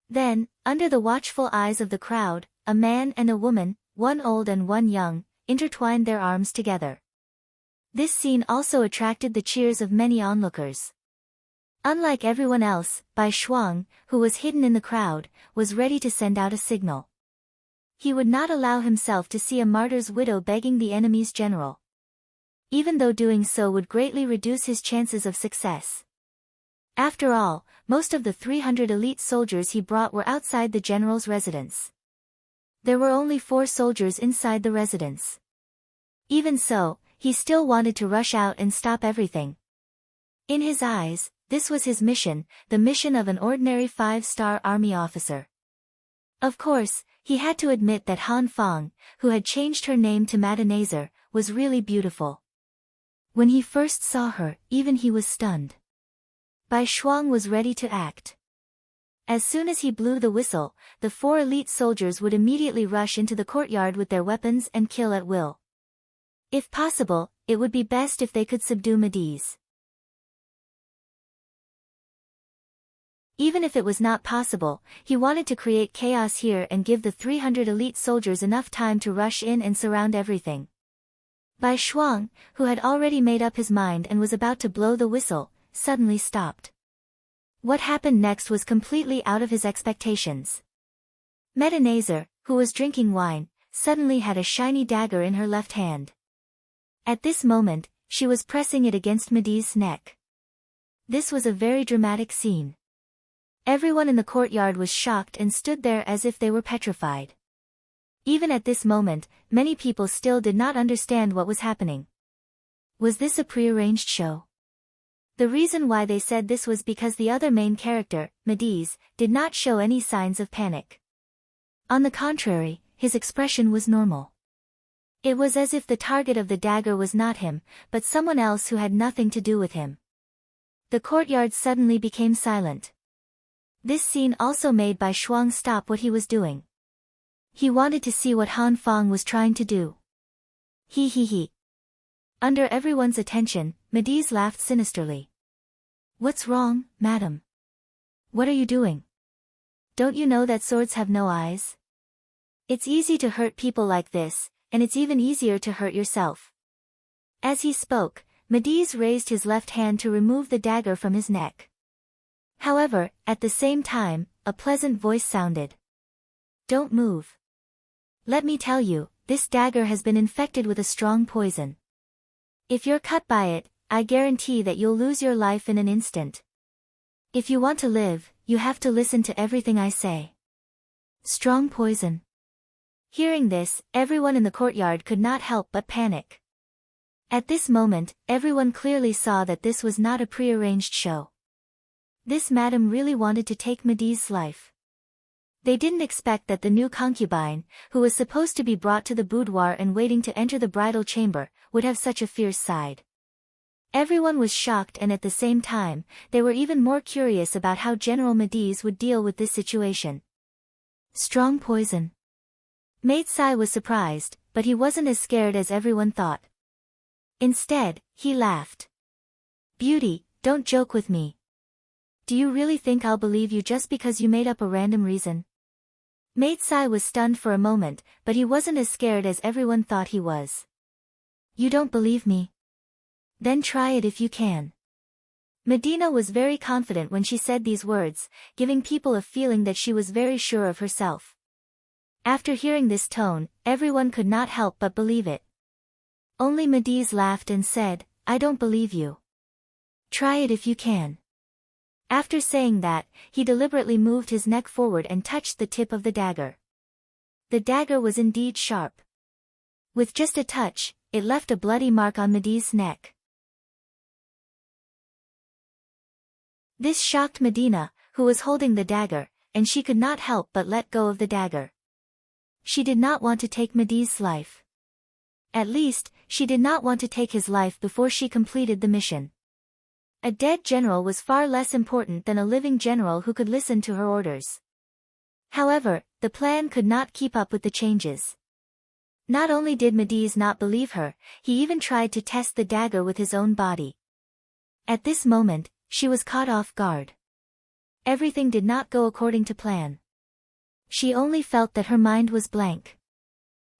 Then, under the watchful eyes of the crowd, a man and a woman, one old and one young, intertwined their arms together. This scene also attracted the cheers of many onlookers. Unlike everyone else, Bai Shuang, who was hidden in the crowd, was ready to send out a signal. He would not allow himself to see a martyr's widow begging the enemy's general. Even though doing so would greatly reduce his chances of success. After all, most of the 300 elite soldiers he brought were outside the general's residence. There were only 4 soldiers inside the residence. Even so, he still wanted to rush out and stop everything. In his eyes, this was his mission, the mission of an ordinary 5-star army officer. Of course, he had to admit that Han Fang, who had changed her name to Medenazer, was really beautiful. When he first saw her, even he was stunned. Bai Shuang was ready to act. As soon as he blew the whistle, the 4 elite soldiers would immediately rush into the courtyard with their weapons and kill at will. If possible, it would be best if they could subdue Mediz. Even if it was not possible, he wanted to create chaos here and give the 300 elite soldiers enough time to rush in and surround everything. Bai Shuang, who had already made up his mind and was about to blow the whistle, suddenly stopped. What happened next was completely out of his expectations. Medenazer, who was drinking wine, suddenly had a shiny dagger in her left hand. At this moment, she was pressing it against Mediz's neck. This was a very dramatic scene. Everyone in the courtyard was shocked and stood there as if they were petrified. Even at this moment, many people still did not understand what was happening. Was this a prearranged show? The reason why they said this was because the other main character, Mediz, did not show any signs of panic. On the contrary, his expression was normal. It was as if the target of the dagger was not him, but someone else who had nothing to do with him. The courtyard suddenly became silent. This scene also made Bai Shuang stop what he was doing. He wanted to see what Han Fang was trying to do. He. Under everyone's attention, Mediz laughed sinisterly. "What's wrong, madam? What are you doing? Don't you know that swords have no eyes? It's easy to hurt people like this, and it's even easier to hurt yourself." As he spoke, Mediz raised his left hand to remove the dagger from his neck. However, at the same time, a pleasant voice sounded. "Don't move. Let me tell you, this dagger has been infected with a strong poison. If you're cut by it, I guarantee that you'll lose your life in an instant. If you want to live, you have to listen to everything I say." Strong poison. Hearing this, everyone in the courtyard could not help but panic. At this moment, everyone clearly saw that this was not a prearranged show. This madam really wanted to take Mediz's life. They didn't expect that the new concubine, who was supposed to be brought to the boudoir and waiting to enter the bridal chamber, would have such a fierce side. Everyone was shocked, and at the same time, they were even more curious about how General Mediz would deal with this situation. Strong poison. Maid Sai was surprised, but he wasn't as scared as everyone thought. Instead, he laughed. Beauty, don't joke with me. Do you really think I'll believe you just because you made up a random reason? Maid Sai was stunned for a moment, but he wasn't as scared as everyone thought he was. You don't believe me? Then try it if you can. Medina was very confident when she said these words, giving people a feeling that she was very sure of herself. After hearing this tone, everyone could not help but believe it. Only Mediz laughed and said, I don't believe you. Try it if you can. After saying that, he deliberately moved his neck forward and touched the tip of the dagger. The dagger was indeed sharp. With just a touch, it left a bloody mark on Mediz's neck. This shocked Medina, who was holding the dagger, and she could not help but let go of the dagger. She did not want to take Mediz's life. At least, she did not want to take his life before she completed the mission. A dead general was far less important than a living general who could listen to her orders. However, the plan could not keep up with the changes. Not only did Mediz not believe her, he even tried to test the dagger with his own body. At this moment, she was caught off guard. Everything did not go according to plan. She only felt that her mind was blank.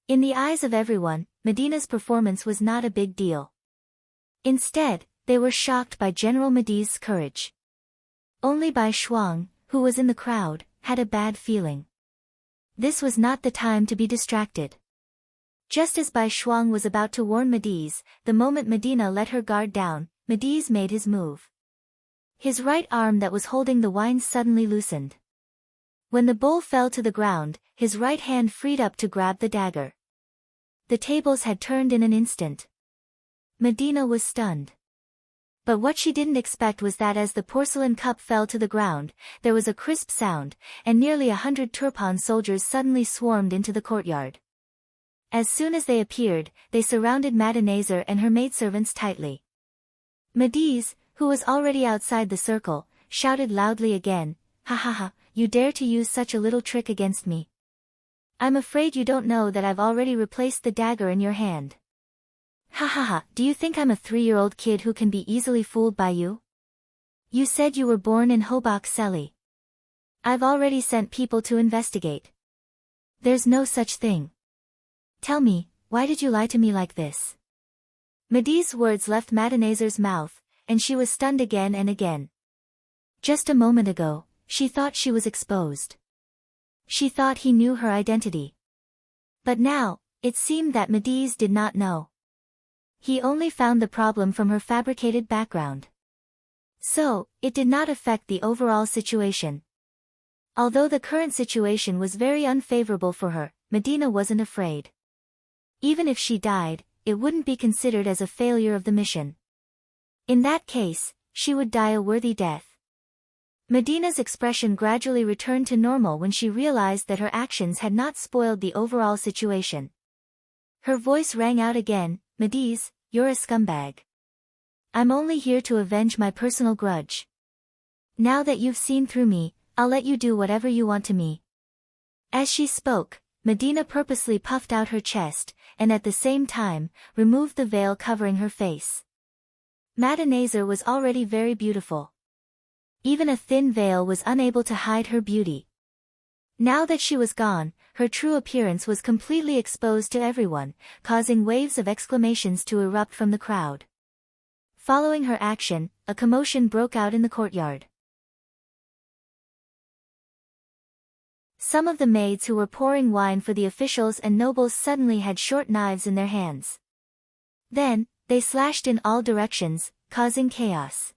In the eyes of everyone, Medina's performance was not a big deal. Instead, they were shocked by General Mediz's courage. Only Bai Shuang, who was in the crowd, had a bad feeling. This was not the time to be distracted. Just as Bai Shuang was about to warn Mediz, the moment Medina let her guard down, Mediz made his move. His right arm that was holding the wine suddenly loosened. When the bowl fell to the ground, his right hand freed up to grab the dagger. The tables had turned in an instant. Medina was stunned. But what she didn't expect was that as the porcelain cup fell to the ground, there was a crisp sound, and nearly 100 Turpan soldiers suddenly swarmed into the courtyard. As soon as they appeared, they surrounded Madenazer and her maidservants tightly. Mediz, who was already outside the circle, shouted loudly again, "Ha ha ha, you dare to use such a little trick against me? I'm afraid you don't know that I've already replaced the dagger in your hand. Ha ha ha, do you think I'm a 3-year-old kid who can be easily fooled by you? You said you were born in Hobak Seli. I've already sent people to investigate. There's no such thing. Tell me, why did you lie to me like this?" Mediz's words left Madenazer's mouth, and she was stunned again and again. Just a moment ago, she thought she was exposed. She thought he knew her identity. But now, it seemed that Mediz did not know. He only found the problem from her fabricated background. So, it did not affect the overall situation. Although the current situation was very unfavorable for her, Medina wasn't afraid. Even if she died, it wouldn't be considered as a failure of the mission. In that case, she would die a worthy death. Medina's expression gradually returned to normal when she realized that her actions had not spoiled the overall situation. Her voice rang out again, "Mediz, you're a scumbag. I'm only here to avenge my personal grudge. Now that you've seen through me, I'll let you do whatever you want to me." As she spoke, Medina purposely puffed out her chest, and at the same time, removed the veil covering her face. Madenazer was already very beautiful. Even a thin veil was unable to hide her beauty. Now that she was gone, her true appearance was completely exposed to everyone, causing waves of exclamations to erupt from the crowd. Following her action, a commotion broke out in the courtyard. Some of the maids who were pouring wine for the officials and nobles suddenly had short knives in their hands. Then, they slashed in all directions, causing chaos.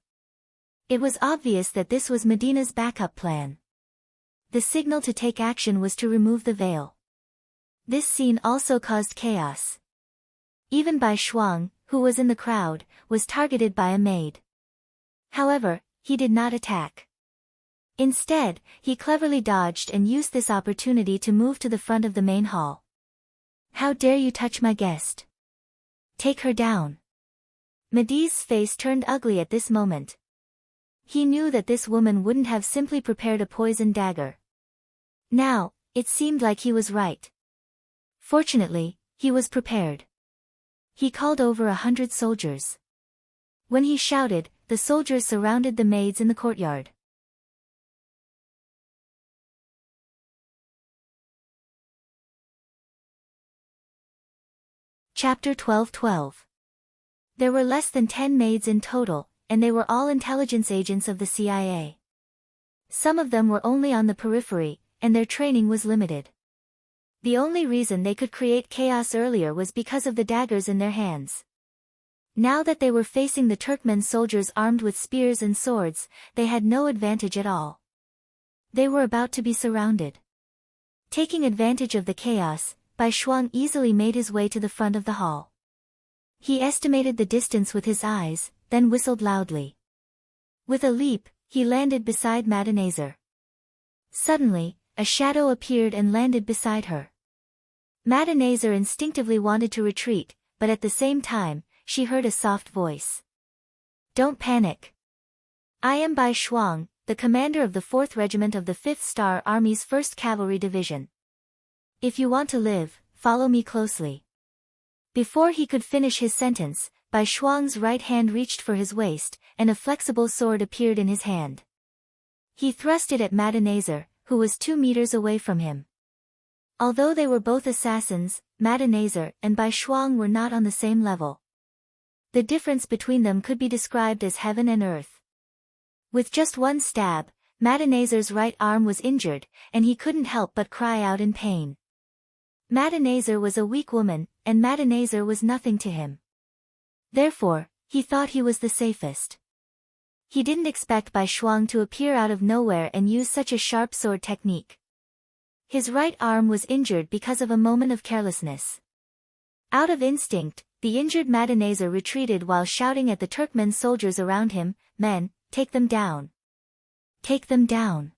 It was obvious that this was Medina's backup plan. The signal to take action was to remove the veil. This scene also caused chaos. Even Bai Shuang, who was in the crowd, was targeted by a maid. However, he did not attack. Instead, he cleverly dodged and used this opportunity to move to the front of the main hall. "How dare you touch my guest? Take her down." Mediz's face turned ugly at this moment. He knew that this woman wouldn't have simply prepared a poison dagger. Now, It seemed like he was right. Fortunately, he was prepared. He called over 100 soldiers. When he shouted, the soldiers surrounded the maids in the courtyard. Chapter 12:12. There were less than 10 maids in total, and they were all intelligence agents of the CIA. Some of them were only on the periphery, and their training was limited. The only reason they could create chaos earlier was because of the daggers in their hands. Now that they were facing the Turkmen soldiers armed with spears and swords, they had no advantage at all. They were about to be surrounded. Taking advantage of the chaos, Bai Shuang easily made his way to the front of the hall. He estimated the distance with his eyes, then whistled loudly. With a leap, he landed beside Madenazer. Suddenly, a shadow appeared and landed beside her. Madenazer instinctively wanted to retreat, but at the same time, she heard a soft voice. "Don't panic. I am Bai Shuang, the commander of the 4th Regiment of the 5th Star Army's 1st Cavalry Division. If you want to live, follow me closely." Before he could finish his sentence, Bai Shuang's right hand reached for his waist, and a flexible sword appeared in his hand. He thrust it at Madenazer, who was 2 meters away from him. Although they were both assassins, Madenazer and Bai Shuang were not on the same level. The difference between them could be described as heaven and earth. With just one stab, Madenazer's right arm was injured, and he couldn't help but cry out in pain. Madenazer was a weak woman, and Madenazer was nothing to him. Therefore, he thought he was the safest. He didn't expect Bai Shuang to appear out of nowhere and use such a sharp sword technique. His right arm was injured because of a moment of carelessness. Out of instinct, the injured Madenazer retreated while shouting at the Turkmen soldiers around him, "Men, take them down. Take them down."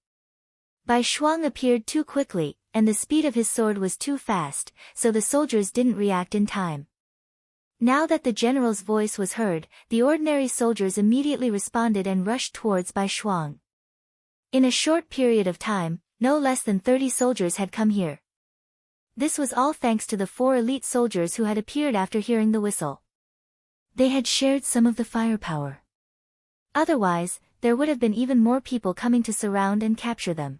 Bai Shuang appeared too quickly, and the speed of his sword was too fast, so the soldiers didn't react in time. Now that the general's voice was heard, the ordinary soldiers immediately responded and rushed towards Bai Shuang. In a short period of time, no less than 30 soldiers had come here. This was all thanks to the 4 elite soldiers who had appeared after hearing the whistle. They had shared some of the firepower. Otherwise, there would have been even more people coming to surround and capture them.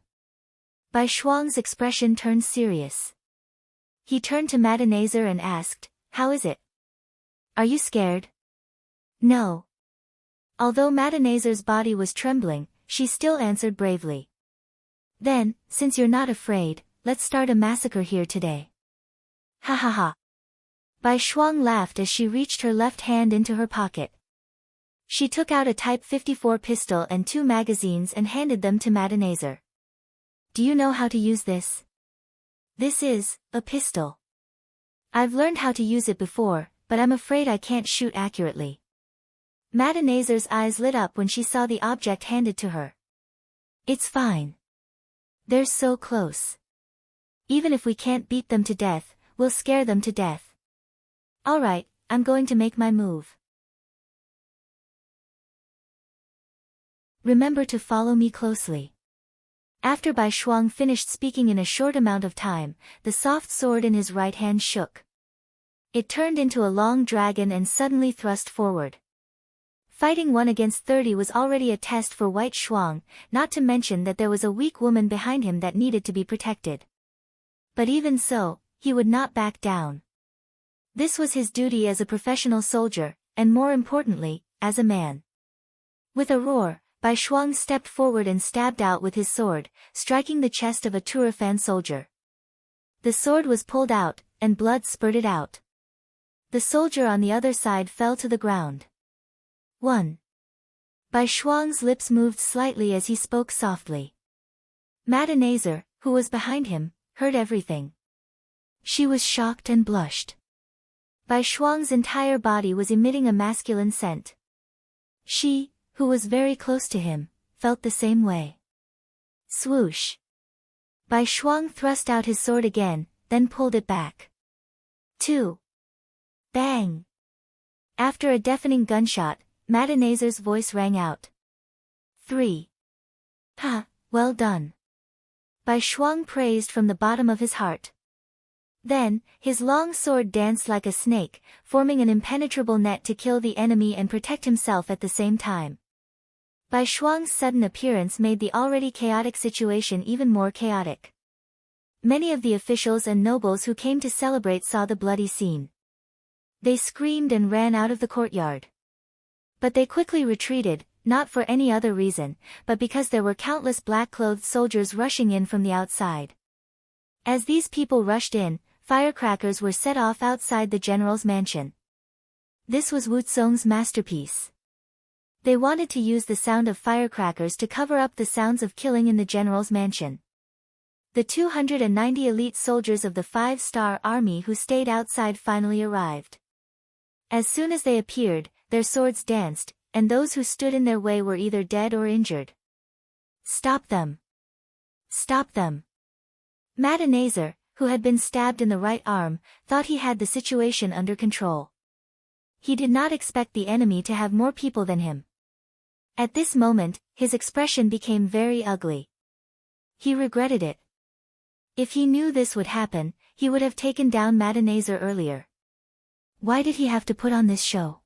Bai Shuang's expression turned serious. He turned to Madenazer and asked, "How is it? Are you scared?" "No." Although Madenazer's body was trembling, she still answered bravely. "Then, since you're not afraid, let's start a massacre here today." "Ha ha ha." Bai Shuang laughed as she reached her left hand into her pocket. She took out a Type 54 pistol and 2 magazines and handed them to Madenazer. "Do you know how to use this?" "This is a pistol. I've learned how to use it before, but I'm afraid I can't shoot accurately." Madenazer's eyes lit up when she saw the object handed to her. "It's fine. They're so close. Even if we can't beat them to death, we'll scare them to death. All right, I'm going to make my move. Remember to follow me closely." After Bai Shuang finished speaking in a short amount of time, the soft sword in his right hand shook. It turned into a long dragon and suddenly thrust forward. Fighting 1 against 30 was already a test for White Shuang, not to mention that there was a weak woman behind him that needed to be protected. But even so, he would not back down. This was his duty as a professional soldier, and more importantly, as a man. With a roar, Bai Shuang stepped forward and stabbed out with his sword, striking the chest of a Turfan soldier. The sword was pulled out, and blood spurted out. The soldier on the other side fell to the ground. 1. Bai Shuang's lips moved slightly as he spoke softly. Madenazer, who was behind him, heard everything. She was shocked and blushed. Bai Shuang's entire body was emitting a masculine scent. She, who was very close to him, felt the same way. Swoosh. Bai Shuang thrust out his sword again, then pulled it back. 2. Bang. After a deafening gunshot, Madenazer's voice rang out. 3. Ha, well done. Bai Shuang praised from the bottom of his heart. Then, his long sword danced like a snake, forming an impenetrable net to kill the enemy and protect himself at the same time. Bai Shuang's sudden appearance made the already chaotic situation even more chaotic. Many of the officials and nobles who came to celebrate saw the bloody scene. They screamed and ran out of the courtyard. But they quickly retreated, not for any other reason, but because there were countless black-clothed soldiers rushing in from the outside. As these people rushed in, firecrackers were set off outside the general's mansion. This was Wu Zong's masterpiece. They wanted to use the sound of firecrackers to cover up the sounds of killing in the general's mansion. The 290 elite soldiers of the 5-star army who stayed outside finally arrived. As soon as they appeared, their swords danced, and those who stood in their way were either dead or injured. Stop them! Stop them! Madenazer, who had been stabbed in the right arm, thought he had the situation under control. He did not expect the enemy to have more people than him. At this moment, his expression became very ugly. He regretted it. If he knew this would happen, he would have taken down Madenazer earlier. Why did he have to put on this show?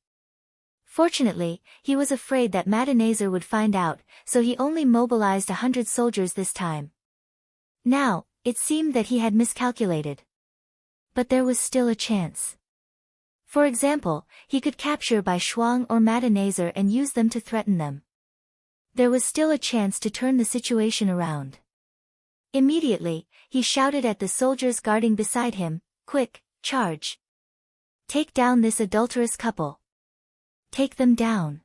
Fortunately, he was afraid that Madenazer would find out, so he only mobilized 100 soldiers this time. Now, it seemed that he had miscalculated. But there was still a chance. For example, he could capture Bai Shuang or Madenazer and use them to threaten them. There was still a chance to turn the situation around. Immediately, he shouted at the soldiers guarding beside him, "Quick, charge! Take down this adulterous couple! Take them down!"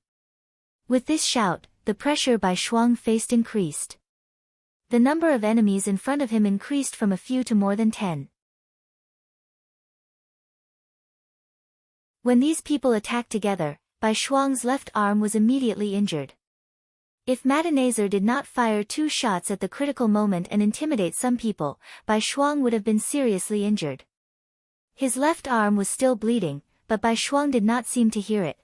With this shout, the pressure Bai Shuang faced increased. The number of enemies in front of him increased from a few to more than 10. When these people attacked together, Bai Shuang's left arm was immediately injured. If Madenazer did not fire 2 shots at the critical moment and intimidate some people, Bai Shuang would have been seriously injured. His left arm was still bleeding, but Bai Shuang did not seem to hear it.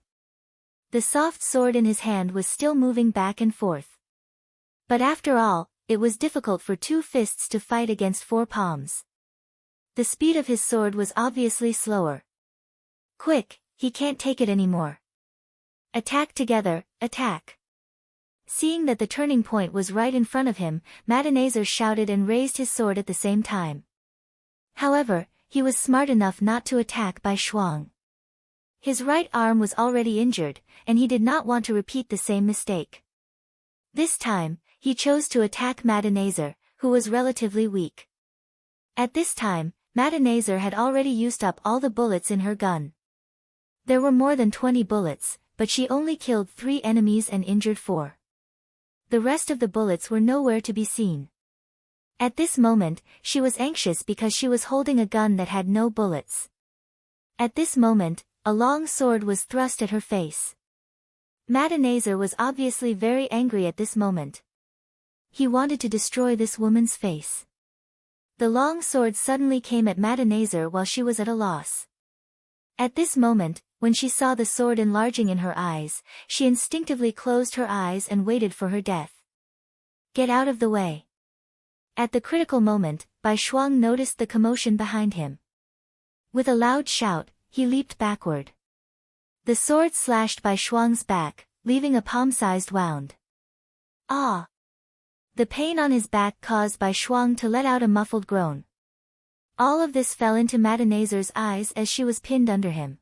The soft sword in his hand was still moving back and forth. But after all, it was difficult for 2 fists to fight against 4 palms. The speed of his sword was obviously slower. Quick, he can't take it anymore. Attack together, attack! Seeing that the turning point was right in front of him, Madenazer shouted and raised his sword at the same time. However, he was smart enough not to attack Bai Shuang. His right arm was already injured, and he did not want to repeat the same mistake. This time, he chose to attack Madenazer, who was relatively weak. At this time, Madenazer had already used up all the bullets in her gun. There were more than 20 bullets, but she only killed 3 enemies and injured 4. The rest of the bullets were nowhere to be seen. At this moment, she was anxious because she was holding a gun that had no bullets. At this moment, a long sword was thrust at her face. Madenazer was obviously very angry at this moment. He wanted to destroy this woman's face. The long sword suddenly came at Madenazer while she was at a loss. At this moment, when she saw the sword enlarging in her eyes, she instinctively closed her eyes and waited for her death. Get out of the way! At the critical moment, Bai Shuang noticed the commotion behind him. With a loud shout, he leaped backward. The sword slashed Bai Shuang's back, leaving a palm-sized wound. Ah! The pain on his back caused Bai Shuang to let out a muffled groan. All of this fell into Madenazer's eyes as she was pinned under him.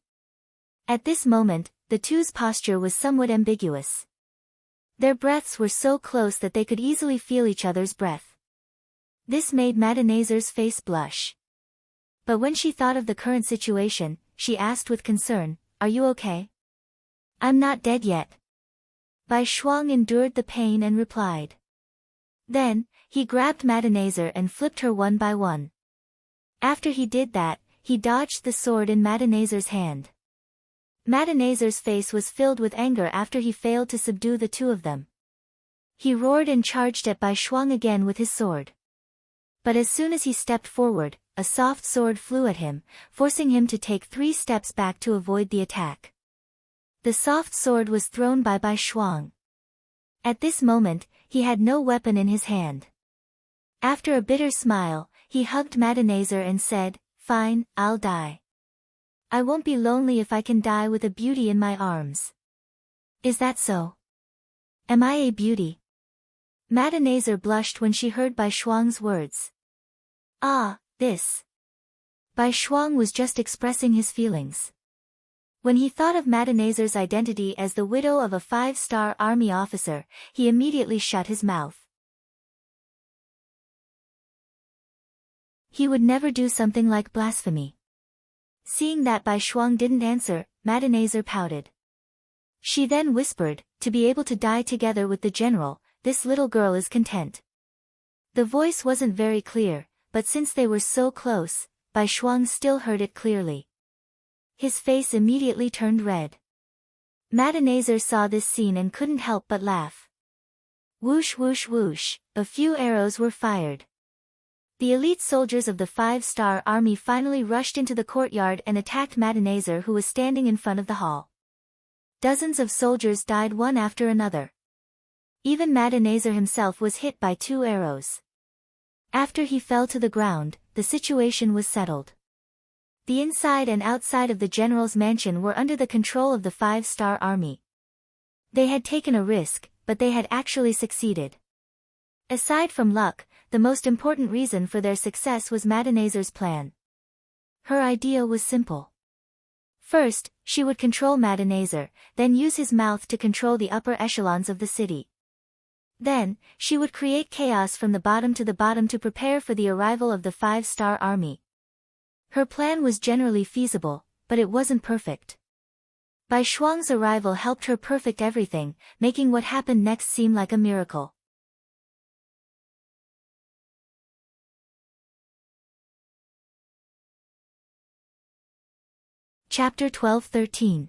At this moment, the two's posture was somewhat ambiguous. Their breaths were so close that they could easily feel each other's breath. This made Madenazer's face blush. But when she thought of the current situation, she asked with concern, "Are you okay?" "I'm not dead yet." Bai Shuang endured the pain and replied. Then, he grabbed Madenazer and flipped her one by one. After he did that, he dodged the sword in Madenazer's hand. Madenazer's face was filled with anger after he failed to subdue the 2 of them. He roared and charged at Bai Shuang again with his sword. But as soon as he stepped forward, a soft sword flew at him, forcing him to take 3 steps back to avoid the attack. The soft sword was thrown by Bai Shuang. At this moment, he had no weapon in his hand. After a bitter smile, he hugged Madenazer and said, "Fine, I'll die. I won't be lonely if I can die with a beauty in my arms." "Is that so? Am I a beauty?" Madenazer blushed when she heard Bai Shuang's words. This. Bai Shuang was just expressing his feelings. When he thought of Madenazer's identity as the widow of a 5-star army officer, he immediately shut his mouth. He would never do something like blasphemy. Seeing that Bai Shuang didn't answer, Madenazer pouted. She then whispered, "To be able to die together with the general, this little girl is content." The voice wasn't very clear, but since they were so close, Bai Shuang still heard it clearly. His face immediately turned red. Madenazer saw this scene and couldn't help but laugh. Whoosh whoosh whoosh, a few arrows were fired. The elite soldiers of the 5-star army finally rushed into the courtyard and attacked Madenazer, who was standing in front of the hall. Dozens of soldiers died one after another. Even Madenazer himself was hit by 2 arrows. After he fell to the ground, the situation was settled. The inside and outside of the general's mansion were under the control of the 5-star army. They had taken a risk, but they had actually succeeded. Aside from luck, the most important reason for their success was Madenazer's plan. Her idea was simple. First, she would control Madenazer, then use his mouth to control the upper echelons of the city. Then, she would create chaos from the bottom to prepare for the arrival of the 5-star army. Her plan was generally feasible, but it wasn't perfect. Bai Shuang's arrival helped her perfect everything, making what happened next seem like a miracle. Chapter 12-13.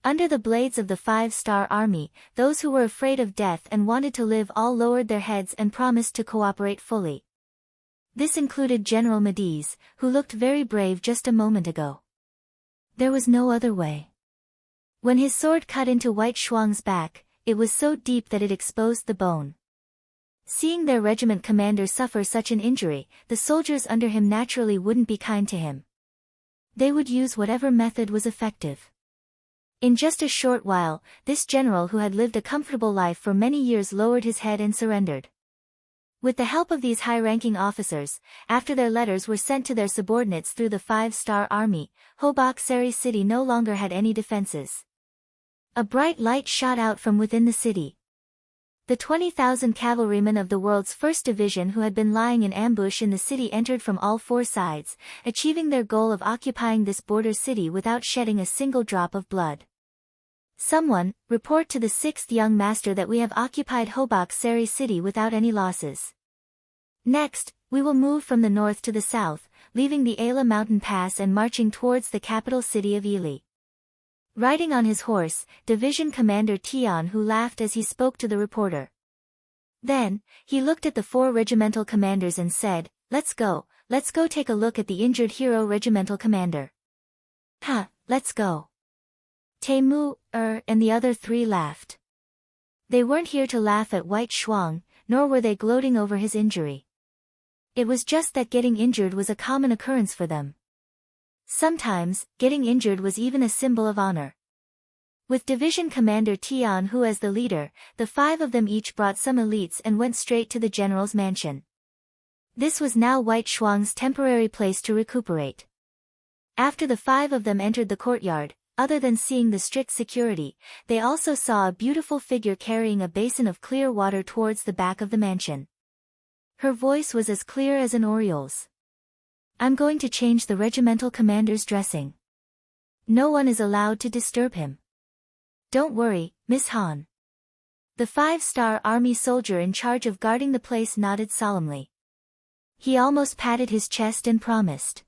Under the blades of the 5-star army, those who were afraid of death and wanted to live all lowered their heads and promised to cooperate fully. This included General Mediz, who looked very brave just a moment ago. There was no other way. When his sword cut into White Shuang's back, it was so deep that it exposed the bone. Seeing their regiment commander suffer such an injury, the soldiers under him naturally wouldn't be kind to him. They would use whatever method was effective. In just a short while, this general who had lived a comfortable life for many years lowered his head and surrendered. With the help of these high-ranking officers, after their letters were sent to their subordinates through the 5-star army, Hobak Seri city no longer had any defenses. A bright light shot out from within the city. The 20,000 cavalrymen of the world's 1st Division who had been lying in ambush in the city entered from all 4 sides, achieving their goal of occupying this border city without shedding a single drop of blood. "Someone, report to the 6th young master that we have occupied Hobak Seri city without any losses. Next, we will move from the north to the south, leaving the Ala mountain pass and marching towards the capital city of Ili." Riding on his horse, Division Commander Tian Hu laughed as he spoke to the reporter. Then, he looked at the 4 regimental commanders and said, let's go take a look at the injured hero regimental commander." Let's go." Temu, and the other 3 laughed. They weren't here to laugh at White Shuang, nor were they gloating over his injury. It was just that getting injured was a common occurrence for them. Sometimes, getting injured was even a symbol of honor. With Division Commander Tian Hu as the leader, the 5 of them each brought some elites and went straight to the general's mansion. This was now White Shuang's temporary place to recuperate. After the 5 of them entered the courtyard, other than seeing the strict security, they also saw a beautiful figure carrying a basin of clear water towards the back of the mansion. Her voice was as clear as an oriole's. "I'm going to change the regimental commander's dressing. No one is allowed to disturb him." "Don't worry, Miss Han." The 5-star army soldier in charge of guarding the place nodded solemnly. He almost patted his chest and promised.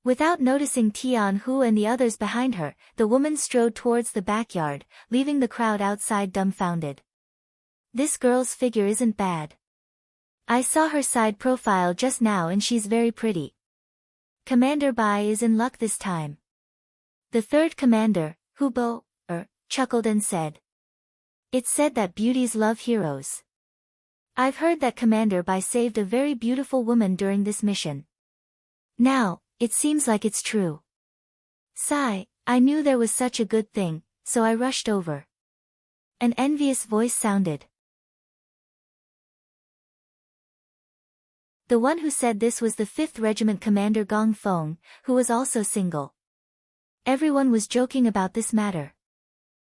Without noticing Tian Hu and the others behind her, the woman strode towards the backyard, leaving the crowd outside dumbfounded. "This girl's figure isn't bad. I saw her side profile just now and she's very pretty. Commander Bai is in luck this time." The 3rd commander, Hubo, chuckled and said. "It's said that beauties love heroes. I've heard that Commander Bai saved a very beautiful woman during this mission. Now, it seems like it's true. Sigh, I knew there was such a good thing, so I rushed over. An envious voice sounded. The one who said this was the 5th Regiment Commander Gong Feng, who was also single. Everyone was joking about this matter.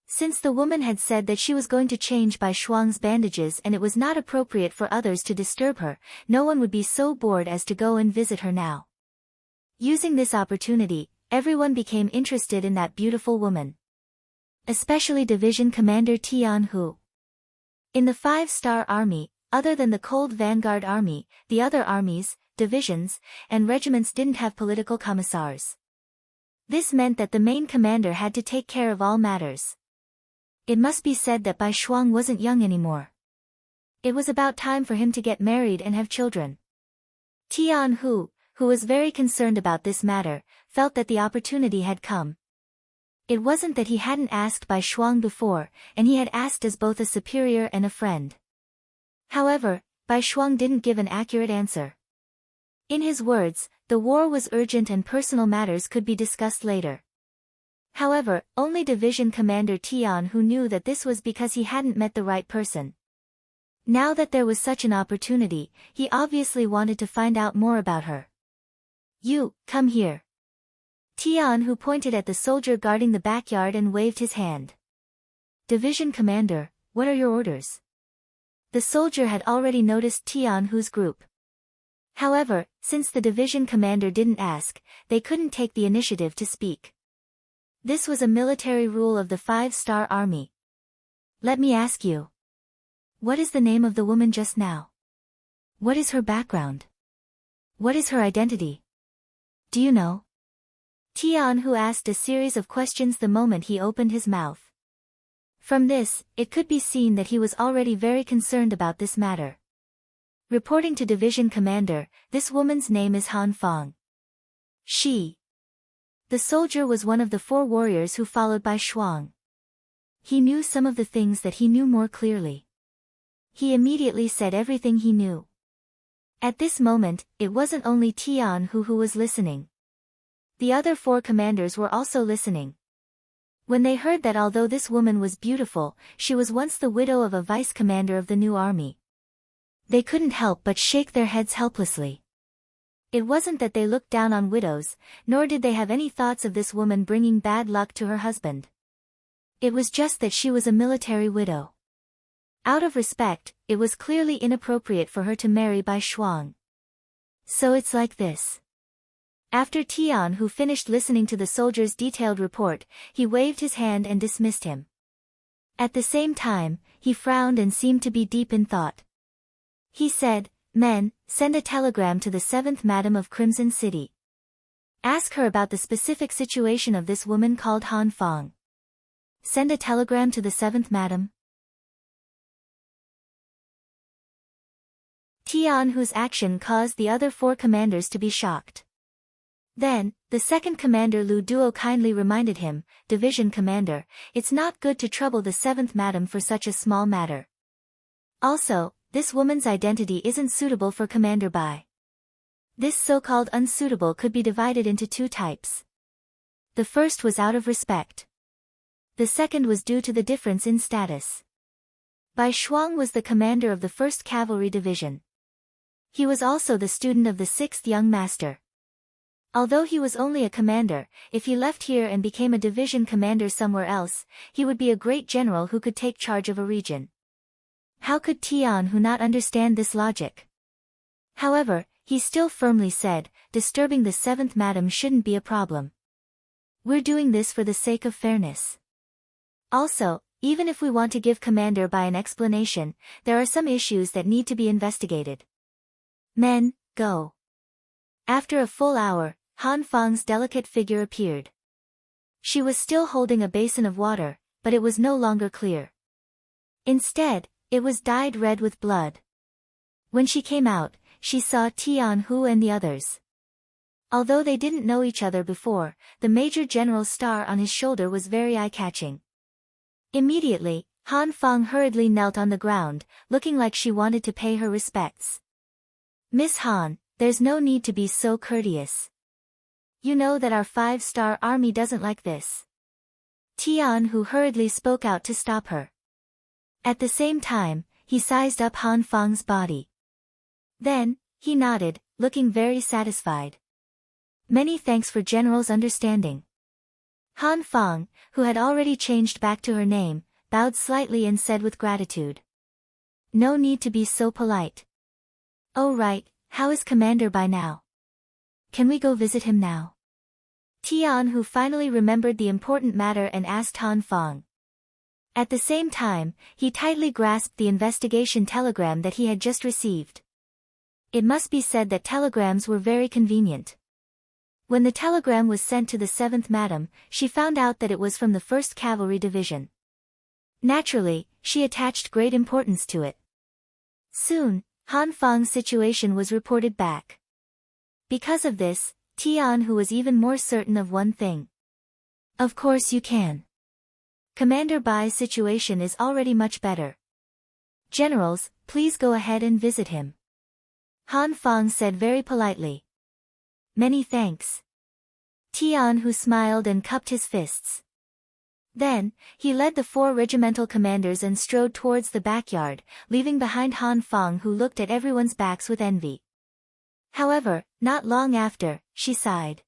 Since the woman had said that she was going to change Bai Shuang's bandages and it was not appropriate for others to disturb her, no one would be so bored as to go and visit her now. Using this opportunity, everyone became interested in that beautiful woman. Especially Division Commander Tian Hu. In the 5-star army, other than the Cold Vanguard Army, the other armies, divisions, and regiments didn't have political commissars. This meant that the main commander had to take care of all matters. It must be said that Bai Shuang wasn't young anymore. It was about time for him to get married and have children. Tian Hu, who was very concerned about this matter, felt that the opportunity had come. It wasn't that he hadn't asked Bai Shuang before, and he had asked as both a superior and a friend. However, Bai Shuang didn't give an accurate answer. In his words, the war was urgent and personal matters could be discussed later. However, only Division Commander Tian Hu knew that this was because he hadn't met the right person. Now that there was such an opportunity, he obviously wanted to find out more about her. You, come here. Tian Hu pointed at the soldier guarding the backyard and waved his hand. Division Commander, what are your orders? The soldier had already noticed Tian Hu's group. However, since the division commander didn't ask, they couldn't take the initiative to speak. This was a military rule of the 5-star army. Let me ask you. What is the name of the woman just now? What is her background? What is her identity? Do you know? Tian Hu asked a series of questions the moment he opened his mouth. From this, it could be seen that he was already very concerned about this matter. Reporting to division commander, this woman's name is Han Fang. She. The soldier was one of the 4 warriors who followed Bai Shuang. He knew some of the things that he knew more clearly. He immediately said everything he knew. At this moment, it wasn't only Tian Hu who was listening. The other 4 commanders were also listening. When they heard that although this woman was beautiful, she was once the widow of a vice-commander of the new army, they couldn't help but shake their heads helplessly. It wasn't that they looked down on widows, nor did they have any thoughts of this woman bringing bad luck to her husband. It was just that she was a military widow. Out of respect, it was clearly inappropriate for her to marry Bai Shuang. So it's like this. After Tian Hu finished listening to the soldier's detailed report, he waved his hand and dismissed him. At the same time, he frowned and seemed to be deep in thought. He said, Men, send a telegram to the 7th Madam of Crimson City. Ask her about the specific situation of this woman called Han Fang. Send a telegram to the 7th Madam. Tian Hu's action caused the other 4 commanders to be shocked. Then, the 2nd Commander Lu Duo kindly reminded him, Division Commander, it's not good to trouble the 7th Madam for such a small matter. Also, this woman's identity isn't suitable for Commander Bai. This so-called unsuitable could be divided into 2 types. The first was out of respect. The second was due to the difference in status. Bai Shuang was the commander of the 1st Cavalry Division. He was also the student of the 6th Young Master. Although he was only a commander, if he left here and became a division commander somewhere else, he would be a great general who could take charge of a region. How could Tian Hu not understand this logic? However, he still firmly said, disturbing the 7th Madam shouldn't be a problem. We're doing this for the sake of fairness. Also, even if we want to give Commander Bai an explanation, there are some issues that need to be investigated. Men, go. After a full hour, Han Fang's delicate figure appeared. She was still holding a basin of water, but it was no longer clear. Instead, it was dyed red with blood. When she came out, she saw Tian Hu and the others. Although they didn't know each other before, the Major General's star on his shoulder was very eye-catching. Immediately, Han Fang hurriedly knelt on the ground, looking like she wanted to pay her respects. Miss Han, there's no need to be so courteous. You know that our 5-star army doesn't like this. Tian Hu hurriedly spoke out to stop her. At the same time, he sized up Han Fang's body. Then, he nodded, looking very satisfied. Many thanks for General's understanding. Han Fang, who had already changed back to her name, bowed slightly and said with gratitude. No need to be so polite. Oh right, how is Commander by now? Can we go visit him now? Tian Hu finally remembered the important matter and asked Han Fang. At the same time, he tightly grasped the investigation telegram that he had just received. It must be said that telegrams were very convenient. When the telegram was sent to the 7th Madam, she found out that it was from the 1st Cavalry Division. Naturally, she attached great importance to it. Soon, Han Fang's situation was reported back. Because of this, Tian Hu was even more certain of one thing. Of course you can. Commander Bai's situation is already much better. Generals, please go ahead and visit him. Han Fang said very politely. Many thanks. Tian Hu smiled and cupped his fists. Then, he led the 4 regimental commanders and strode towards the backyard, leaving behind Han Fang, who looked at everyone's backs with envy. However, not long after, she sighed.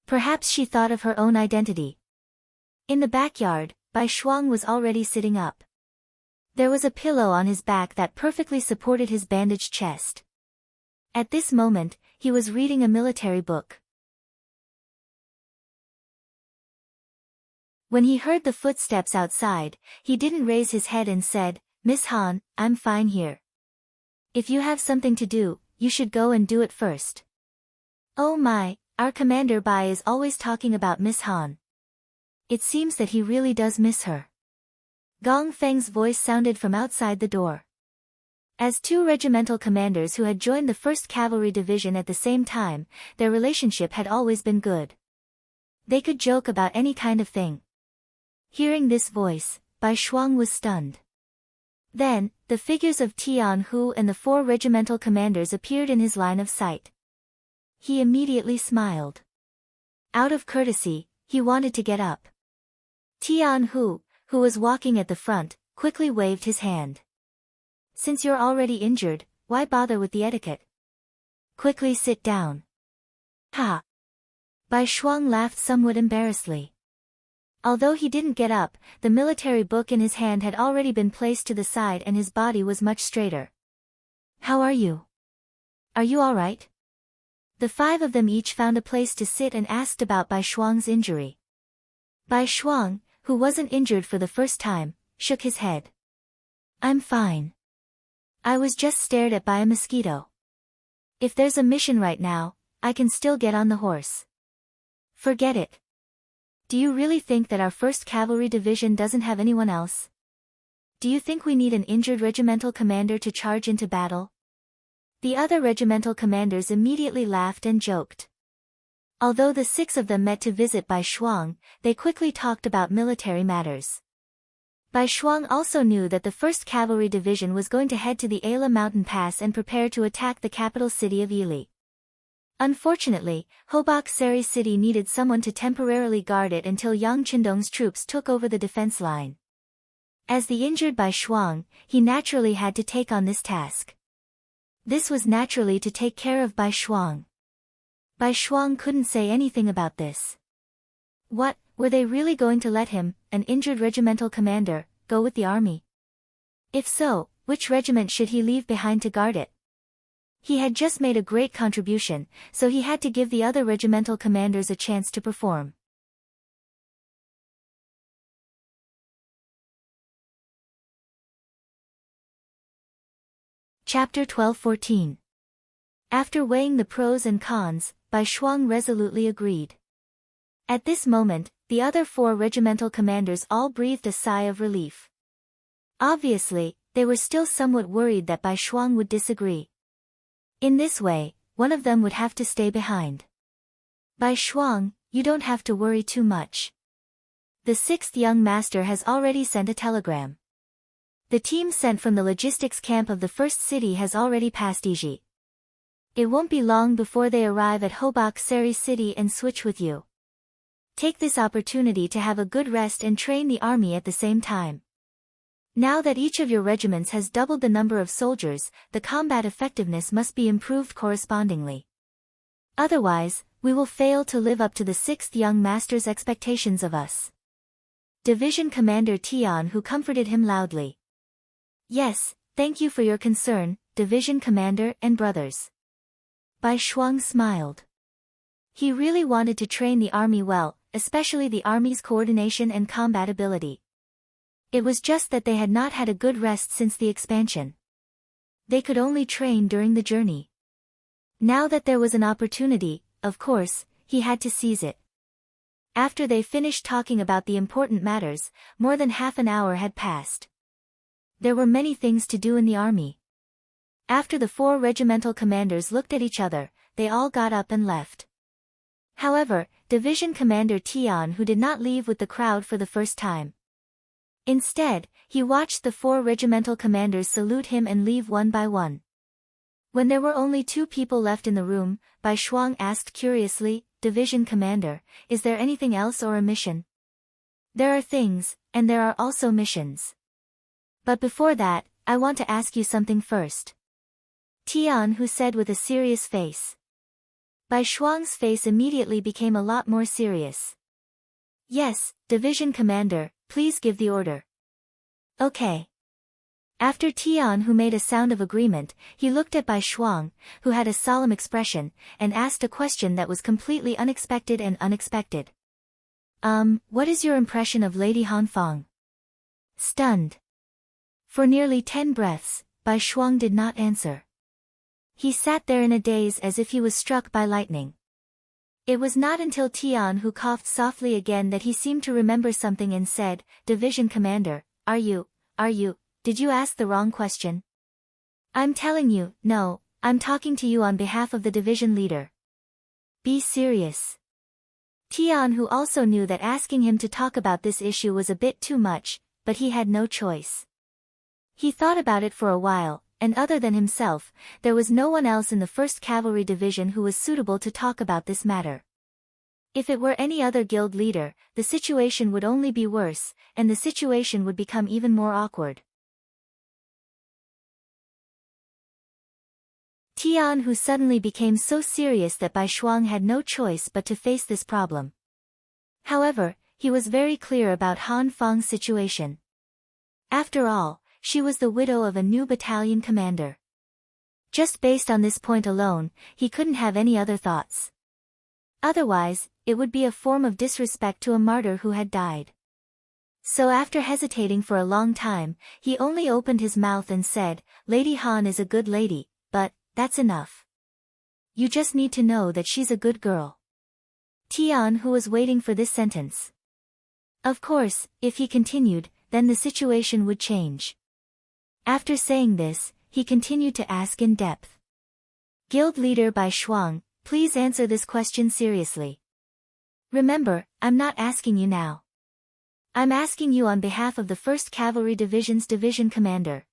Perhaps she thought of her own identity. In the backyard, Bai Shuang was already sitting up. There was a pillow on his back that perfectly supported his bandaged chest. At this moment, he was reading a military book. When he heard the footsteps outside, he didn't raise his head and said, Miss Han, I'm fine here. If you have something to do, you should go and do it first. Oh my, our Commander Bai is always talking about Miss Han. It seems that he really does miss her. Gong Feng's voice sounded from outside the door. As 2 regimental commanders who had joined the 1st Cavalry Division at the same time, their relationship had always been good. They could joke about any kind of thing. Hearing this voice, Bai Shuang was stunned. Then, the figures of Tian Hu and the 4 regimental commanders appeared in his line of sight. He immediately smiled. Out of courtesy, he wanted to get up. Tian Hu, who was walking at the front, quickly waved his hand. Since you're already injured, why bother with the etiquette? Quickly sit down. Ha! Bai Shuang laughed somewhat embarrassedly. Although he didn't get up, the military book in his hand had already been placed to the side and his body was much straighter. How are you? Are you all right? The 5 of them each found a place to sit and asked about Bai Shuang's injury. Bai Shuang, who wasn't injured for the first time, shook his head. I'm fine. I was just stared at by a mosquito. If there's a mission right now, I can still get on the horse. Forget it. Do you really think that our 1st Cavalry Division doesn't have anyone else? Do you think we need an injured regimental commander to charge into battle? The other regimental commanders immediately laughed and joked. Although the 6 of them met to visit Bai Shuang, they quickly talked about military matters. Bai Shuang also knew that the 1st Cavalry Division was going to head to the Ala mountain pass and prepare to attack the capital city of Yili. Unfortunately, Hobak Seri City needed someone to temporarily guard it until Yang Qindong's troops took over the defense line. As the injured Bai Shuang, he naturally had to take on this task. This was naturally to take care of Bai Shuang. Bai Shuang couldn't say anything about this. What, were they really going to let him, an injured regimental commander, go with the army? If so, which regiment should he leave behind to guard it? He had just made a great contribution, so he had to give the other regimental commanders a chance to perform. Chapter 12-14. After weighing the pros and cons, Bai Shuang resolutely agreed. At this moment, the other 4 regimental commanders all breathed a sigh of relief. Obviously, they were still somewhat worried that Bai Shuang would disagree. In this way, one of them would have to stay behind. Bai Shuang, you don't have to worry too much. The 6th young master has already sent a telegram. The team sent from the logistics camp of the first city has already passed Iji. It won't be long before they arrive at Hobak Seri City and switch with you. Take this opportunity to have a good rest and train the army at the same time. Now that each of your regiments has doubled the number of soldiers, the combat effectiveness must be improved correspondingly. Otherwise, we will fail to live up to the 6th young master's expectations of us. Division Commander Tian, who comforted him loudly. Yes, thank you for your concern, Division Commander and brothers. Bai Shuang smiled. He really wanted to train the army well, especially the army's coordination and combat ability. It was just that they had not had a good rest since the expansion. They could only train during the journey. Now that there was an opportunity, of course, he had to seize it. After they finished talking about the important matters, more than half an hour had passed. There were many things to do in the army. After the 4 regimental commanders looked at each other, they all got up and left. However, Division Commander Tian, who did not leave with the crowd for the first time. Instead, he watched the 4 regimental commanders salute him and leave one by one. When there were only 2 people left in the room, Bai Shuang asked curiously, Division Commander, is there anything else or a mission? There are things, and there are also missions. But before that, I want to ask you something first. Tian, who said with a serious face. Bai Shuang's face immediately became a lot more serious. Yes, Division Commander, please give the order. Okay. After Tian, who made a sound of agreement, he looked at Bai Shuang, who had a solemn expression, and asked a question that was completely unexpected and unexpected. What is your impression of Lady Han Fang? Stunned. For nearly 10 breaths, Bai Shuang did not answer. He sat there in a daze as if he was struck by lightning. It was not until Tian, who coughed softly again, that he seemed to remember something and said, Division Commander, did you ask the wrong question? I'm telling you, no, I'm talking to you on behalf of the division leader. Be serious. Tian, who also knew that asking him to talk about this issue was a bit too much, but he had no choice. He thought about it for a while, and other than himself, there was no one else in the 1st Cavalry Division who was suitable to talk about this matter. If it were any other guild leader, the situation would only be worse, and the situation would become even more awkward. Tian, who suddenly became so serious that Bai Shuang had no choice but to face this problem. However, he was very clear about Han Fang's situation. After all, she was the widow of a new battalion commander. Just based on this point alone, he couldn't have any other thoughts. Otherwise, it would be a form of disrespect to a martyr who had died. So after hesitating for a long time, he only opened his mouth and said, Lady Han is a good lady, but that's enough. You just need to know that she's a good girl. Tian, who was waiting for this sentence. Of course, if he continued, then the situation would change. After saying this, he continued to ask in depth. Guild leader Bai Shuang, please answer this question seriously. Remember, I'm not asking you now. I'm asking you on behalf of the 1st Cavalry Division's division commander.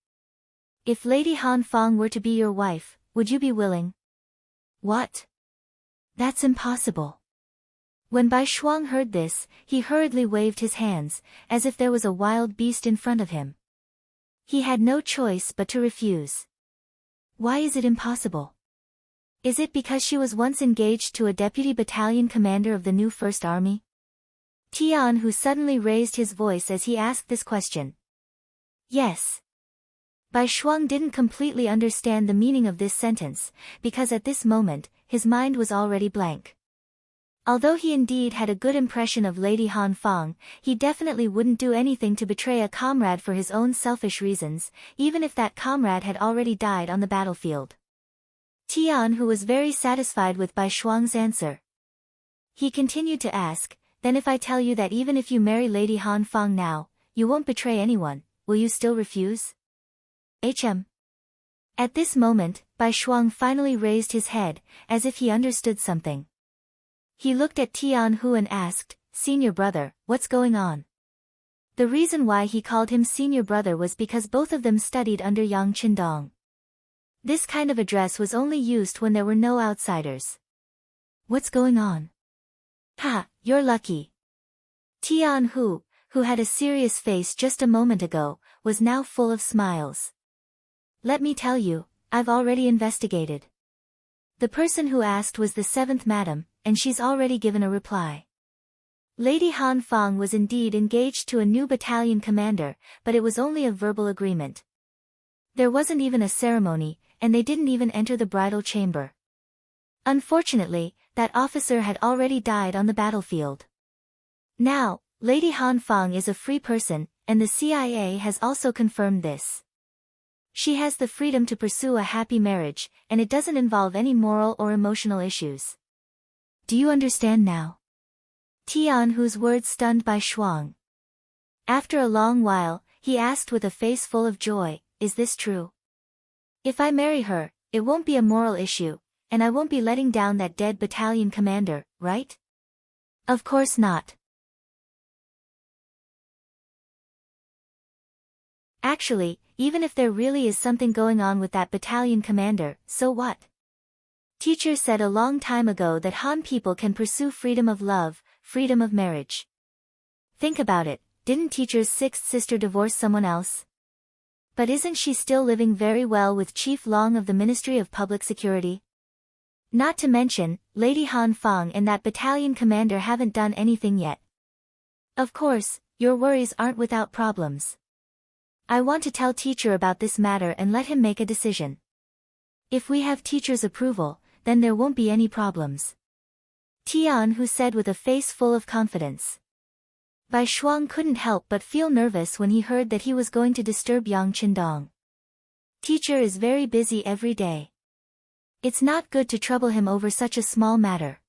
If Lady Han Fang were to be your wife, would you be willing? What? That's impossible. When Bai Shuang heard this, he hurriedly waved his hands, as if there was a wild beast in front of him. He had no choice but to refuse. Why is it impossible? Is it because she was once engaged to a deputy battalion commander of the new First Army? Tian, who suddenly raised his voice as he asked this question. Yes. Bai Shuang didn't completely understand the meaning of this sentence, because at this moment, his mind was already blank. Although he indeed had a good impression of Lady Han Fang, he definitely wouldn't do anything to betray a comrade for his own selfish reasons, even if that comrade had already died on the battlefield. Tian, who was very satisfied with Bai Shuang's answer. He continued to ask, then if I tell you that even if you marry Lady Han Fang now, you won't betray anyone, will you still refuse? At this moment, Bai Shuang finally raised his head, as if he understood something. He looked at Tian Hu and asked, Senior brother, what's going on? The reason why he called him senior brother was because both of them studied under Yang Qindong. This kind of address was only used when there were no outsiders. What's going on? Ha, you're lucky. Tian Hu, who had a serious face just a moment ago, was now full of smiles. Let me tell you, I've already investigated. The person who asked was the seventh madam, and she's already given a reply. Lady Han Fang was indeed engaged to a new battalion commander, but it was only a verbal agreement. There wasn't even a ceremony, and they didn't even enter the bridal chamber. Unfortunately, that officer had already died on the battlefield. Now, Lady Han Fang is a free person, and the CIA has also confirmed this. She has the freedom to pursue a happy marriage, and it doesn't involve any moral or emotional issues. Do you understand now? Tian Hu's words stunned Bai Shuang. After a long while, he asked with a face full of joy, is this true? If I marry her, it won't be a moral issue, and I won't be letting down that dead battalion commander, right? Of course not. Actually, even if there really is something going on with that battalion commander, so what? Teacher said a long time ago that Han people can pursue freedom of love, freedom of marriage. Think about it, didn't teacher's sixth sister divorce someone else? But isn't she still living very well with Chief Long of the Ministry of Public Security? Not to mention, Lady Han Fang and that battalion commander haven't done anything yet. Of course, your worries aren't without problems. I want to tell teacher about this matter and let him make a decision. If we have teacher's approval, then there won't be any problems. Tian Hu said with a face full of confidence. Bai Shuang couldn't help but feel nervous when he heard that he was going to disturb Yang Qindong. Teacher is very busy every day. It's not good to trouble him over such a small matter.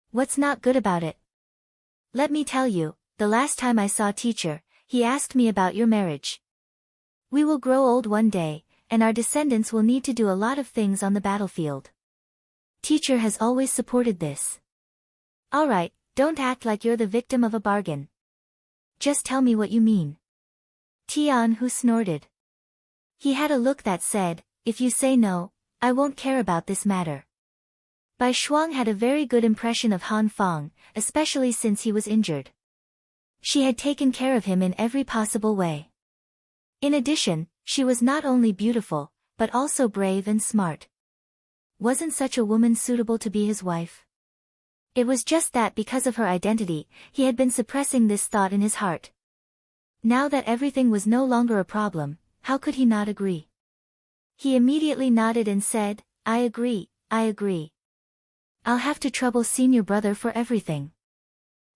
What's not good about it? Let me tell you, the last time I saw teacher, he asked me about your marriage. We will grow old one day, and our descendants will need to do a lot of things on the battlefield. Teacher has always supported this. Alright, don't act like you're the victim of a bargain. Just tell me what you mean. Tian Hu snorted. He had a look that said, if you say no, I won't care about this matter. Bai Shuang had a very good impression of Han Fang, especially since he was injured. She had taken care of him in every possible way. In addition, she was not only beautiful, but also brave and smart. Wasn't such a woman suitable to be his wife? It was just that because of her identity, he had been suppressing this thought in his heart. Now that everything was no longer a problem, how could he not agree? He immediately nodded and said, I agree, I agree. I'll have to trouble senior brother for everything.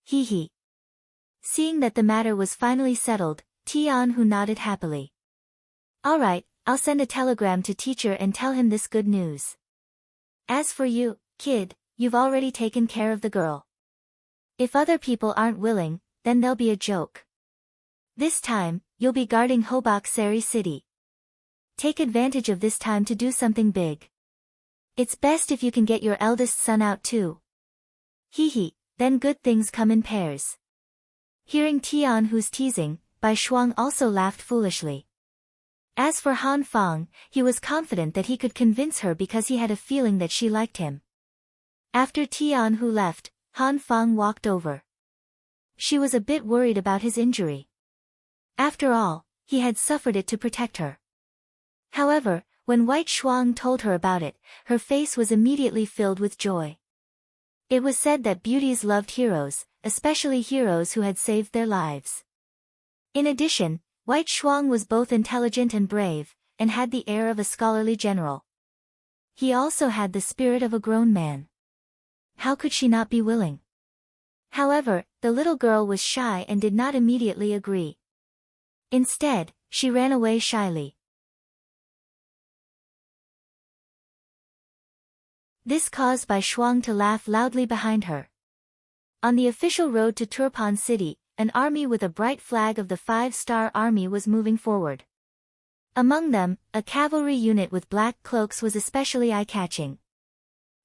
Hee hee. Seeing that the matter was finally settled, Tian Hu nodded happily. Alright, I'll send a telegram to teacher and tell him this good news. As for you, kid, you've already taken care of the girl. If other people aren't willing, then they'll be a joke. This time, you'll be guarding Hobak Seri City. Take advantage of this time to do something big. It's best if you can get your eldest son out too. Hee hee, then good things come in pairs. Hearing Tian Hu's teasing, Bai Shuang also laughed foolishly. As for Han Fang, he was confident that he could convince her because he had a feeling that she liked him. After Tian Hu left, Han Fang walked over. She was a bit worried about his injury. After all, he had suffered it to protect her. However, when White Shuang told her about it, her face was immediately filled with joy. It was said that beauties loved heroes, especially heroes who had saved their lives. In addition, White Shuang was both intelligent and brave, and had the air of a scholarly general. He also had the spirit of a grown man. How could she not be willing? However, the little girl was shy and did not immediately agree. Instead, she ran away shyly. This caused Bai Shuang to laugh loudly behind her. On the official road to Turpan City, an army with a bright flag of the 5-star army was moving forward. Among them, a cavalry unit with black cloaks was especially eye-catching.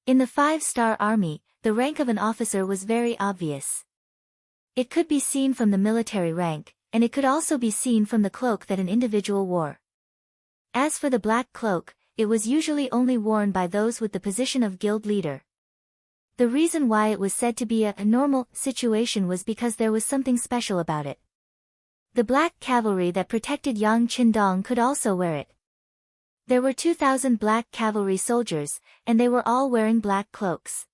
In the 5-star army, the rank of an officer was very obvious. It could be seen from the military rank, and it could also be seen from the cloak that an individual wore. As for the black cloak, it was usually only worn by those with the position of guild leader. The reason why it was said to be a normal situation was because there was something special about it. The black cavalry that protected Yang Qindong could also wear it. There were 2,000 black cavalry soldiers, and they were all wearing black cloaks.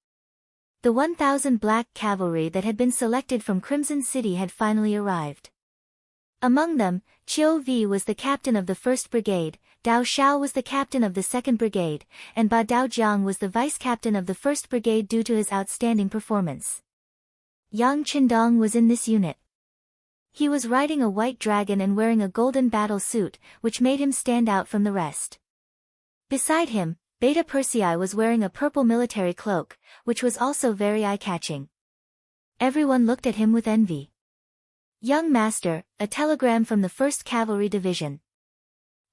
The 1,000 black cavalry that had been selected from Crimson City had finally arrived. Among them, Qiu Vi was the captain of the 1st Brigade, Dao Xiao was the captain of the 2nd Brigade, and Ba Daojiang was the vice-captain of the 1st Brigade due to his outstanding performance. Yang Qindong was in this unit. He was riding a white dragon and wearing a golden battle suit, which made him stand out from the rest. Beside him, Beta Persei was wearing a purple military cloak, which was also very eye-catching. Everyone looked at him with envy. Young Master, a telegram from the 1st Cavalry Division.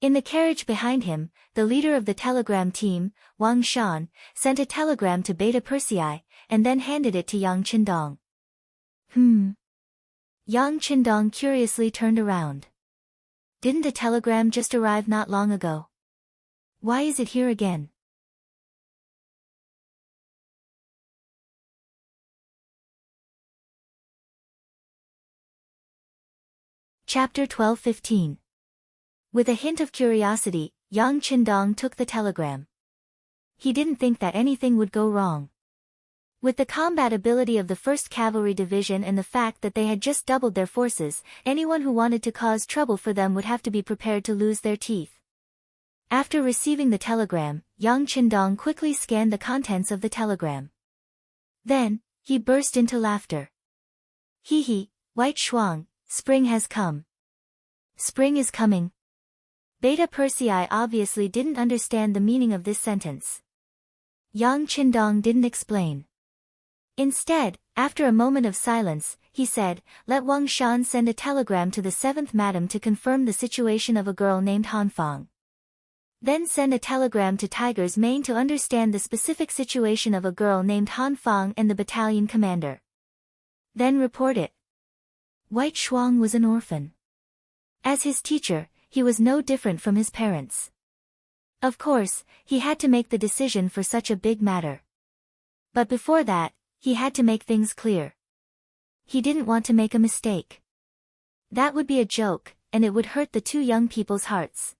In the carriage behind him, the leader of the telegram team, Wang Shan, sent a telegram to Beta Persei, and then handed it to Yang Qindong. Yang Qindong curiously turned around. Didn't the telegram just arrive not long ago? Why is it here again? Chapter 12-15. With a hint of curiosity, Yang Qindong took the telegram. He didn't think that anything would go wrong. With the combat ability of the 1st Cavalry Division and the fact that they had just doubled their forces, anyone who wanted to cause trouble for them would have to be prepared to lose their teeth. After receiving the telegram, Yang Qindong quickly scanned the contents of the telegram. Then, he burst into laughter. Hee hee, White Shuang, spring has come. Spring is coming. Beta Persei obviously didn't understand the meaning of this sentence. Yang Qindong didn't explain. Instead, after a moment of silence, he said, "Let Wang Shan send a telegram to the 7th Madam to confirm the situation of a girl named Han Fang. Then send a telegram to Tiger's Mane to understand the specific situation of a girl named Han Fang and the battalion commander. Then report it." White Shuang was an orphan. As his teacher, he was no different from his parents. Of course, he had to make the decision for such a big matter. But before that, he had to make things clear. He didn't want to make a mistake. That would be a joke, and it would hurt the two young people's hearts.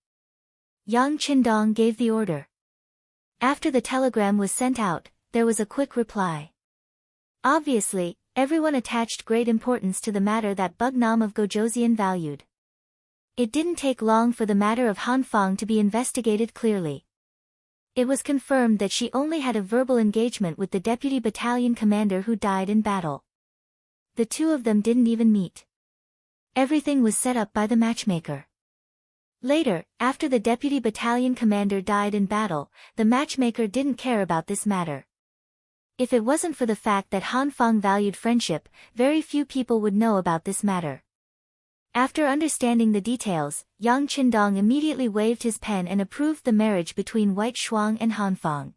Yang Qindong gave the order. After the telegram was sent out, there was a quick reply. Obviously, everyone attached great importance to the matter that Bug Nam of Gojoseon valued. It didn't take long for the matter of Han Fang to be investigated clearly. It was confirmed that she only had a verbal engagement with the deputy battalion commander who died in battle. The two of them didn't even meet. Everything was set up by the matchmaker. Later, after the deputy battalion commander died in battle, the matchmaker didn't care about this matter. If it wasn't for the fact that Han Fang valued friendship, very few people would know about this matter. After understanding the details, Yang Qindong immediately waved his pen and approved the marriage between White Shuang and Han Fang.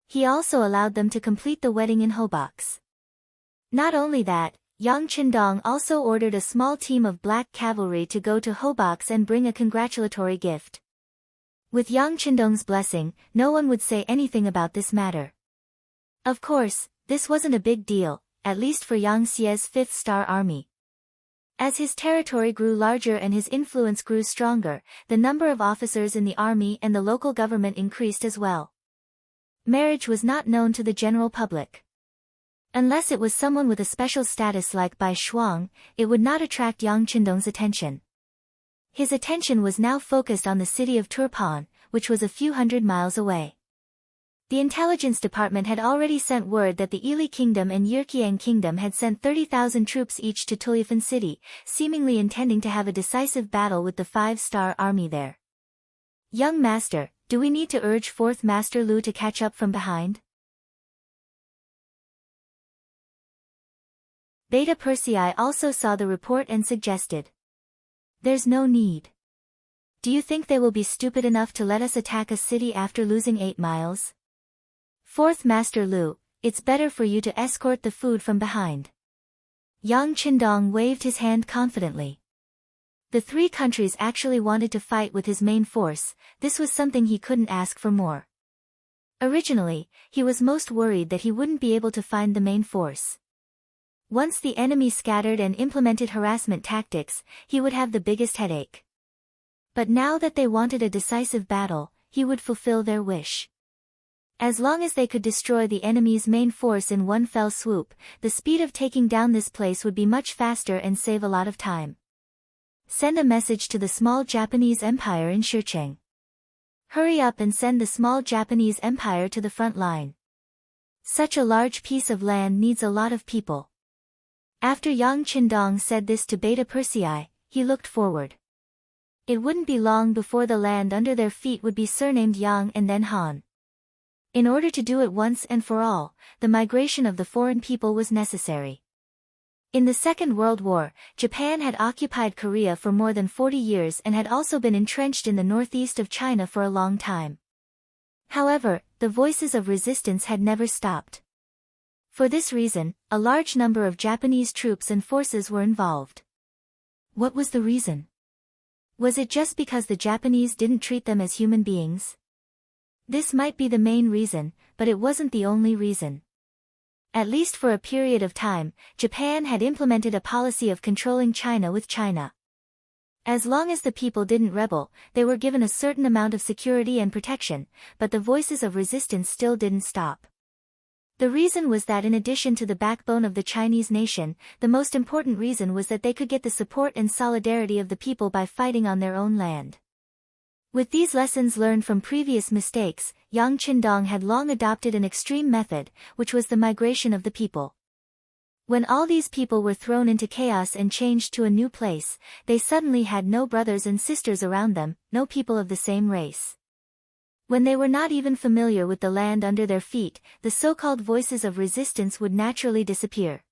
He also allowed them to complete the wedding in Hobox. Not only that, Yang Qindong also ordered a small team of black cavalry to go to Hobox and bring a congratulatory gift. With Yang Qindong's blessing, no one would say anything about this matter. Of course, this wasn't a big deal, at least for Yang Xie's 5th Star Army. As his territory grew larger and his influence grew stronger, the number of officers in the army and the local government increased as well. Marriage was not known to the general public. Unless it was someone with a special status like Bai Shuang, it would not attract Yang Qindong's attention. His attention was now focused on the city of Turpan, which was a few hundred miles away. The intelligence department had already sent word that the Ili Kingdom and Yirkiang Kingdom had sent 30,000 troops each to Tulipan City, seemingly intending to have a decisive battle with the 5-star army there. "Young Master, do we need to urge 4th Master Lu to catch up from behind?" Beta Persei also saw the report and suggested. "There's no need. Do you think they will be stupid enough to let us attack a city after losing 8 miles? 4th Master Lu, it's better for you to escort the food from behind." Yang Qindong waved his hand confidently. The three countries actually wanted to fight with his main force. This was something he couldn't ask for more. Originally, he was most worried that he wouldn't be able to find the main force. Once the enemy scattered and implemented harassment tactics, he would have the biggest headache. But now that they wanted a decisive battle, he would fulfill their wish. As long as they could destroy the enemy's main force in one fell swoop, the speed of taking down this place would be much faster and save a lot of time. Send a message to the small Japanese empire in Shicheng. Hurry up and send the small Japanese empire to the front line. Such a large piece of land needs a lot of people. After Yang Qindong said this to Beta Persei, he looked forward. It wouldn't be long before the land under their feet would be surnamed Yang and then Han. In order to do it once and for all, the migration of the foreign people was necessary. In the Second World War, Japan had occupied Korea for more than 40 years and had also been entrenched in the northeast of China for a long time. However, the voices of resistance had never stopped. For this reason, a large number of Japanese troops and forces were involved. What was the reason? Was it just because the Japanese didn't treat them as human beings? This might be the main reason, but it wasn't the only reason. At least for a period of time, Japan had implemented a policy of controlling China with China. As long as the people didn't rebel, they were given a certain amount of security and protection, but the voices of resistance still didn't stop. The reason was that in addition to the backbone of the Chinese nation, the most important reason was that they could get the support and solidarity of the people by fighting on their own land. With these lessons learned from previous mistakes, Yang Qindong had long adopted an extreme method, which was the migration of the people. When all these people were thrown into chaos and changed to a new place, they suddenly had no brothers and sisters around them, no people of the same race. When they were not even familiar with the land under their feet, the so-called voices of resistance would naturally disappear.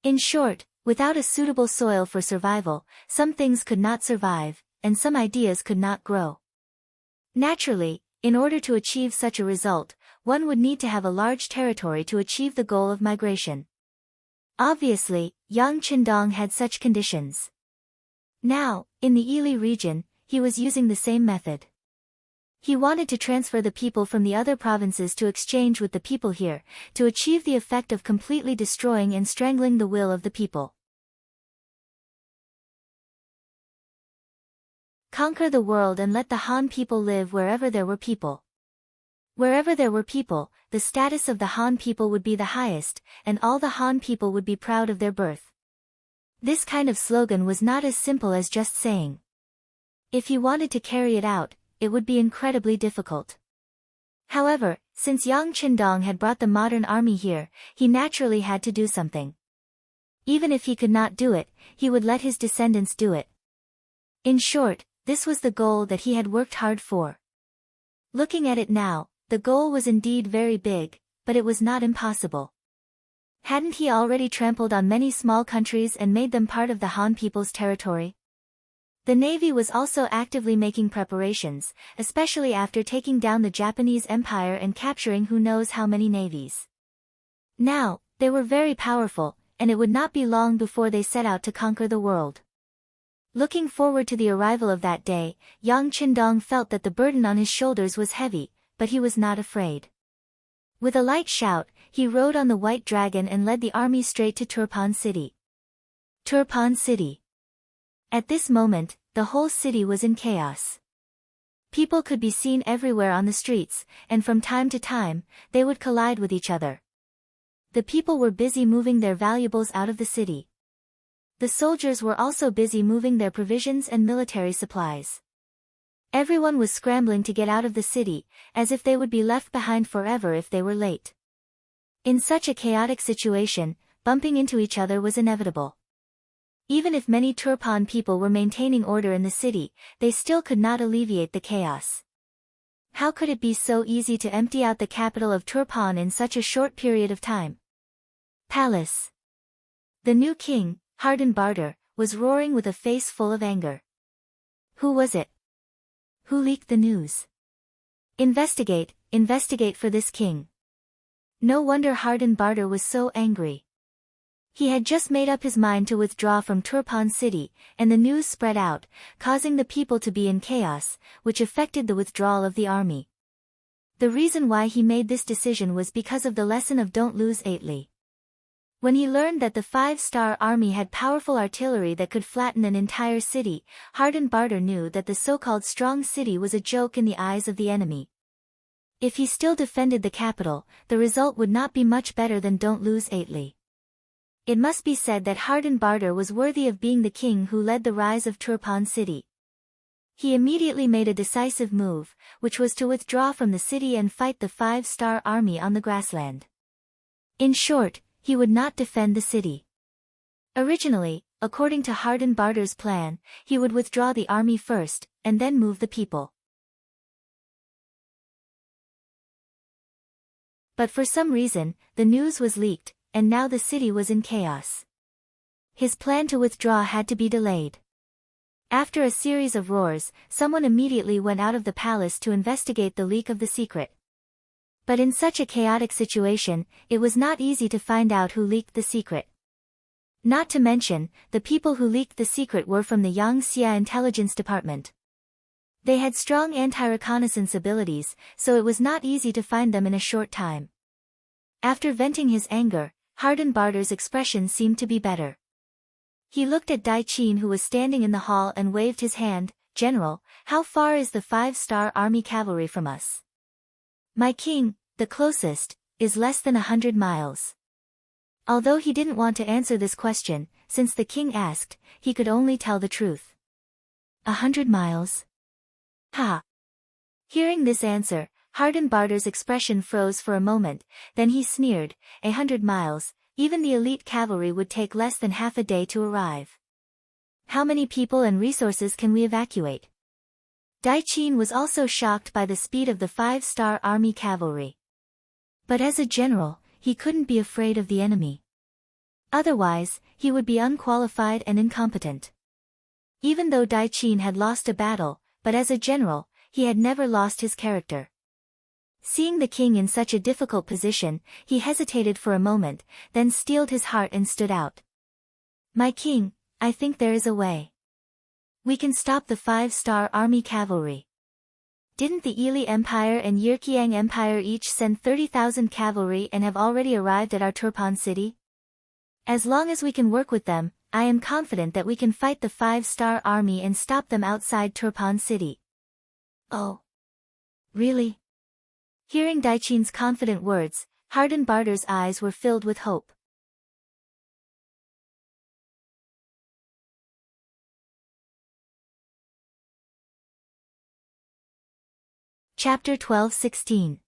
In short, without a suitable soil for survival, some things could not survive, and some ideas could not grow. Naturally, in order to achieve such a result, one would need to have a large territory to achieve the goal of migration. Obviously, Yang Qindong had such conditions. Now, in the Ili region, he was using the same method. He wanted to transfer the people from the other provinces to exchange with the people here, to achieve the effect of completely destroying and strangling the will of the people. Conquer the world and let the Han people live wherever there were people. Wherever there were people, the status of the Han people would be the highest, and all the Han people would be proud of their birth. This kind of slogan was not as simple as just saying. If he wanted to carry it out, it would be incredibly difficult. However, since Yang Qindong had brought the modern army here, he naturally had to do something. Even if he could not do it, he would let his descendants do it. In short, this was the goal that he had worked hard for. Looking at it now, the goal was indeed very big, but it was not impossible. Hadn't he already trampled on many small countries and made them part of the Han people's territory? The Navy was also actively making preparations, especially after taking down the Japanese Empire and capturing who knows how many navies. Now, they were very powerful, and it would not be long before they set out to conquer the world. Looking forward to the arrival of that day, Yang Qindong felt that the burden on his shoulders was heavy, but he was not afraid. With a light shout, he rode on the white dragon and led the army straight to Turpan City. Turpan City. At this moment, the whole city was in chaos. People could be seen everywhere on the streets, and from time to time, they would collide with each other. The people were busy moving their valuables out of the city. The soldiers were also busy moving their provisions and military supplies. Everyone was scrambling to get out of the city, as if they would be left behind forever if they were late. In such a chaotic situation, bumping into each other was inevitable. Even if many Turpan people were maintaining order in the city, they still could not alleviate the chaos. How could it be so easy to empty out the capital of Turpan in such a short period of time? Palace. The new king, Harden Barter, was roaring with a face full of anger. Who was it? Who leaked the news? Investigate for this king. No wonder Harden Barter was so angry. He had just made up his mind to withdraw from Turpan city, and the news spread out, causing the people to be in chaos, which affected the withdrawal of the army. The reason why he made this decision was because of the lesson of don't lose lightly. When he learned that the 5-star army had powerful artillery that could flatten an entire city, Hardenbarter knew that the so-called strong city was a joke in the eyes of the enemy. If he still defended the capital, the result would not be much better than don't lose lightly. It must be said that Hardenbarter was worthy of being the king who led the rise of Turpan city. He immediately made a decisive move, which was to withdraw from the city and fight the 5-star army on the grassland. In short, he would not defend the city. Originally, according to Hardenbarter's plan, he would withdraw the army first, and then move the people. But for some reason, the news was leaked, and now the city was in chaos. His plan to withdraw had to be delayed. After a series of roars, someone immediately went out of the palace to investigate the leak of the secret. But in such a chaotic situation, it was not easy to find out who leaked the secret. Not to mention, the people who leaked the secret were from the Yangxia intelligence department. They had strong anti-reconnaissance abilities, so it was not easy to find them in a short time. After venting his anger, Hardenbarter's expression seemed to be better. He looked at Dai Qin, who was standing in the hall, and waved his hand. "General, how far is the 5-star army cavalry from us?" "My king, the closest, is less than 100 miles. Although he didn't want to answer this question, since the king asked, he could only tell the truth. 100 miles? Ha! Hearing this answer, Hardenbarter's expression froze for a moment, then he sneered, 100 miles, even the elite cavalry would take less than half a day to arrive. How many people and resources can we evacuate? Dai Qin was also shocked by the speed of the 5-star army cavalry. But as a general, he couldn't be afraid of the enemy. Otherwise, he would be unqualified and incompetent. Even though Dai Qin had lost a battle, but as a general, he had never lost his character. Seeing the king in such a difficult position, he hesitated for a moment, then steeled his heart and stood out. "My king, I think there is a way. We can stop the 5-star army cavalry. Didn't the Ili Empire and Yirkiang Empire each send 30,000 cavalry and have already arrived at our Turpan city? As long as we can work with them, I am confident that we can fight the 5-star army and stop them outside Turpan city." "Oh. Really?" Hearing Dai Qin's confident words, Hardenbarter's eyes were filled with hope. Chapter 12:16.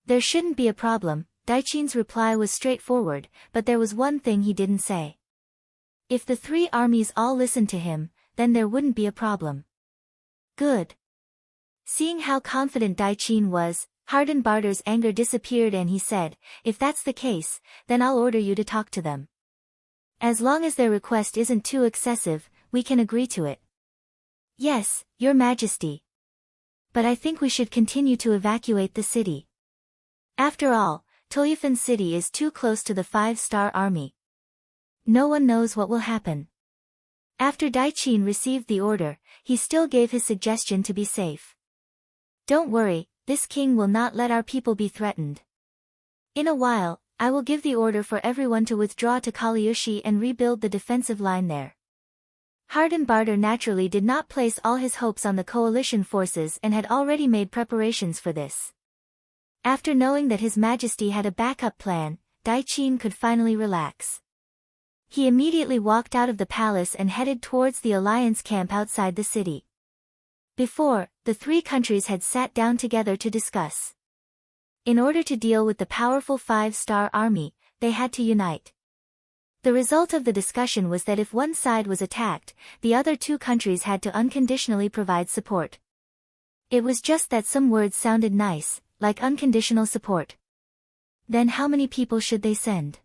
There shouldn't be a problem. Dai Qin's reply was straightforward, but there was one thing he didn't say. If the 3 armies all listened to him, then there wouldn't be a problem. Good. Seeing how confident Dai Qin was, Hardenbarter's anger disappeared and he said, "If that's the case, then I'll order you to talk to them. As long as their request isn't too excessive, we can agree to it." "Yes, Your Majesty. But I think we should continue to evacuate the city. After all, Tulyafan city is too close to the 5-star army. No one knows what will happen." After Dai Qin received the order, he still gave his suggestion to be safe. "Don't worry, this king will not let our people be threatened. In a while, I will give the order for everyone to withdraw to Kaliushi and rebuild the defensive line there." Hardenbarter naturally did not place all his hopes on the coalition forces and had already made preparations for this. After knowing that His Majesty had a backup plan, Dai Qin could finally relax. He immediately walked out of the palace and headed towards the alliance camp outside the city. Before, the 3 countries had sat down together to discuss. In order to deal with the powerful 5-star army, they had to unite. The result of the discussion was that if one side was attacked, the other 2 countries had to unconditionally provide support. It was just that some words sounded nice, like unconditional support. Then how many people should they send?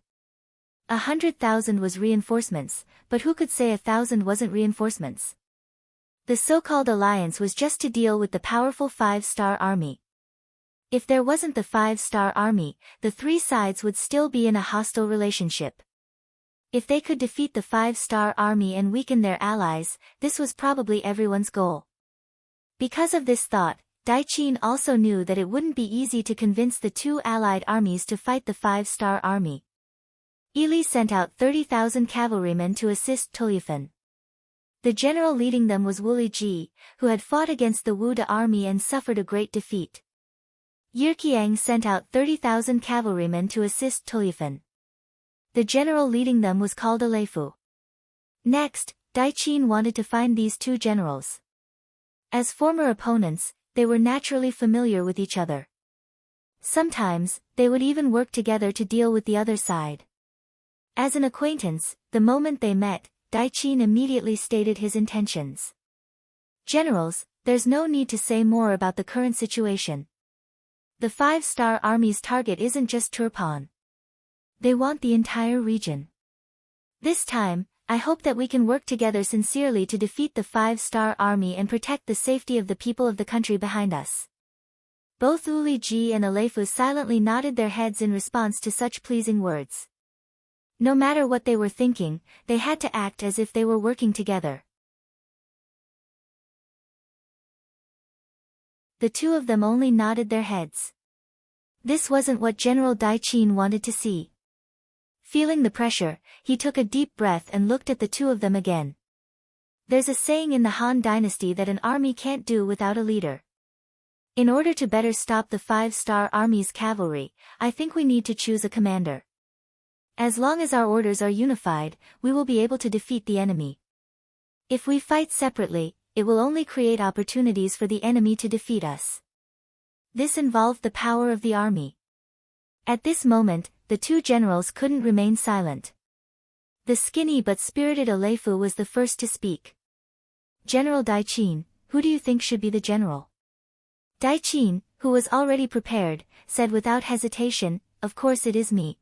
100,000 was reinforcements, but who could say 1,000 wasn't reinforcements? The so-called alliance was just to deal with the powerful 5-star army. If there wasn't the 5-star army, the 3 sides would still be in a hostile relationship. If they could defeat the 5-star army and weaken their allies, this was probably everyone's goal. Because of this thought, Qing also knew that it wouldn't be easy to convince the two allied armies to fight the 5-star army. Ili sent out 30,000 cavalrymen to assist Tulyifan. The general leading them was Wu Ji, who had fought against the Wu De army and suffered a great defeat. Yirqiang sent out 30,000 cavalrymen to assist Tulyifan. The general leading them was called Aleifu. Next, Qing wanted to find these two generals. As former opponents, they were naturally familiar with each other. Sometimes, they would even work together to deal with the other side. As an acquaintance, the moment they met, Qing immediately stated his intentions. Generals, there's no need to say more about the current situation. The 5-star army's target isn't just Turpan. They want the entire region. This time, I hope that we can work together sincerely to defeat the 5-star army and protect the safety of the people of the country behind us. Both Wu Ji and Aleifu silently nodded their heads in response to such pleasing words. No matter what they were thinking, they had to act as if they were working together. The two of them only nodded their heads. This wasn't what General Qing wanted to see. Feeling the pressure, he took a deep breath and looked at the two of them again. There's a saying in the Han Dynasty that an army can't do without a leader. In order to better stop the 5-star army's cavalry, I think we need to choose a commander. As long as our orders are unified, we will be able to defeat the enemy. If we fight separately, it will only create opportunities for the enemy to defeat us. This involved the power of the army. At this moment, the two generals couldn't remain silent. The skinny but spirited Aleifu was the first to speak. General Qing, who do you think should be the general? Qing, who was already prepared, said without hesitation, of course it is me.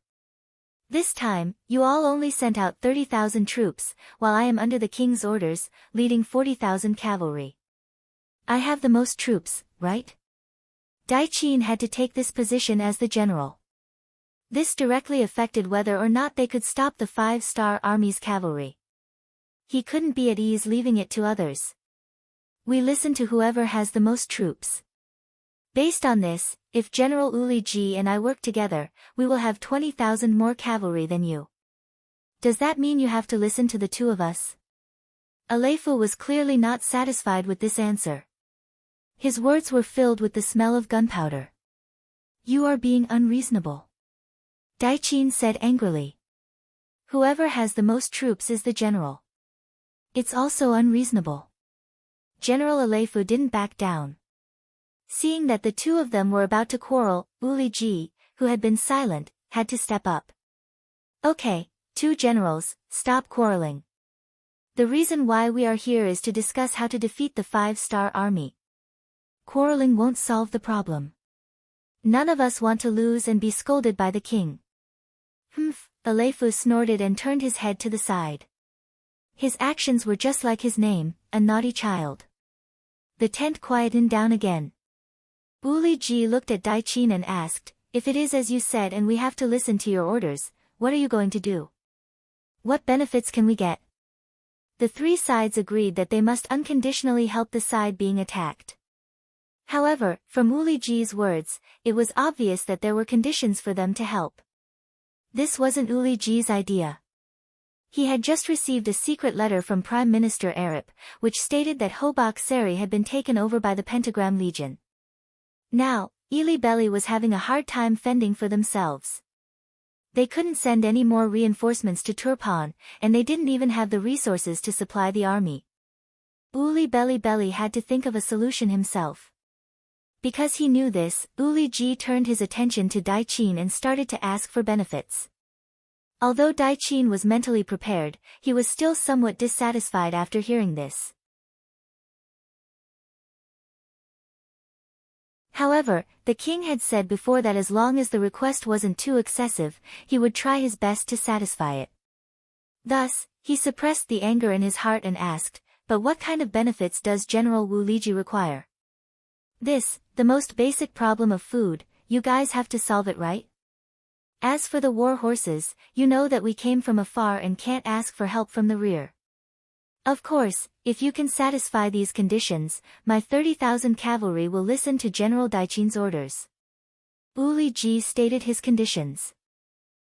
This time, you all only sent out 30,000 troops, while I am under the king's orders, leading 40,000 cavalry. I have the most troops, right? Qing had to take this position as the general. This directly affected whether or not they could stop the 5-star army's cavalry. He couldn't be at ease leaving it to others. We listen to whoever has the most troops. Based on this, if General Wu Ji and I work together, we will have 20,000 more cavalry than you. Does that mean you have to listen to the two of us? Aleifu was clearly not satisfied with this answer. His words were filled with the smell of gunpowder. You are being unreasonable. Qing said angrily. Whoever has the most troops is the general. It's also unreasonable. General Aleifu didn't back down. Seeing that the two of them were about to quarrel, Wu Ji, who had been silent, had to step up. Okay, two generals, stop quarreling. The reason why we are here is to discuss how to defeat the 5-star army. Quarreling won't solve the problem. None of us want to lose and be scolded by the king. Humph, Aleifu snorted and turned his head to the side. His actions were just like his name, a naughty child. The tent quietened down again. Wu Ji looked at Qing and asked, if it is as you said and we have to listen to your orders, what are you going to do? What benefits can we get? The three sides agreed that they must unconditionally help the side being attacked. However, from Wu Ji's words, it was obvious that there were conditions for them to help. This wasn't Wu Ji's idea. He had just received a secret letter from Prime Minister Arip, which stated that Hobak Seri had been taken over by the Pentagram Legion. Now, Ili Belly was having a hard time fending for themselves. They couldn't send any more reinforcements to Turpan, and they didn't even have the resources to supply the army. Uli Belly had to think of a solution himself. Because he knew this, Uli Ji turned his attention to Qing and started to ask for benefits. Although Qing was mentally prepared, he was still somewhat dissatisfied after hearing this. However, the king had said before that as long as the request wasn't too excessive, he would try his best to satisfy it. Thus, he suppressed the anger in his heart and asked, but what kind of benefits does General Wu Liji require? This, the most basic problem of food, you guys have to solve it, right? As for the war horses, you know that we came from afar and can't ask for help from the rear. Of course, if you can satisfy these conditions, my 30,000 cavalry will listen to General Daiqin's orders. Wu Liji stated his conditions.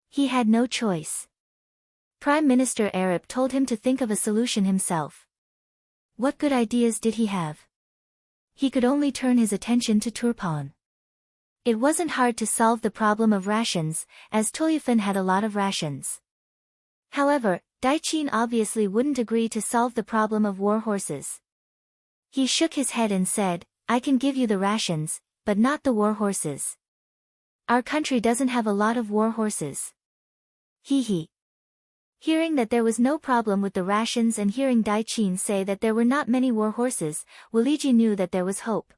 He had no choice. Prime Minister Arab told him to think of a solution himself. What good ideas did he have? He could only turn his attention to Turpan. It wasn't hard to solve the problem of rations, as Tulyifan had a lot of rations. However, Daiqin obviously wouldn't agree to solve the problem of war horses. He shook his head and said, I can give you the rations, but not the war horses. Our country doesn't have a lot of war horses. Hee. Hearing that there was no problem with the rations and hearing Daiqin say that there were not many war horses, Wu Liji knew that there was hope.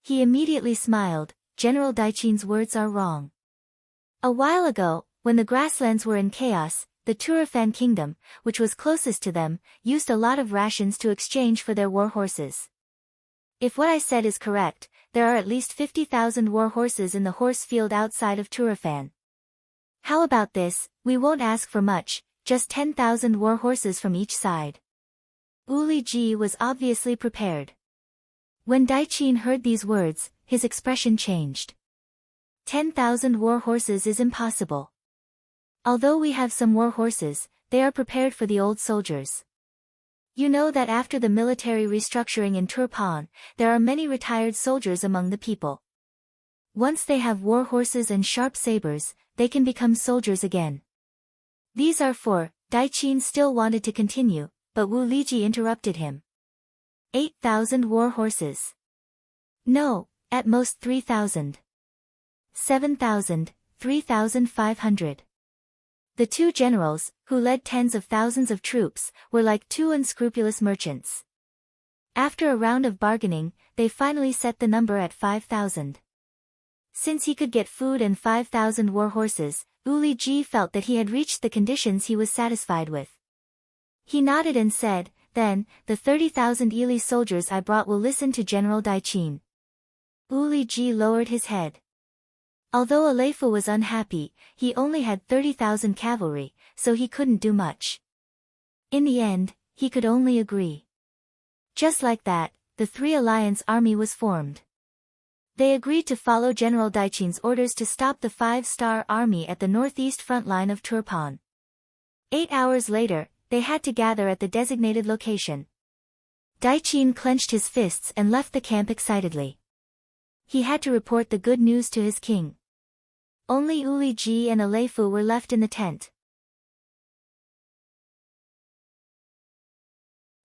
He immediately smiled. General Daiqin's words are wrong. A while ago, when the grasslands were in chaos, the Turfan kingdom, which was closest to them, used a lot of rations to exchange for their war horses. If what I said is correct, there are at least 50,000 war horses in the horse field outside of Turfan. How about this? We won't ask for much, just 10,000 war horses from each side. Wu Liji was obviously prepared. When Daiqin heard these words, his expression changed. 10,000 war horses is impossible. Although we have some war horses, they are prepared for the old soldiers. You know that after the military restructuring in Turpan, there are many retired soldiers among the people. Once they have war horses and sharp sabers, they can become soldiers again. These are for, Daiqin still wanted to continue, but Wu Liji interrupted him. 8,000 war horses. No, at most 3,000. 7,000, 3,500. The two generals, who led tens of thousands of troops, were like two unscrupulous merchants. After a round of bargaining, they finally set the number at 5,000. Since he could get food and 5,000 war horses, Wu Liji felt that he had reached the conditions he was satisfied with. He nodded and said, then, the 30,000 Ili soldiers I brought will listen to General Daiqin. Wu Liji lowered his head. Although Aleifu was unhappy, he only had 30,000 cavalry, so he couldn't do much. In the end, he could only agree. Just like that, the Three Alliance army was formed. They agreed to follow General Daiqin's orders to stop the Five-Star Army at the northeast front line of Turpan. 8 hours later, they had to gather at the designated location. Daiqin clenched his fists and left the camp excitedly. He had to report the good news to his king. Only Wu Liji and Aleifu were left in the tent.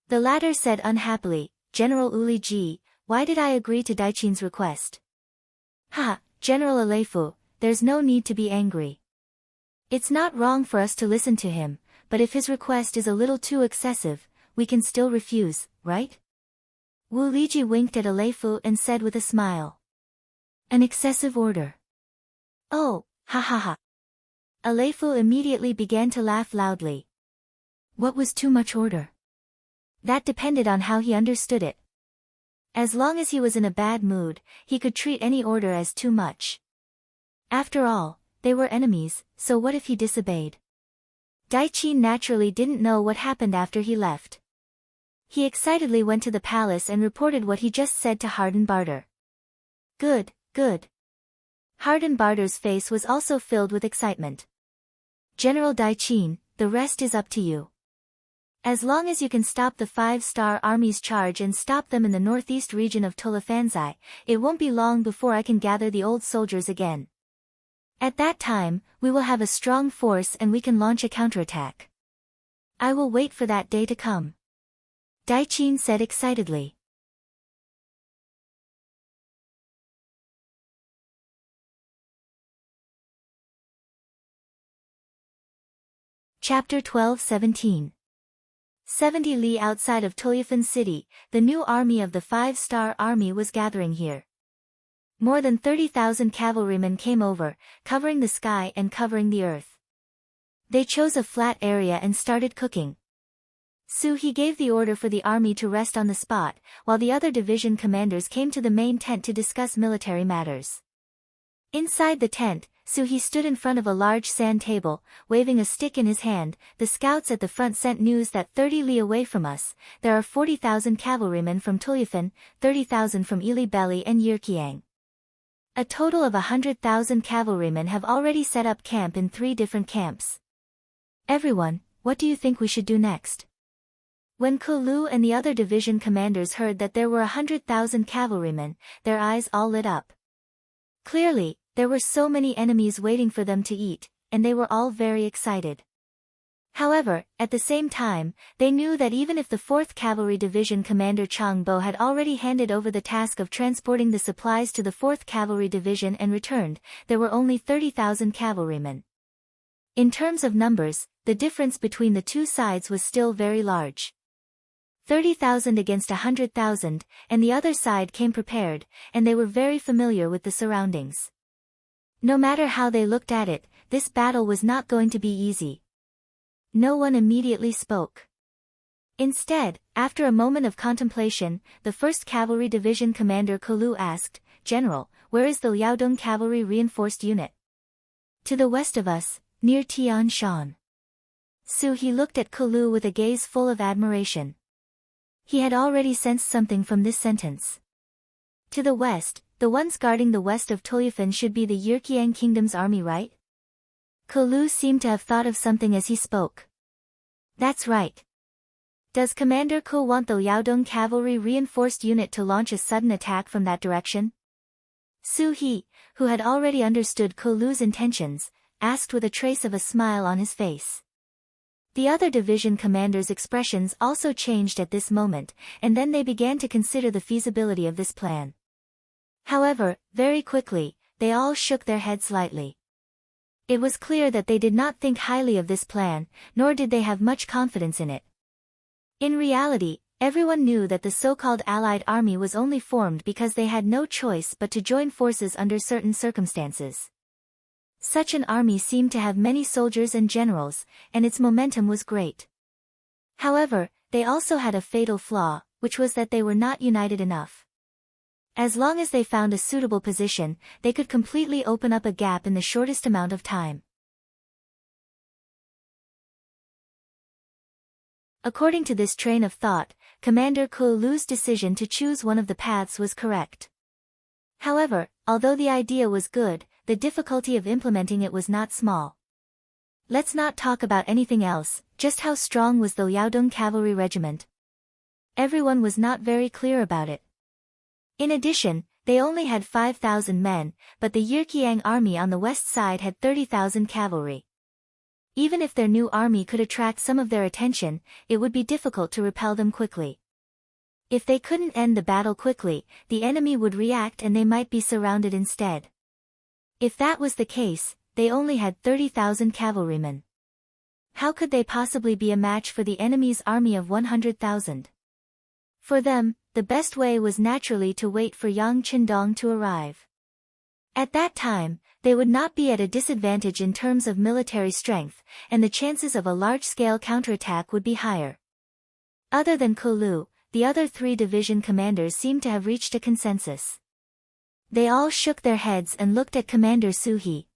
The latter said unhappily, General Wu Liji, why did I agree to Daiqin's request? Ha, General Aleifu, there's no need to be angry. It's not wrong for us to listen to him, but if his request is a little too excessive, we can still refuse, right? Wu Liji winked at Aleifu and said with a smile. An excessive order. Oh, ha ha ha. Aleifu immediately began to laugh loudly. What was too much order? That depended on how he understood it. As long as he was in a bad mood, he could treat any order as too much. After all, they were enemies, so what if he disobeyed? Daiqin naturally didn't know what happened after he left. He excitedly went to the palace and reported what he just said to Hardenbarter. Good, good. Hardenbarter's face was also filled with excitement. General Daiqin, the rest is up to you. As long as you can stop the Five-Star Army's charge and stop them in the northeast region of Tolifanzai, it won't be long before I can gather the old soldiers again. At that time, we will have a strong force and we can launch a counterattack. I will wait for that day to come. Daiqin said excitedly. Chapter 12-17. 70 li outside of Tulyifan City, the new army of the Five-Star Army was gathering here. More than 30,000 cavalrymen came over, covering the sky and covering the earth. They chose a flat area and started cooking. He gave the order for the army to rest on the spot, while the other division commanders came to the main tent to discuss military matters. Inside the tent, Su-hee stood in front of a large sand table, waving a stick in his hand. The scouts at the front sent news that 30 li away from us, there are 40,000 cavalrymen from Tulyafan, 30,000 from Ili Belly and Yirkiang. A total of 100,000 cavalrymen have already set up camp in 3 different camps. Everyone, what do you think we should do next? When Kulu and the other division commanders heard that there were 100,000 cavalrymen, their eyes all lit up. Clearly, there were so many enemies waiting for them to eat, and they were all very excited. However, at the same time, they knew that even if the 4th Cavalry Division Commander Chang Bo had already handed over the task of transporting the supplies to the 4th Cavalry Division and returned, there were only 30,000 cavalrymen. In terms of numbers, the difference between the two sides was still very large. 30,000 against 100,000, and the other side came prepared, and they were very familiar with the surroundings. No matter how they looked at it, this battle was not going to be easy. No one immediately spoke. Instead, after a moment of contemplation, the 1st Cavalry Division Commander Kulu asked, "General, where is the Liaodong Cavalry Reinforced Unit?" "To the west of us, near Tian Shan." Su-hee looked at Kulu with a gaze full of admiration. He had already sensed something from this sentence. To the west, the ones guarding the west of Tulyafan should be the Yirkiang Kingdom's army, right? Kulu seemed to have thought of something as he spoke. That's right. Does Commander Ko want the Liaodong Cavalry Reinforced Unit to launch a sudden attack from that direction? Su-hee, who had already understood Kulu's intentions, asked with a trace of a smile on his face. The other division commanders' expressions also changed at this moment, and then they began to consider the feasibility of this plan. However, very quickly, they all shook their heads slightly. It was clear that they did not think highly of this plan, nor did they have much confidence in it. In reality, everyone knew that the so-called Allied army was only formed because they had no choice but to join forces under certain circumstances. Such an army seemed to have many soldiers and generals, and its momentum was great. However, they also had a fatal flaw, which was that they were not united enough. As long as they found a suitable position, they could completely open up a gap in the shortest amount of time. According to this train of thought, Commander Kulu's decision to choose one of the paths was correct. However, although the idea was good, the difficulty of implementing it was not small. Let's not talk about anything else, just how strong was the Liaodong Cavalry Regiment? Everyone was not very clear about it. In addition, they only had 5,000 men, but the Yirkiang army on the west side had 30,000 cavalry. Even if their new army could attract some of their attention, it would be difficult to repel them quickly. If they couldn't end the battle quickly, the enemy would react and they might be surrounded instead. If that was the case, they only had 30,000 cavalrymen. How could they possibly be a match for the enemy's army of 100,000? For them, the best way was naturally to wait for Yang Qindong to arrive. At that time, they would not be at a disadvantage in terms of military strength, and the chances of a large-scale counterattack would be higher. Other than Kulu, the other 3 division commanders seemed to have reached a consensus. They all shook their heads and looked at Commander Su-hee.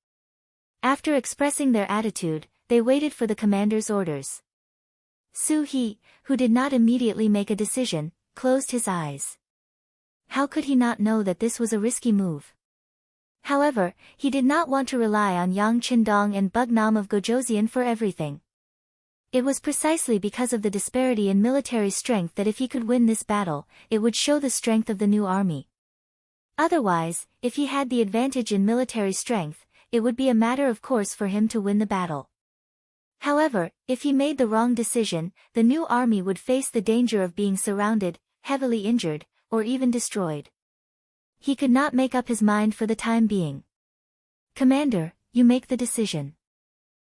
After expressing their attitude, they waited for the commander's orders. Su-hee, who did not immediately make a decision, closed his eyes. How could he not know that this was a risky move? However, he did not want to rely on Yang Qindong and Bugnam of Gojoseon for everything. It was precisely because of the disparity in military strength that if he could win this battle, it would show the strength of the new army. Otherwise, if he had the advantage in military strength, it would be a matter of course for him to win the battle. However, if he made the wrong decision, the new army would face the danger of being surrounded, heavily injured, or even destroyed. He could not make up his mind for the time being. Commander, you make the decision.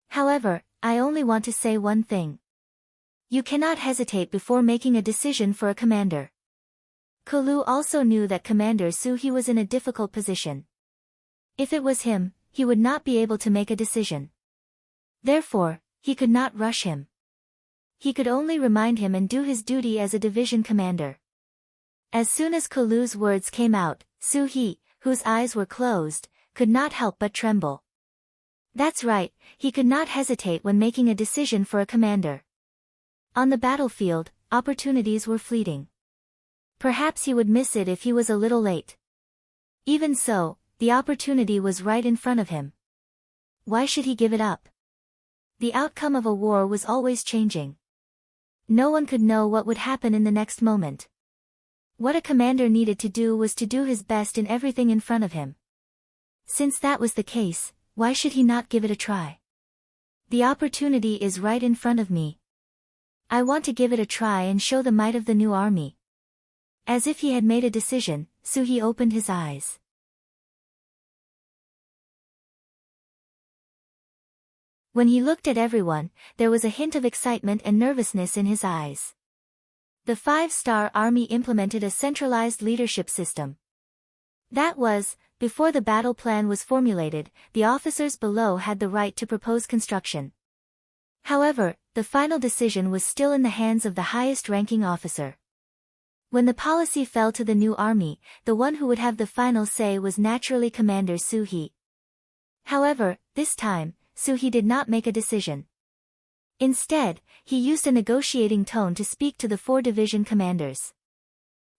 However, I only want to say one thing. You cannot hesitate before making a decision for a commander. Kulu also knew that Commander Su-hee was in a difficult position. If it was him, he would not be able to make a decision. Therefore, he could not rush him. He could only remind him and do his duty as a division commander. As soon as Kulu's words came out, Su-hee, whose eyes were closed, could not help but tremble. That's right, he could not hesitate when making a decision for a commander. On the battlefield, opportunities were fleeting. Perhaps he would miss it if he was a little late. Even so, the opportunity was right in front of him. Why should he give it up? The outcome of a war was always changing. No one could know what would happen in the next moment. What a commander needed to do was to do his best in everything in front of him. Since that was the case, why should he not give it a try? The opportunity is right in front of me. I want to give it a try and show the might of the new army. As if he had made a decision, Suhi opened his eyes. When he looked at everyone, there was a hint of excitement and nervousness in his eyes. The 5-star army implemented a centralized leadership system. That was, before the battle plan was formulated, the officers below had the right to propose construction. However, the final decision was still in the hands of the highest-ranking officer. When the policy fell to the new army, the one who would have the final say was naturally Commander Suhi. However, this time, Suhi did not make a decision. Instead, he used a negotiating tone to speak to the 4 division commanders.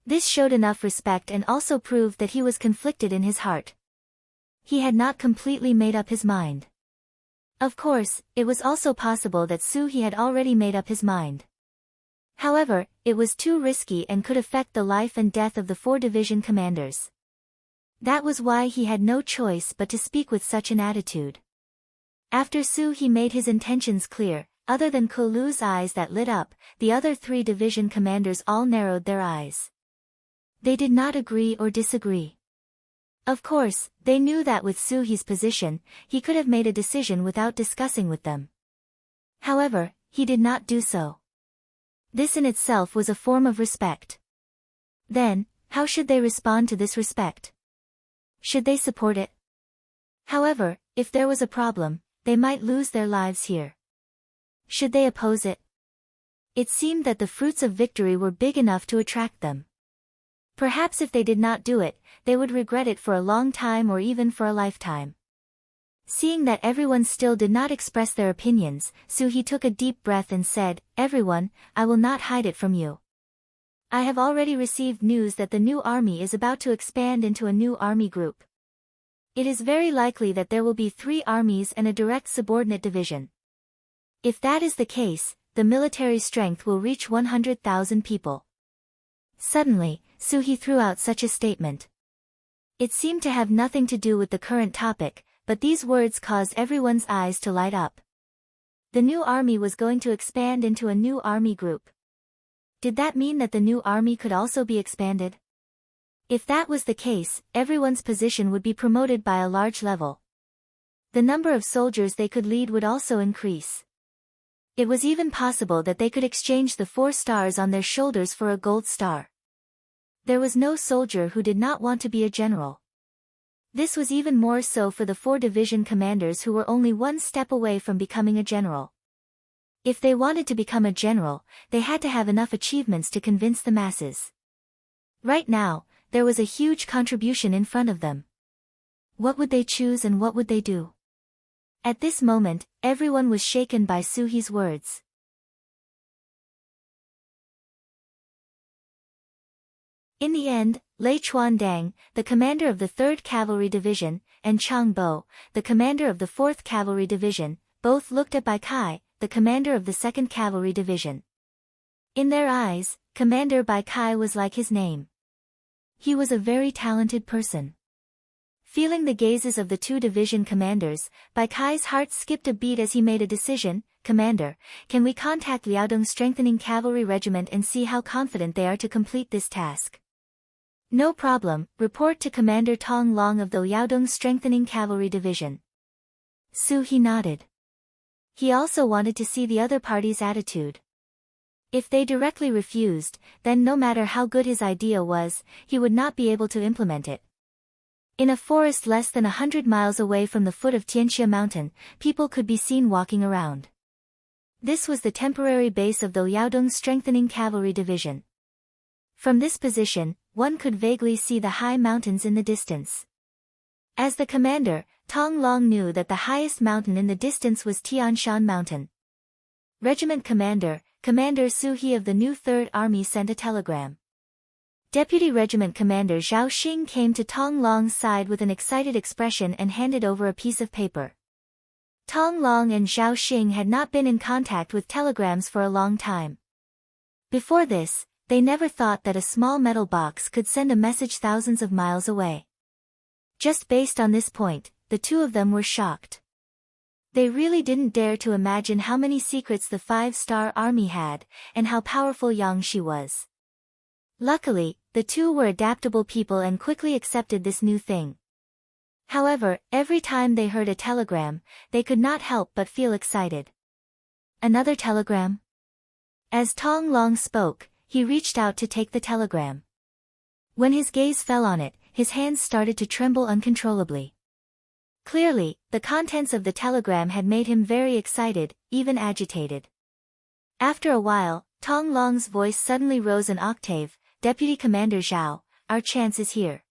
This showed enough respect and also proved that he was conflicted in his heart. He had not completely made up his mind. Of course, it was also possible that Suhi had already made up his mind. However, it was too risky and could affect the life and death of the 4 division commanders. That was why he had no choice but to speak with such an attitude. After Suhi made his intentions clear, other than Kolu's eyes that lit up, the other 3 division commanders all narrowed their eyes. They did not agree or disagree. Of course, they knew that with Suhi's position, he could have made a decision without discussing with them. However, he did not do so. This in itself was a form of respect. Then, how should they respond to this respect? Should they support it? However, if there was a problem, they might lose their lives here. Should they oppose it? It seemed that the fruits of victory were big enough to attract them. Perhaps if they did not do it, they would regret it for a long time or even for a lifetime. Seeing that everyone still did not express their opinions, Suhi took a deep breath and said, "Everyone, I will not hide it from you. I have already received news that the new army is about to expand into a new army group. It is very likely that there will be 3 armies and a direct subordinate division. If that is the case, the military strength will reach 100,000 people." Suddenly, Suhi threw out such a statement. It seemed to have nothing to do with the current topic, but these words caused everyone's eyes to light up. The new army was going to expand into a new army group. Did that mean that the new army could also be expanded? If that was the case, everyone's position would be promoted by a large level. The number of soldiers they could lead would also increase. It was even possible that they could exchange the 4 stars on their shoulders for a gold star. There was no soldier who did not want to be a general. This was even more so for the 4 division commanders who were only 1 step away from becoming a general. If they wanted to become a general, they had to have enough achievements to convince the masses. Right now, there was a huge contribution in front of them. What would they choose and what would they do? At this moment, everyone was shaken by Suhi's words. In the end, Lei Chuandang, the commander of the 3rd Cavalry Division, and Chang Bo, the commander of the 4th Cavalry Division, both looked at Bai Kai, the commander of the 2nd Cavalry Division. In their eyes, Commander Bai Kai was like his name. He was a very talented person. Feeling the gazes of the 2 division commanders, Bai Kai's heart skipped a beat as he made a decision. "Commander, can we contact Liaodong's strengthening cavalry regiment and see how confident they are to complete this task?" "No problem, report to Commander Tong Long of the Liaodong Strengthening Cavalry Division." Suhi nodded. He also wanted to see the other party's attitude. If they directly refused, then no matter how good his idea was, he would not be able to implement it. In a forest less than 100 miles away from the foot of Tianxia Mountain, people could be seen walking around. This was the temporary base of the Liaodong Strengthening Cavalry Division. From this position, one could vaguely see the high mountains in the distance. As the commander, Tong Long knew that the highest mountain in the distance was Tian Shan Mountain. Regiment Commander, Commander Su He of the new Third Army sent a telegram. Deputy Regiment Commander Zhao Xing came to Tong Long's side with an excited expression and handed over a piece of paper. Tong Long and Zhao Xing had not been in contact with telegrams for a long time. Before this, they never thought that a small metal box could send a message thousands of miles away. Just based on this point, the two of them were shocked. They really didn't dare to imagine how many secrets the five-star army had, and how powerful Yang Shi was. Luckily, the two were adaptable people and quickly accepted this new thing. However, every time they heard a telegram, they could not help but feel excited. Another telegram? As Tong Long spoke, he reached out to take the telegram. When his gaze fell on it, his hands started to tremble uncontrollably. Clearly, the contents of the telegram had made him very excited, even agitated. After a while, Tong Long's voice suddenly rose an octave. Deputy Commander Zhao, our chance is here.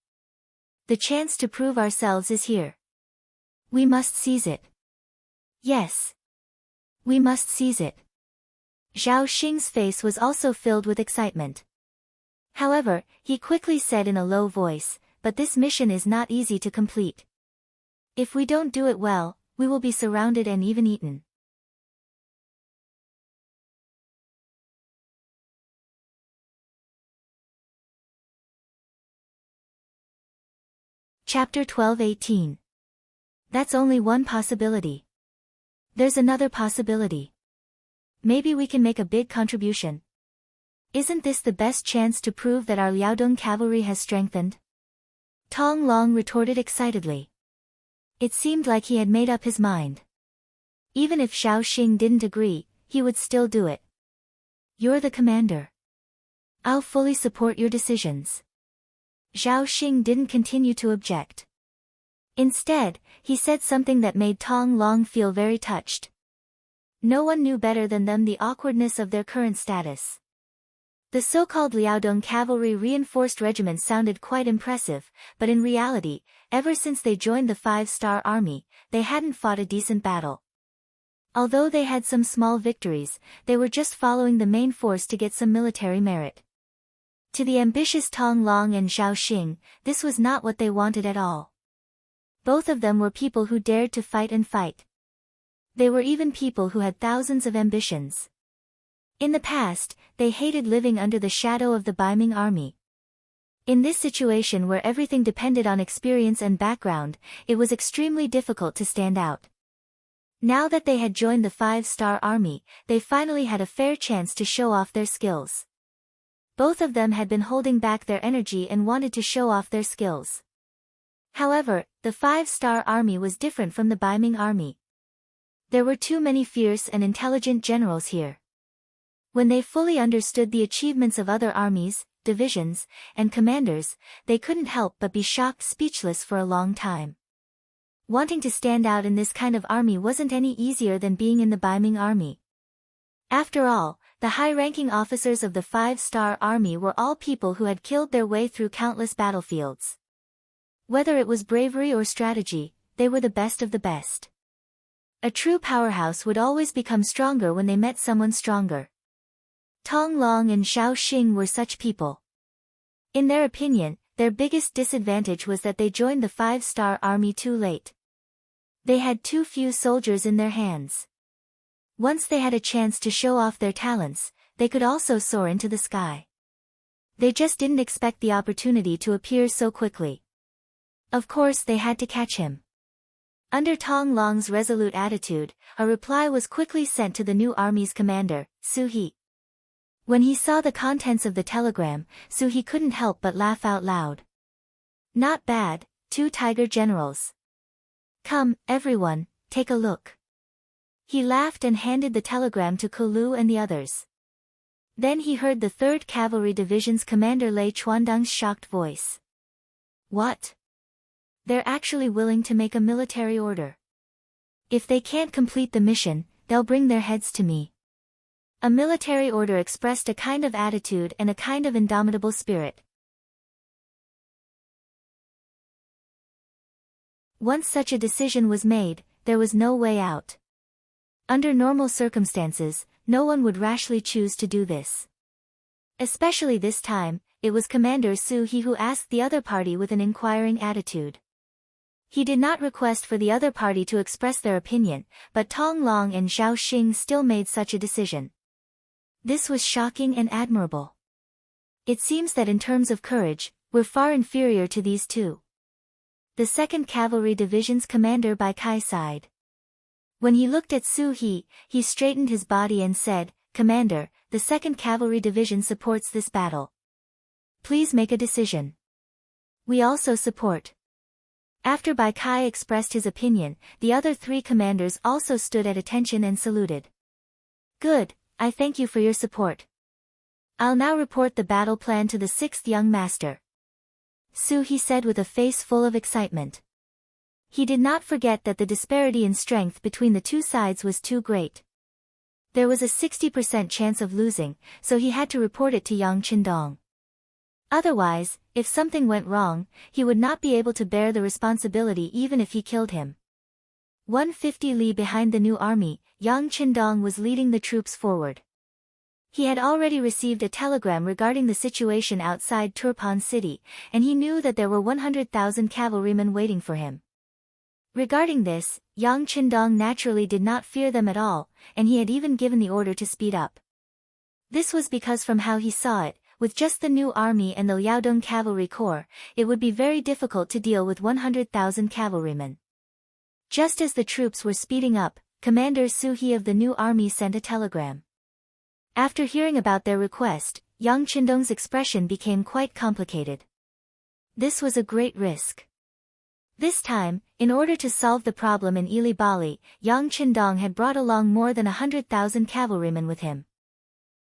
The chance to prove ourselves is here. We must seize it. Yes. We must seize it. Zhao Xing's face was also filled with excitement. However, he quickly said in a low voice, but this mission is not easy to complete. If we don't do it well, we will be surrounded and even eaten. Chapter 12-18. That's only one possibility. There's another possibility. Maybe we can make a big contribution. Isn't this the best chance to prove that our Liaodong cavalry has strengthened? Tong Long retorted excitedly. It seemed like he had made up his mind. Even if Zhao Xing didn't agree, he would still do it. You're the commander. I'll fully support your decisions. Zhao Xing didn't continue to object. Instead, he said something that made Tong Long feel very touched. No one knew better than them the awkwardness of their current status. The so-called Liaodong cavalry reinforced regiment sounded quite impressive, but in reality, ever since they joined the five-star army, they hadn't fought a decent battle. Although they had some small victories, they were just following the main force to get some military merit. To the ambitious Tong Long and Zhao Xing, this was not what they wanted at all. Both of them were people who dared to fight and fight. They were even people who had thousands of ambitions. In the past, they hated living under the shadow of the Baiming army. In this situation where everything depended on experience and background, it was extremely difficult to stand out. Now that they had joined the five-star army, they finally had a fair chance to show off their skills. Both of them had been holding back their energy and wanted to show off their skills. However, the five-star army was different from the Baiming army. There were too many fierce and intelligent generals here. When they fully understood the achievements of other armies, divisions, and commanders, they couldn't help but be shocked speechless for a long time. Wanting to stand out in this kind of army wasn't any easier than being in the Baiming army. After all, the high-ranking officers of the five-star army were all people who had killed their way through countless battlefields. Whether it was bravery or strategy, they were the best of the best. A true powerhouse would always become stronger when they met someone stronger. Tong Long and Zhao Xing were such people. In their opinion, their biggest disadvantage was that they joined the five-star army too late. They had too few soldiers in their hands. Once they had a chance to show off their talents, they could also soar into the sky. They just didn't expect the opportunity to appear so quickly. Of course they had to catch him. Under Tong Long's resolute attitude, a reply was quickly sent to the new army's commander, Su He. When he saw the contents of the telegram, Su He couldn't help but laugh out loud. Not bad, 2 tiger generals. Come, everyone, take a look. He laughed and handed the telegram to Kulu and the others. Then he heard the 3rd Cavalry Division's commander Lei Chuandang's shocked voice. What? They're actually willing to make a military order. If they can't complete the mission, they'll bring their heads to me. A military order expressed a kind of attitude and a kind of indomitable spirit. Once such a decision was made, there was no way out. Under normal circumstances, no one would rashly choose to do this. Especially this time, it was Commander Su He who asked the other party with an inquiring attitude. He did not request for the other party to express their opinion, but Tong Long and Zhao Xing still made such a decision. This was shocking and admirable. It seems that in terms of courage, we're far inferior to these two. The 2nd Cavalry Division's commander Bai Kai sighed. When he looked at Su He, he straightened his body and said, "Commander, the 2nd Cavalry Division supports this battle. Please make a decision." "We also support." After Bai Kai expressed his opinion, the other 3 commanders also stood at attention and saluted. "Good, I thank you for your support. I'll now report the battle plan to the 6th young master." Su He said with a face full of excitement. He did not forget that the disparity in strength between the two sides was too great. There was a 60% chance of losing, so he had to report it to Yang Qindong. Otherwise, if something went wrong, he would not be able to bear the responsibility even if he killed him. 150 li behind the new army, Yang Qindong was leading the troops forward. He had already received a telegram regarding the situation outside Turpan City, and he knew that there were 100,000 cavalrymen waiting for him. Regarding this, Yang Qindong naturally did not fear them at all, and he had even given the order to speed up. This was because from how he saw it, with just the new army and the Liaodong Cavalry Corps, it would be very difficult to deal with 100,000 cavalrymen. Just as the troops were speeding up, Commander Su He of the new army sent a telegram. After hearing about their request, Yang Qindong's expression became quite complicated. This was a great risk. This time, in order to solve the problem in Ili Bali, Yang Qindong had brought along more than 100,000 cavalrymen with him.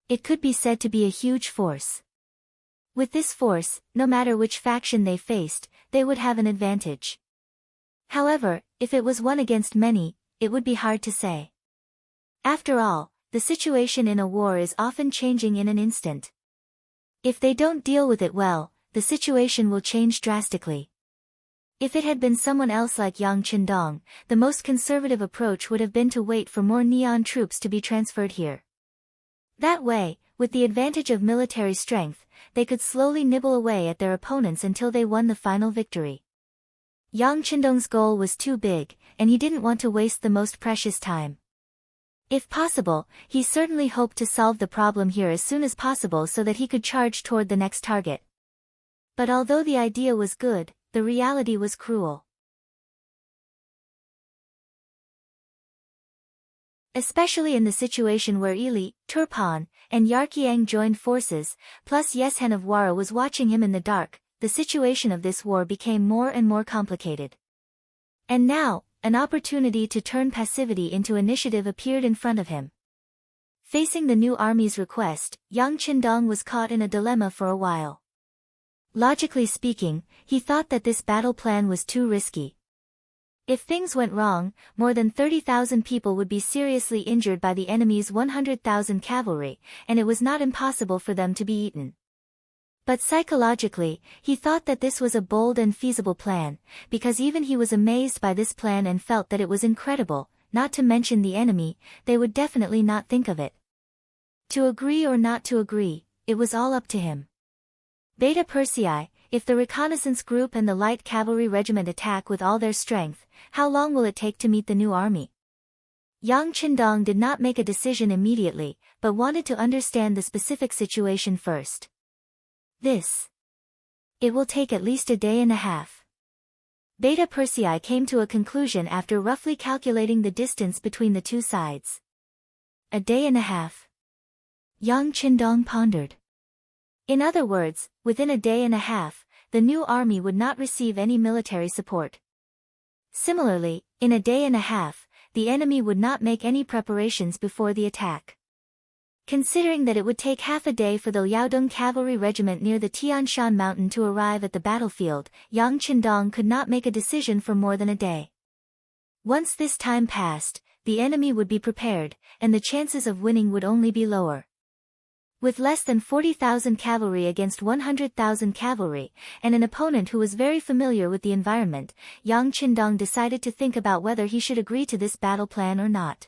It could be said to be a huge force. With this force, no matter which faction they faced, they would have an advantage. However, if it was one against many, it would be hard to say. After all, the situation in a war is often changing in an instant. If they don't deal with it well, the situation will change drastically. If it had been someone else like Yang Qindong, the most conservative approach would have been to wait for more neon troops to be transferred here. That way, with the advantage of military strength, they could slowly nibble away at their opponents until they won the final victory. Yang Qindong's goal was too big, and he didn't want to waste the most precious time. If possible, he certainly hoped to solve the problem here as soon as possible so that he could charge toward the next target. But although the idea was good, the reality was cruel. Especially in the situation where Ili, Turpan, and Yarqiang joined forces, plus Yeshen of Wara was watching him in the dark, the situation of this war became more and more complicated. And now, an opportunity to turn passivity into initiative appeared in front of him. Facing the new army's request, Yang Qindong was caught in a dilemma for a while. Logically speaking, he thought that this battle plan was too risky. If things went wrong, more than 30,000 people would be seriously injured by the enemy's 100,000 cavalry, and it was not impossible for them to be eaten. But psychologically, he thought that this was a bold and feasible plan, because even he was amazed by this plan and felt that it was incredible, not to mention the enemy, they would definitely not think of it. To agree or not to agree, it was all up to him. Beta Persei, if the reconnaissance group and the light cavalry regiment attack with all their strength, how long will it take to meet the new army? Yang Qindong did not make a decision immediately, but wanted to understand the specific situation first. It will take at least a day and a half. Beta Persei came to a conclusion after roughly calculating the distance between the two sides. A day and a half. Yang Qindong pondered. In other words, within a day and a half, the new army would not receive any military support. Similarly, in a day and a half, the enemy would not make any preparations before the attack. Considering that it would take half a day for the Liaodong cavalry regiment near the Tian Shan mountain to arrive at the battlefield, Yang Qindong could not make a decision for more than a day. Once this time passed, the enemy would be prepared, and the chances of winning would only be lower. With less than 40,000 cavalry against 100,000 cavalry, and an opponent who was very familiar with the environment, Yang Qindong decided to think about whether he should agree to this battle plan or not.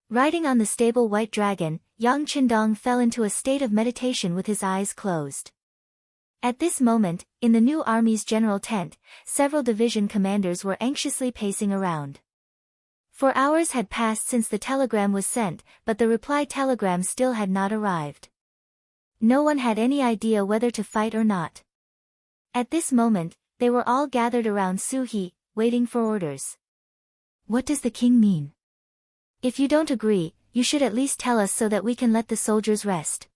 Riding on the stable white dragon, Yang Qindong fell into a state of meditation with his eyes closed. At this moment, in the new army's general tent, several division commanders were anxiously pacing around. 4 hours had passed since the telegram was sent, but the reply telegram still had not arrived. No one had any idea whether to fight or not. At this moment, they were all gathered around Su He, waiting for orders. What does the king mean? If you don't agree, you should at least tell us so that we can let the soldiers rest.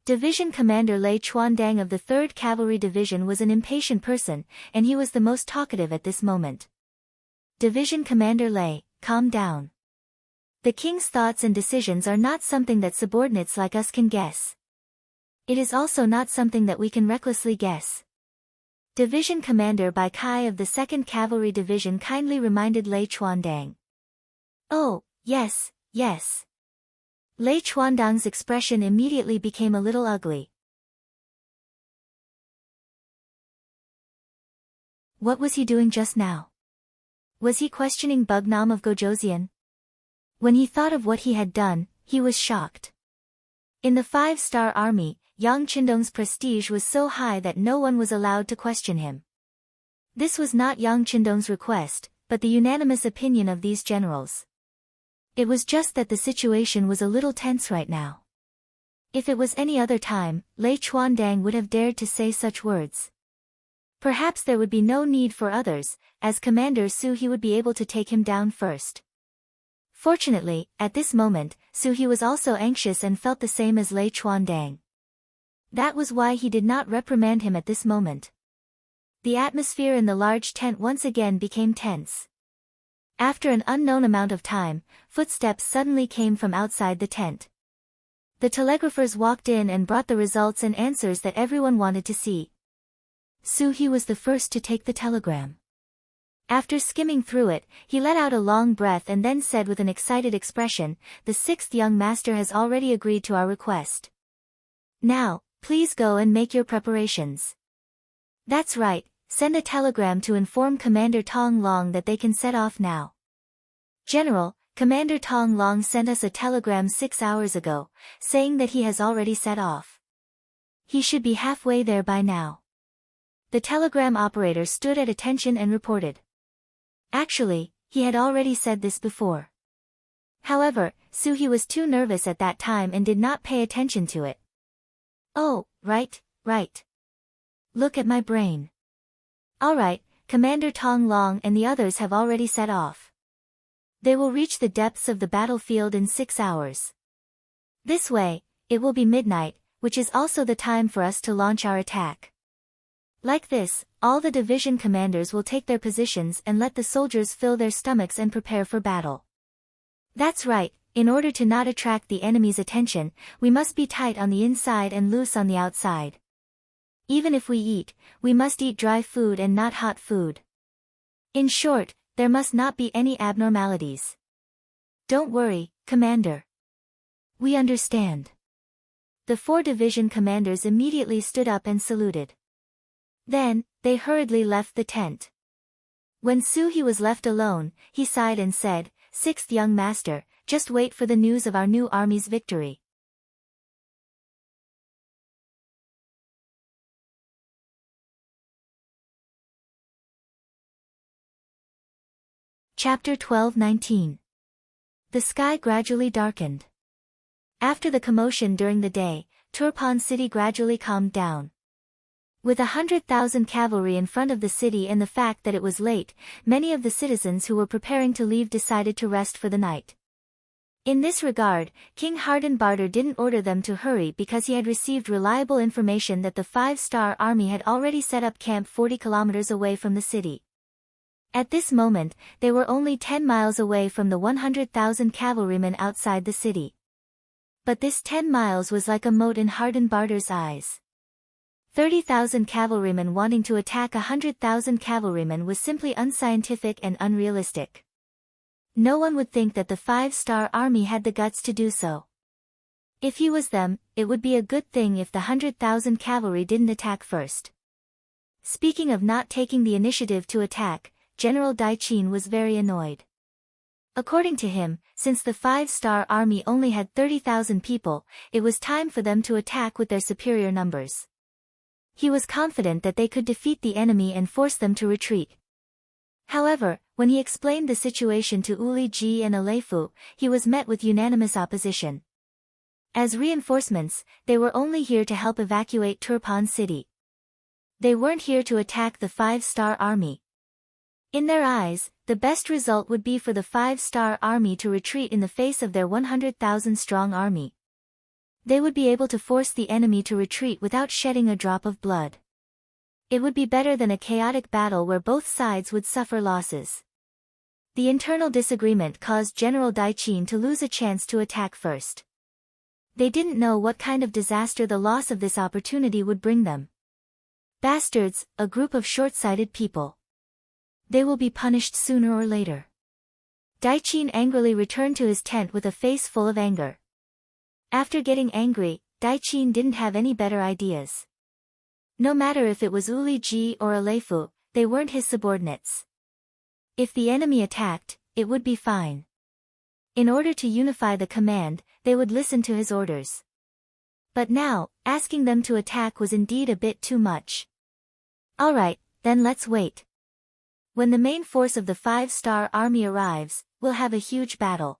Division Commander Lei Chuandang of the 3rd Cavalry Division was an impatient person, and he was the most talkative at this moment. Division Commander Lei, calm down. The king's thoughts and decisions are not something that subordinates like us can guess. It is also not something that we can recklessly guess. Division Commander Bai Kai of the 2nd Cavalry Division kindly reminded Lei Chuandang. Oh, yes, yes. Lei Chuandang's expression immediately became a little ugly. What was he doing just now? Was he questioning Bugnam of Gojoseon? When he thought of what he had done, he was shocked. In the 5-star army, Yang Qindong's prestige was so high that no one was allowed to question him. This was not Yang Qindong's request, but the unanimous opinion of these generals. It was just that the situation was a little tense right now. If it was any other time, Lei Chuandang would have dared to say such words. Perhaps there would be no need for others, as Commander Su He would be able to take him down first. Fortunately, at this moment, Su He was also anxious and felt the same as Lei Chuandang. That was why he did not reprimand him at this moment. The atmosphere in the large tent once again became tense. After an unknown amount of time, footsteps suddenly came from outside the tent. The telegraphers walked in and brought the results and answers that everyone wanted to see. Su He was the first to take the telegram. After skimming through it, he let out a long breath and then said with an excited expression, "The 6th young master has already agreed to our request. Now, please go and make your preparations." That's right, send a telegram to inform Commander Tong Long that they can set off now. General, Commander Tong Long sent us a telegram 6 hours ago, saying that he has already set off. He should be halfway there by now. The telegram operator stood at attention and reported. Actually, he had already said this before. However, Su He was too nervous at that time and did not pay attention to it. Oh, right. Look at my brain. Alright, Commander Tong Long and the others have already set off. They will reach the depths of the battlefield in 6 hours. This way, it will be midnight, which is also the time for us to launch our attack. Like this, all the division commanders will take their positions and let the soldiers fill their stomachs and prepare for battle. That's right, in order to not attract the enemy's attention, we must be tight on the inside and loose on the outside. Even if we eat, we must eat dry food and not hot food. In short, there must not be any abnormalities. Don't worry, Commander. We understand. The 4 division commanders immediately stood up and saluted. Then, they hurriedly left the tent. When Su He was left alone, he sighed and said, "6th young master, just wait for the news of our new army's victory." Chapter 12-19. The sky gradually darkened. After the commotion during the day, Turpan city gradually calmed down. With 100,000 cavalry in front of the city and the fact that it was late, many of the citizens who were preparing to leave decided to rest for the night. In this regard, King Harden Barter didn't order them to hurry because he had received reliable information that the 5-star army had already set up camp 40 kilometers away from the city. At this moment, they were only 10 miles away from the 100,000 cavalrymen outside the city. But this 10 miles was like a mote in Harden Barter's eyes. 30,000 cavalrymen wanting to attack 100,000 cavalrymen was simply unscientific and unrealistic. No one would think that the 5-star army had the guts to do so. If he was them, it would be a good thing if the 100,000 cavalry didn't attack first. Speaking of not taking the initiative to attack, General Qing was very annoyed. According to him, since the 5-star army only had 30,000 people, it was time for them to attack with their superior numbers. He was confident that they could defeat the enemy and force them to retreat. However, when he explained the situation to Uli Ji and Aleifu, he was met with unanimous opposition. As reinforcements, they were only here to help evacuate Turpan city. They weren't here to attack the 5-star army. In their eyes, the best result would be for the 5-star army to retreat in the face of their 100,000-strong army. They would be able to force the enemy to retreat without shedding a drop of blood. It would be better than a chaotic battle where both sides would suffer losses. The internal disagreement caused General Qing to lose a chance to attack first. They didn't know what kind of disaster the loss of this opportunity would bring them. Bastards, a group of short-sighted people. They will be punished sooner or later. Qing angrily returned to his tent with a face full of anger. After getting angry, Qing didn't have any better ideas. No matter if it was Uli Ji or Aleifu, they weren't his subordinates. If the enemy attacked, it would be fine. In order to unify the command, they would listen to his orders. But now, asking them to attack was indeed a bit too much. Alright, then let's wait. When the main force of the 5-star army arrives, we'll have a huge battle.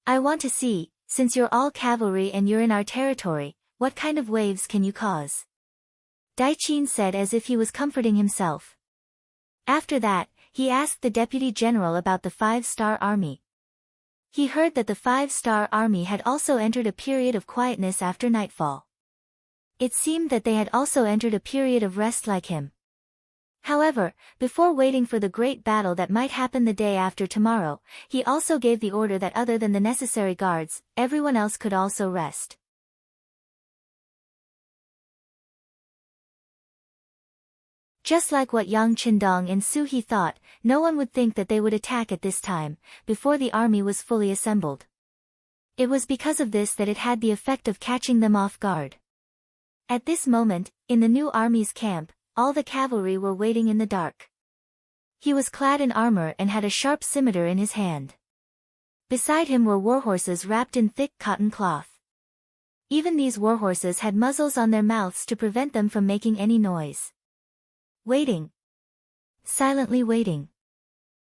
I want to see, since you're all cavalry and you're in our territory, what kind of waves can you cause? Qing said as if he was comforting himself. After that, he asked the deputy general about the 5-star army. He heard that the 5-star army had also entered a period of quietness after nightfall. It seemed that they had also entered a period of rest like him. However, before waiting for the great battle that might happen the day after tomorrow, he also gave the order that other than the necessary guards, everyone else could also rest. Just like what Yang Qindong and Su He thought, no one would think that they would attack at this time, before the army was fully assembled. It was because of this that it had the effect of catching them off guard. At this moment, in the new army's camp, all the cavalry were waiting in the dark. He was clad in armor and had a sharp scimitar in his hand. Beside him were warhorses wrapped in thick cotton cloth. Even these warhorses had muzzles on their mouths to prevent them from making any noise. Waiting. Silently waiting.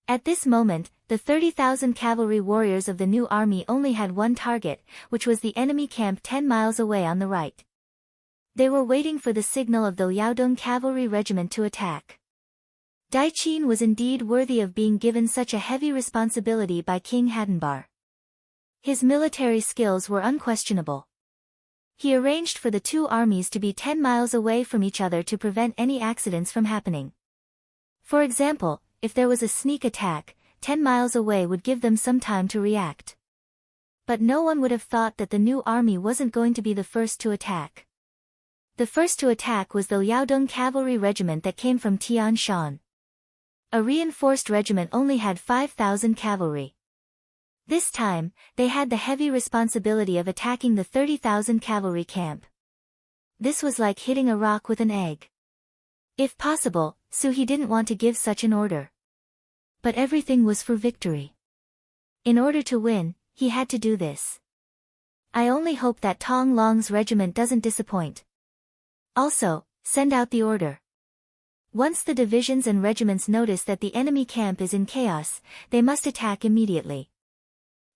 At this moment, the 30,000 cavalry warriors of the new army only had one target, which was the enemy camp 10 miles away on the right. They were waiting for the signal of the Liaodong cavalry regiment to attack. Qing was indeed worthy of being given such a heavy responsibility by King Hadenbar. His military skills were unquestionable. He arranged for the two armies to be 10 miles away from each other to prevent any accidents from happening. For example, if there was a sneak attack, 10 miles away would give them some time to react. But no one would have thought that the new army wasn't going to be the first to attack. The first to attack was the Liaodong cavalry regiment that came from Tian Shan. A reinforced regiment only had 5,000 cavalry. This time, they had the heavy responsibility of attacking the 30,000 cavalry camp. This was like hitting a rock with an egg. If possible, Su He didn't want to give such an order. But everything was for victory. In order to win, he had to do this. I only hope that Tong Long's regiment doesn't disappoint. Also, send out the order. Once the divisions and regiments notice that the enemy camp is in chaos, they must attack immediately.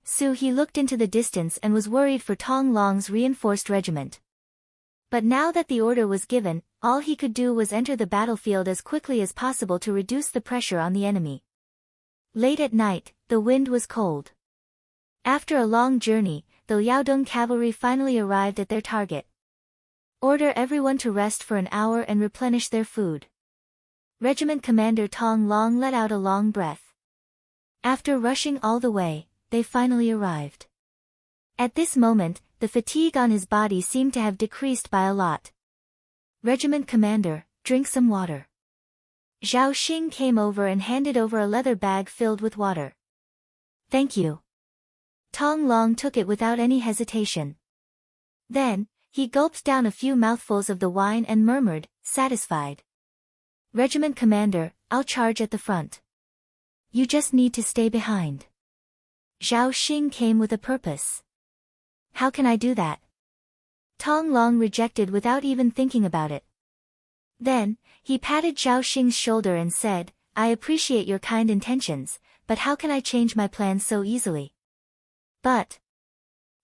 Su He looked into the distance and was worried for Tong Long's reinforced regiment. But now that the order was given, all he could do was enter the battlefield as quickly as possible to reduce the pressure on the enemy. Late at night, the wind was cold. After a long journey, the Liaodong cavalry finally arrived at their target. Order everyone to rest for an hour and replenish their food. Regiment Commander Tong Long let out a long breath. After rushing all the way, they finally arrived. At this moment, the fatigue on his body seemed to have decreased by a lot. Regiment Commander, drink some water. Zhao Xing came over and handed over a leather bag filled with water. Thank you. Tong Long took it without any hesitation. Then, he gulped down a few mouthfuls of the wine and murmured, satisfied. "Regiment commander, I'll charge at the front. You just need to stay behind." Zhao Xing came with a purpose. "How can I do that?" Tong Long rejected without even thinking about it. Then, he patted Zhao Xing's shoulder and said, "I appreciate your kind intentions, but how can I change my plans so easily?" "But..."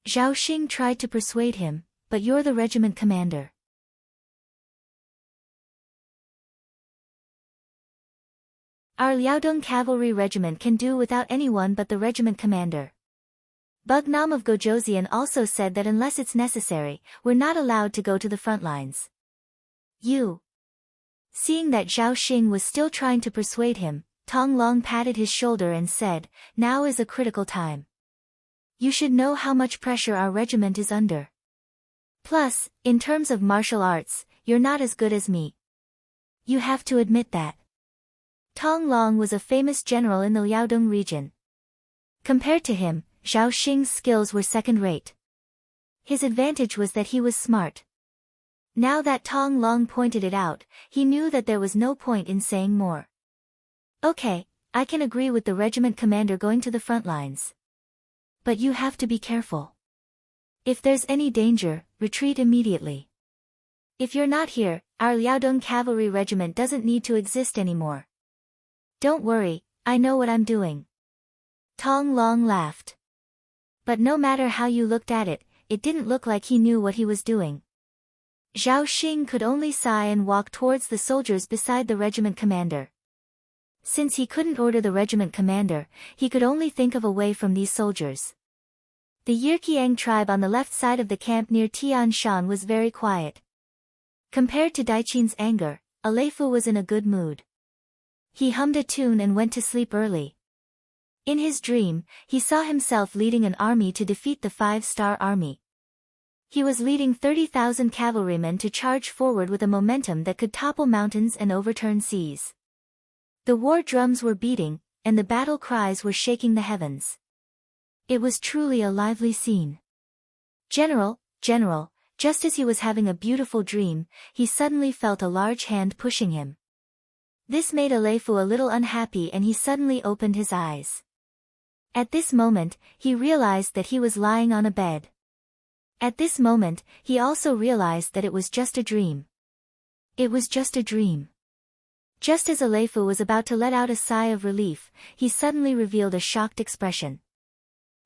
Zhao Xing tried to persuade him, "but you're the regiment commander." Our Liaodong cavalry regiment can do without anyone but the regiment commander. Bugnam of Gojoseon also said that unless it's necessary, we're not allowed to go to the front lines. You. Seeing that Zhao Xing was still trying to persuade him, Tong Long patted his shoulder and said, "Now is a critical time. You should know how much pressure our regiment is under. Plus, in terms of martial arts, you're not as good as me. You have to admit that." Tong Long was a famous general in the Liaodong region. Compared to him, Zhao Xing's skills were second-rate. His advantage was that he was smart. Now that Tong Long pointed it out, he knew that there was no point in saying more. "Okay, I can agree with the regiment commander going to the front lines. But you have to be careful. If there's any danger, retreat immediately. If you're not here, our Liaodong cavalry regiment doesn't need to exist anymore." "Don't worry, I know what I'm doing." Tong Long laughed. But no matter how you looked at it, it didn't look like he knew what he was doing. Zhao Xing could only sigh and walk towards the soldiers beside the regiment commander. Since he couldn't order the regiment commander, he could only think of a way from these soldiers. The Yirkiang tribe on the left side of the camp near Tianshan was very quiet. Compared to Daiqin's anger, Aleifu was in a good mood. He hummed a tune and went to sleep early. In his dream, he saw himself leading an army to defeat the 5-star army. He was leading 30,000 cavalrymen to charge forward with a momentum that could topple mountains and overturn seas. The war drums were beating, and the battle cries were shaking the heavens. It was truly a lively scene. "General, General," just as he was having a beautiful dream, he suddenly felt a large hand pushing him. This made Aleifu a little unhappy and he suddenly opened his eyes. At this moment, he realized that he was lying on a bed. At this moment, he also realized that it was just a dream. It was just a dream. Just as Aleifu was about to let out a sigh of relief, he suddenly revealed a shocked expression.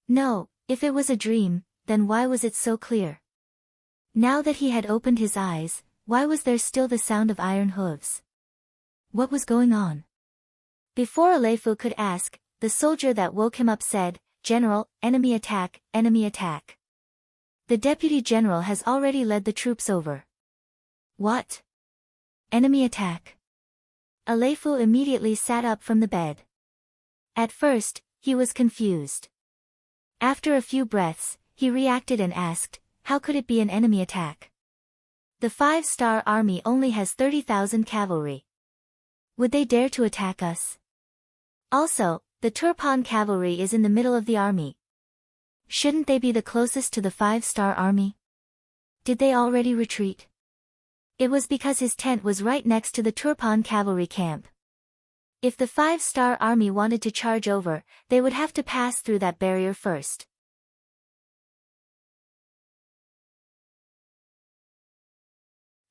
No, if it was a dream, then why was it so clear? Now that he had opened his eyes, why was there still the sound of iron hooves? What was going on? Before Aleifu could ask, the soldier that woke him up said, "General, enemy attack, enemy attack. The deputy general has already led the troops over." "What? Enemy attack?" Aleifu immediately sat up from the bed. At first, he was confused. After a few breaths, he reacted and asked, "How could it be an enemy attack? The 5-star army only has 30,000 cavalry. Would they dare to attack us? Also, the Turpan cavalry is in the middle of the army. Shouldn't they be the closest to the 5-star army? Did they already retreat?" It was because his tent was right next to the Turpan cavalry camp. If the 5-star army wanted to charge over, they would have to pass through that barrier first.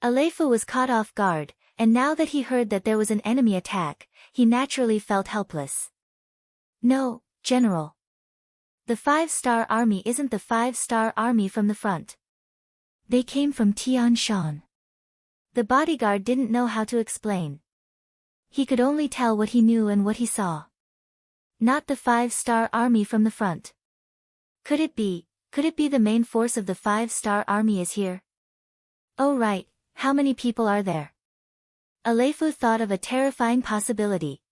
Aleifu was caught off guard, and now that he heard that there was an enemy attack, he naturally felt helpless. "No, General. The 5-star army isn't the 5-star army from the front. They came from Tianshan." The bodyguard didn't know how to explain. He could only tell what he knew and what he saw. Not the 5-star army from the front. Could it be the main force of the 5-star army is here? Oh right, how many people are there? Aleifu thought of a terrifying possibility.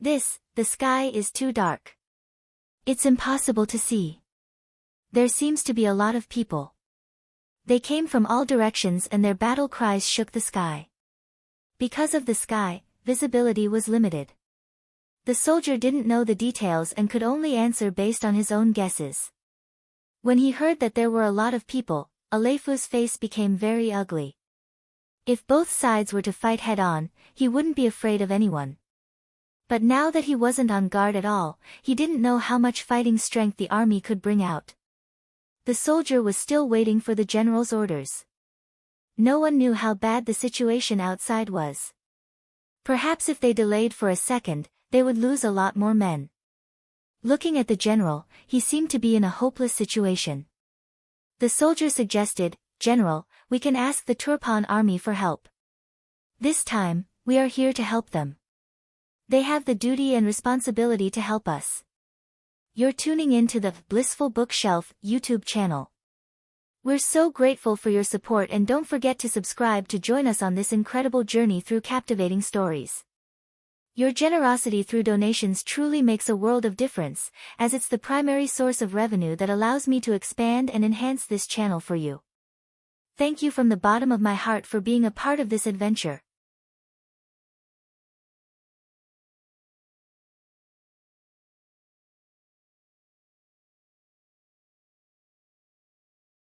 The sky is too dark. It's impossible to see. There seems to be a lot of people. They came from all directions and their battle cries shook the sky. Because of the sky, visibility was limited. The soldier didn't know the details and could only answer based on his own guesses. When he heard that there were a lot of people, Aleifu's face became very ugly. If both sides were to fight head-on, he wouldn't be afraid of anyone. But now that he wasn't on guard at all, he didn't know how much fighting strength the army could bring out. The soldier was still waiting for the general's orders. No one knew how bad the situation outside was. Perhaps if they delayed for a second, they would lose a lot more men. Looking at the general, he seemed to be in a hopeless situation. The soldier suggested, "General, we can ask the Turpan army for help. This time, we are here to help them. They have the duty and responsibility to help us." You're tuning in to the Blissful Bookshelf YouTube channel. We're so grateful for your support, and don't forget to subscribe to join us on this incredible journey through captivating stories. Your generosity through donations truly makes a world of difference, as it's the primary source of revenue that allows me to expand and enhance this channel for you. Thank you from the bottom of my heart for being a part of this adventure.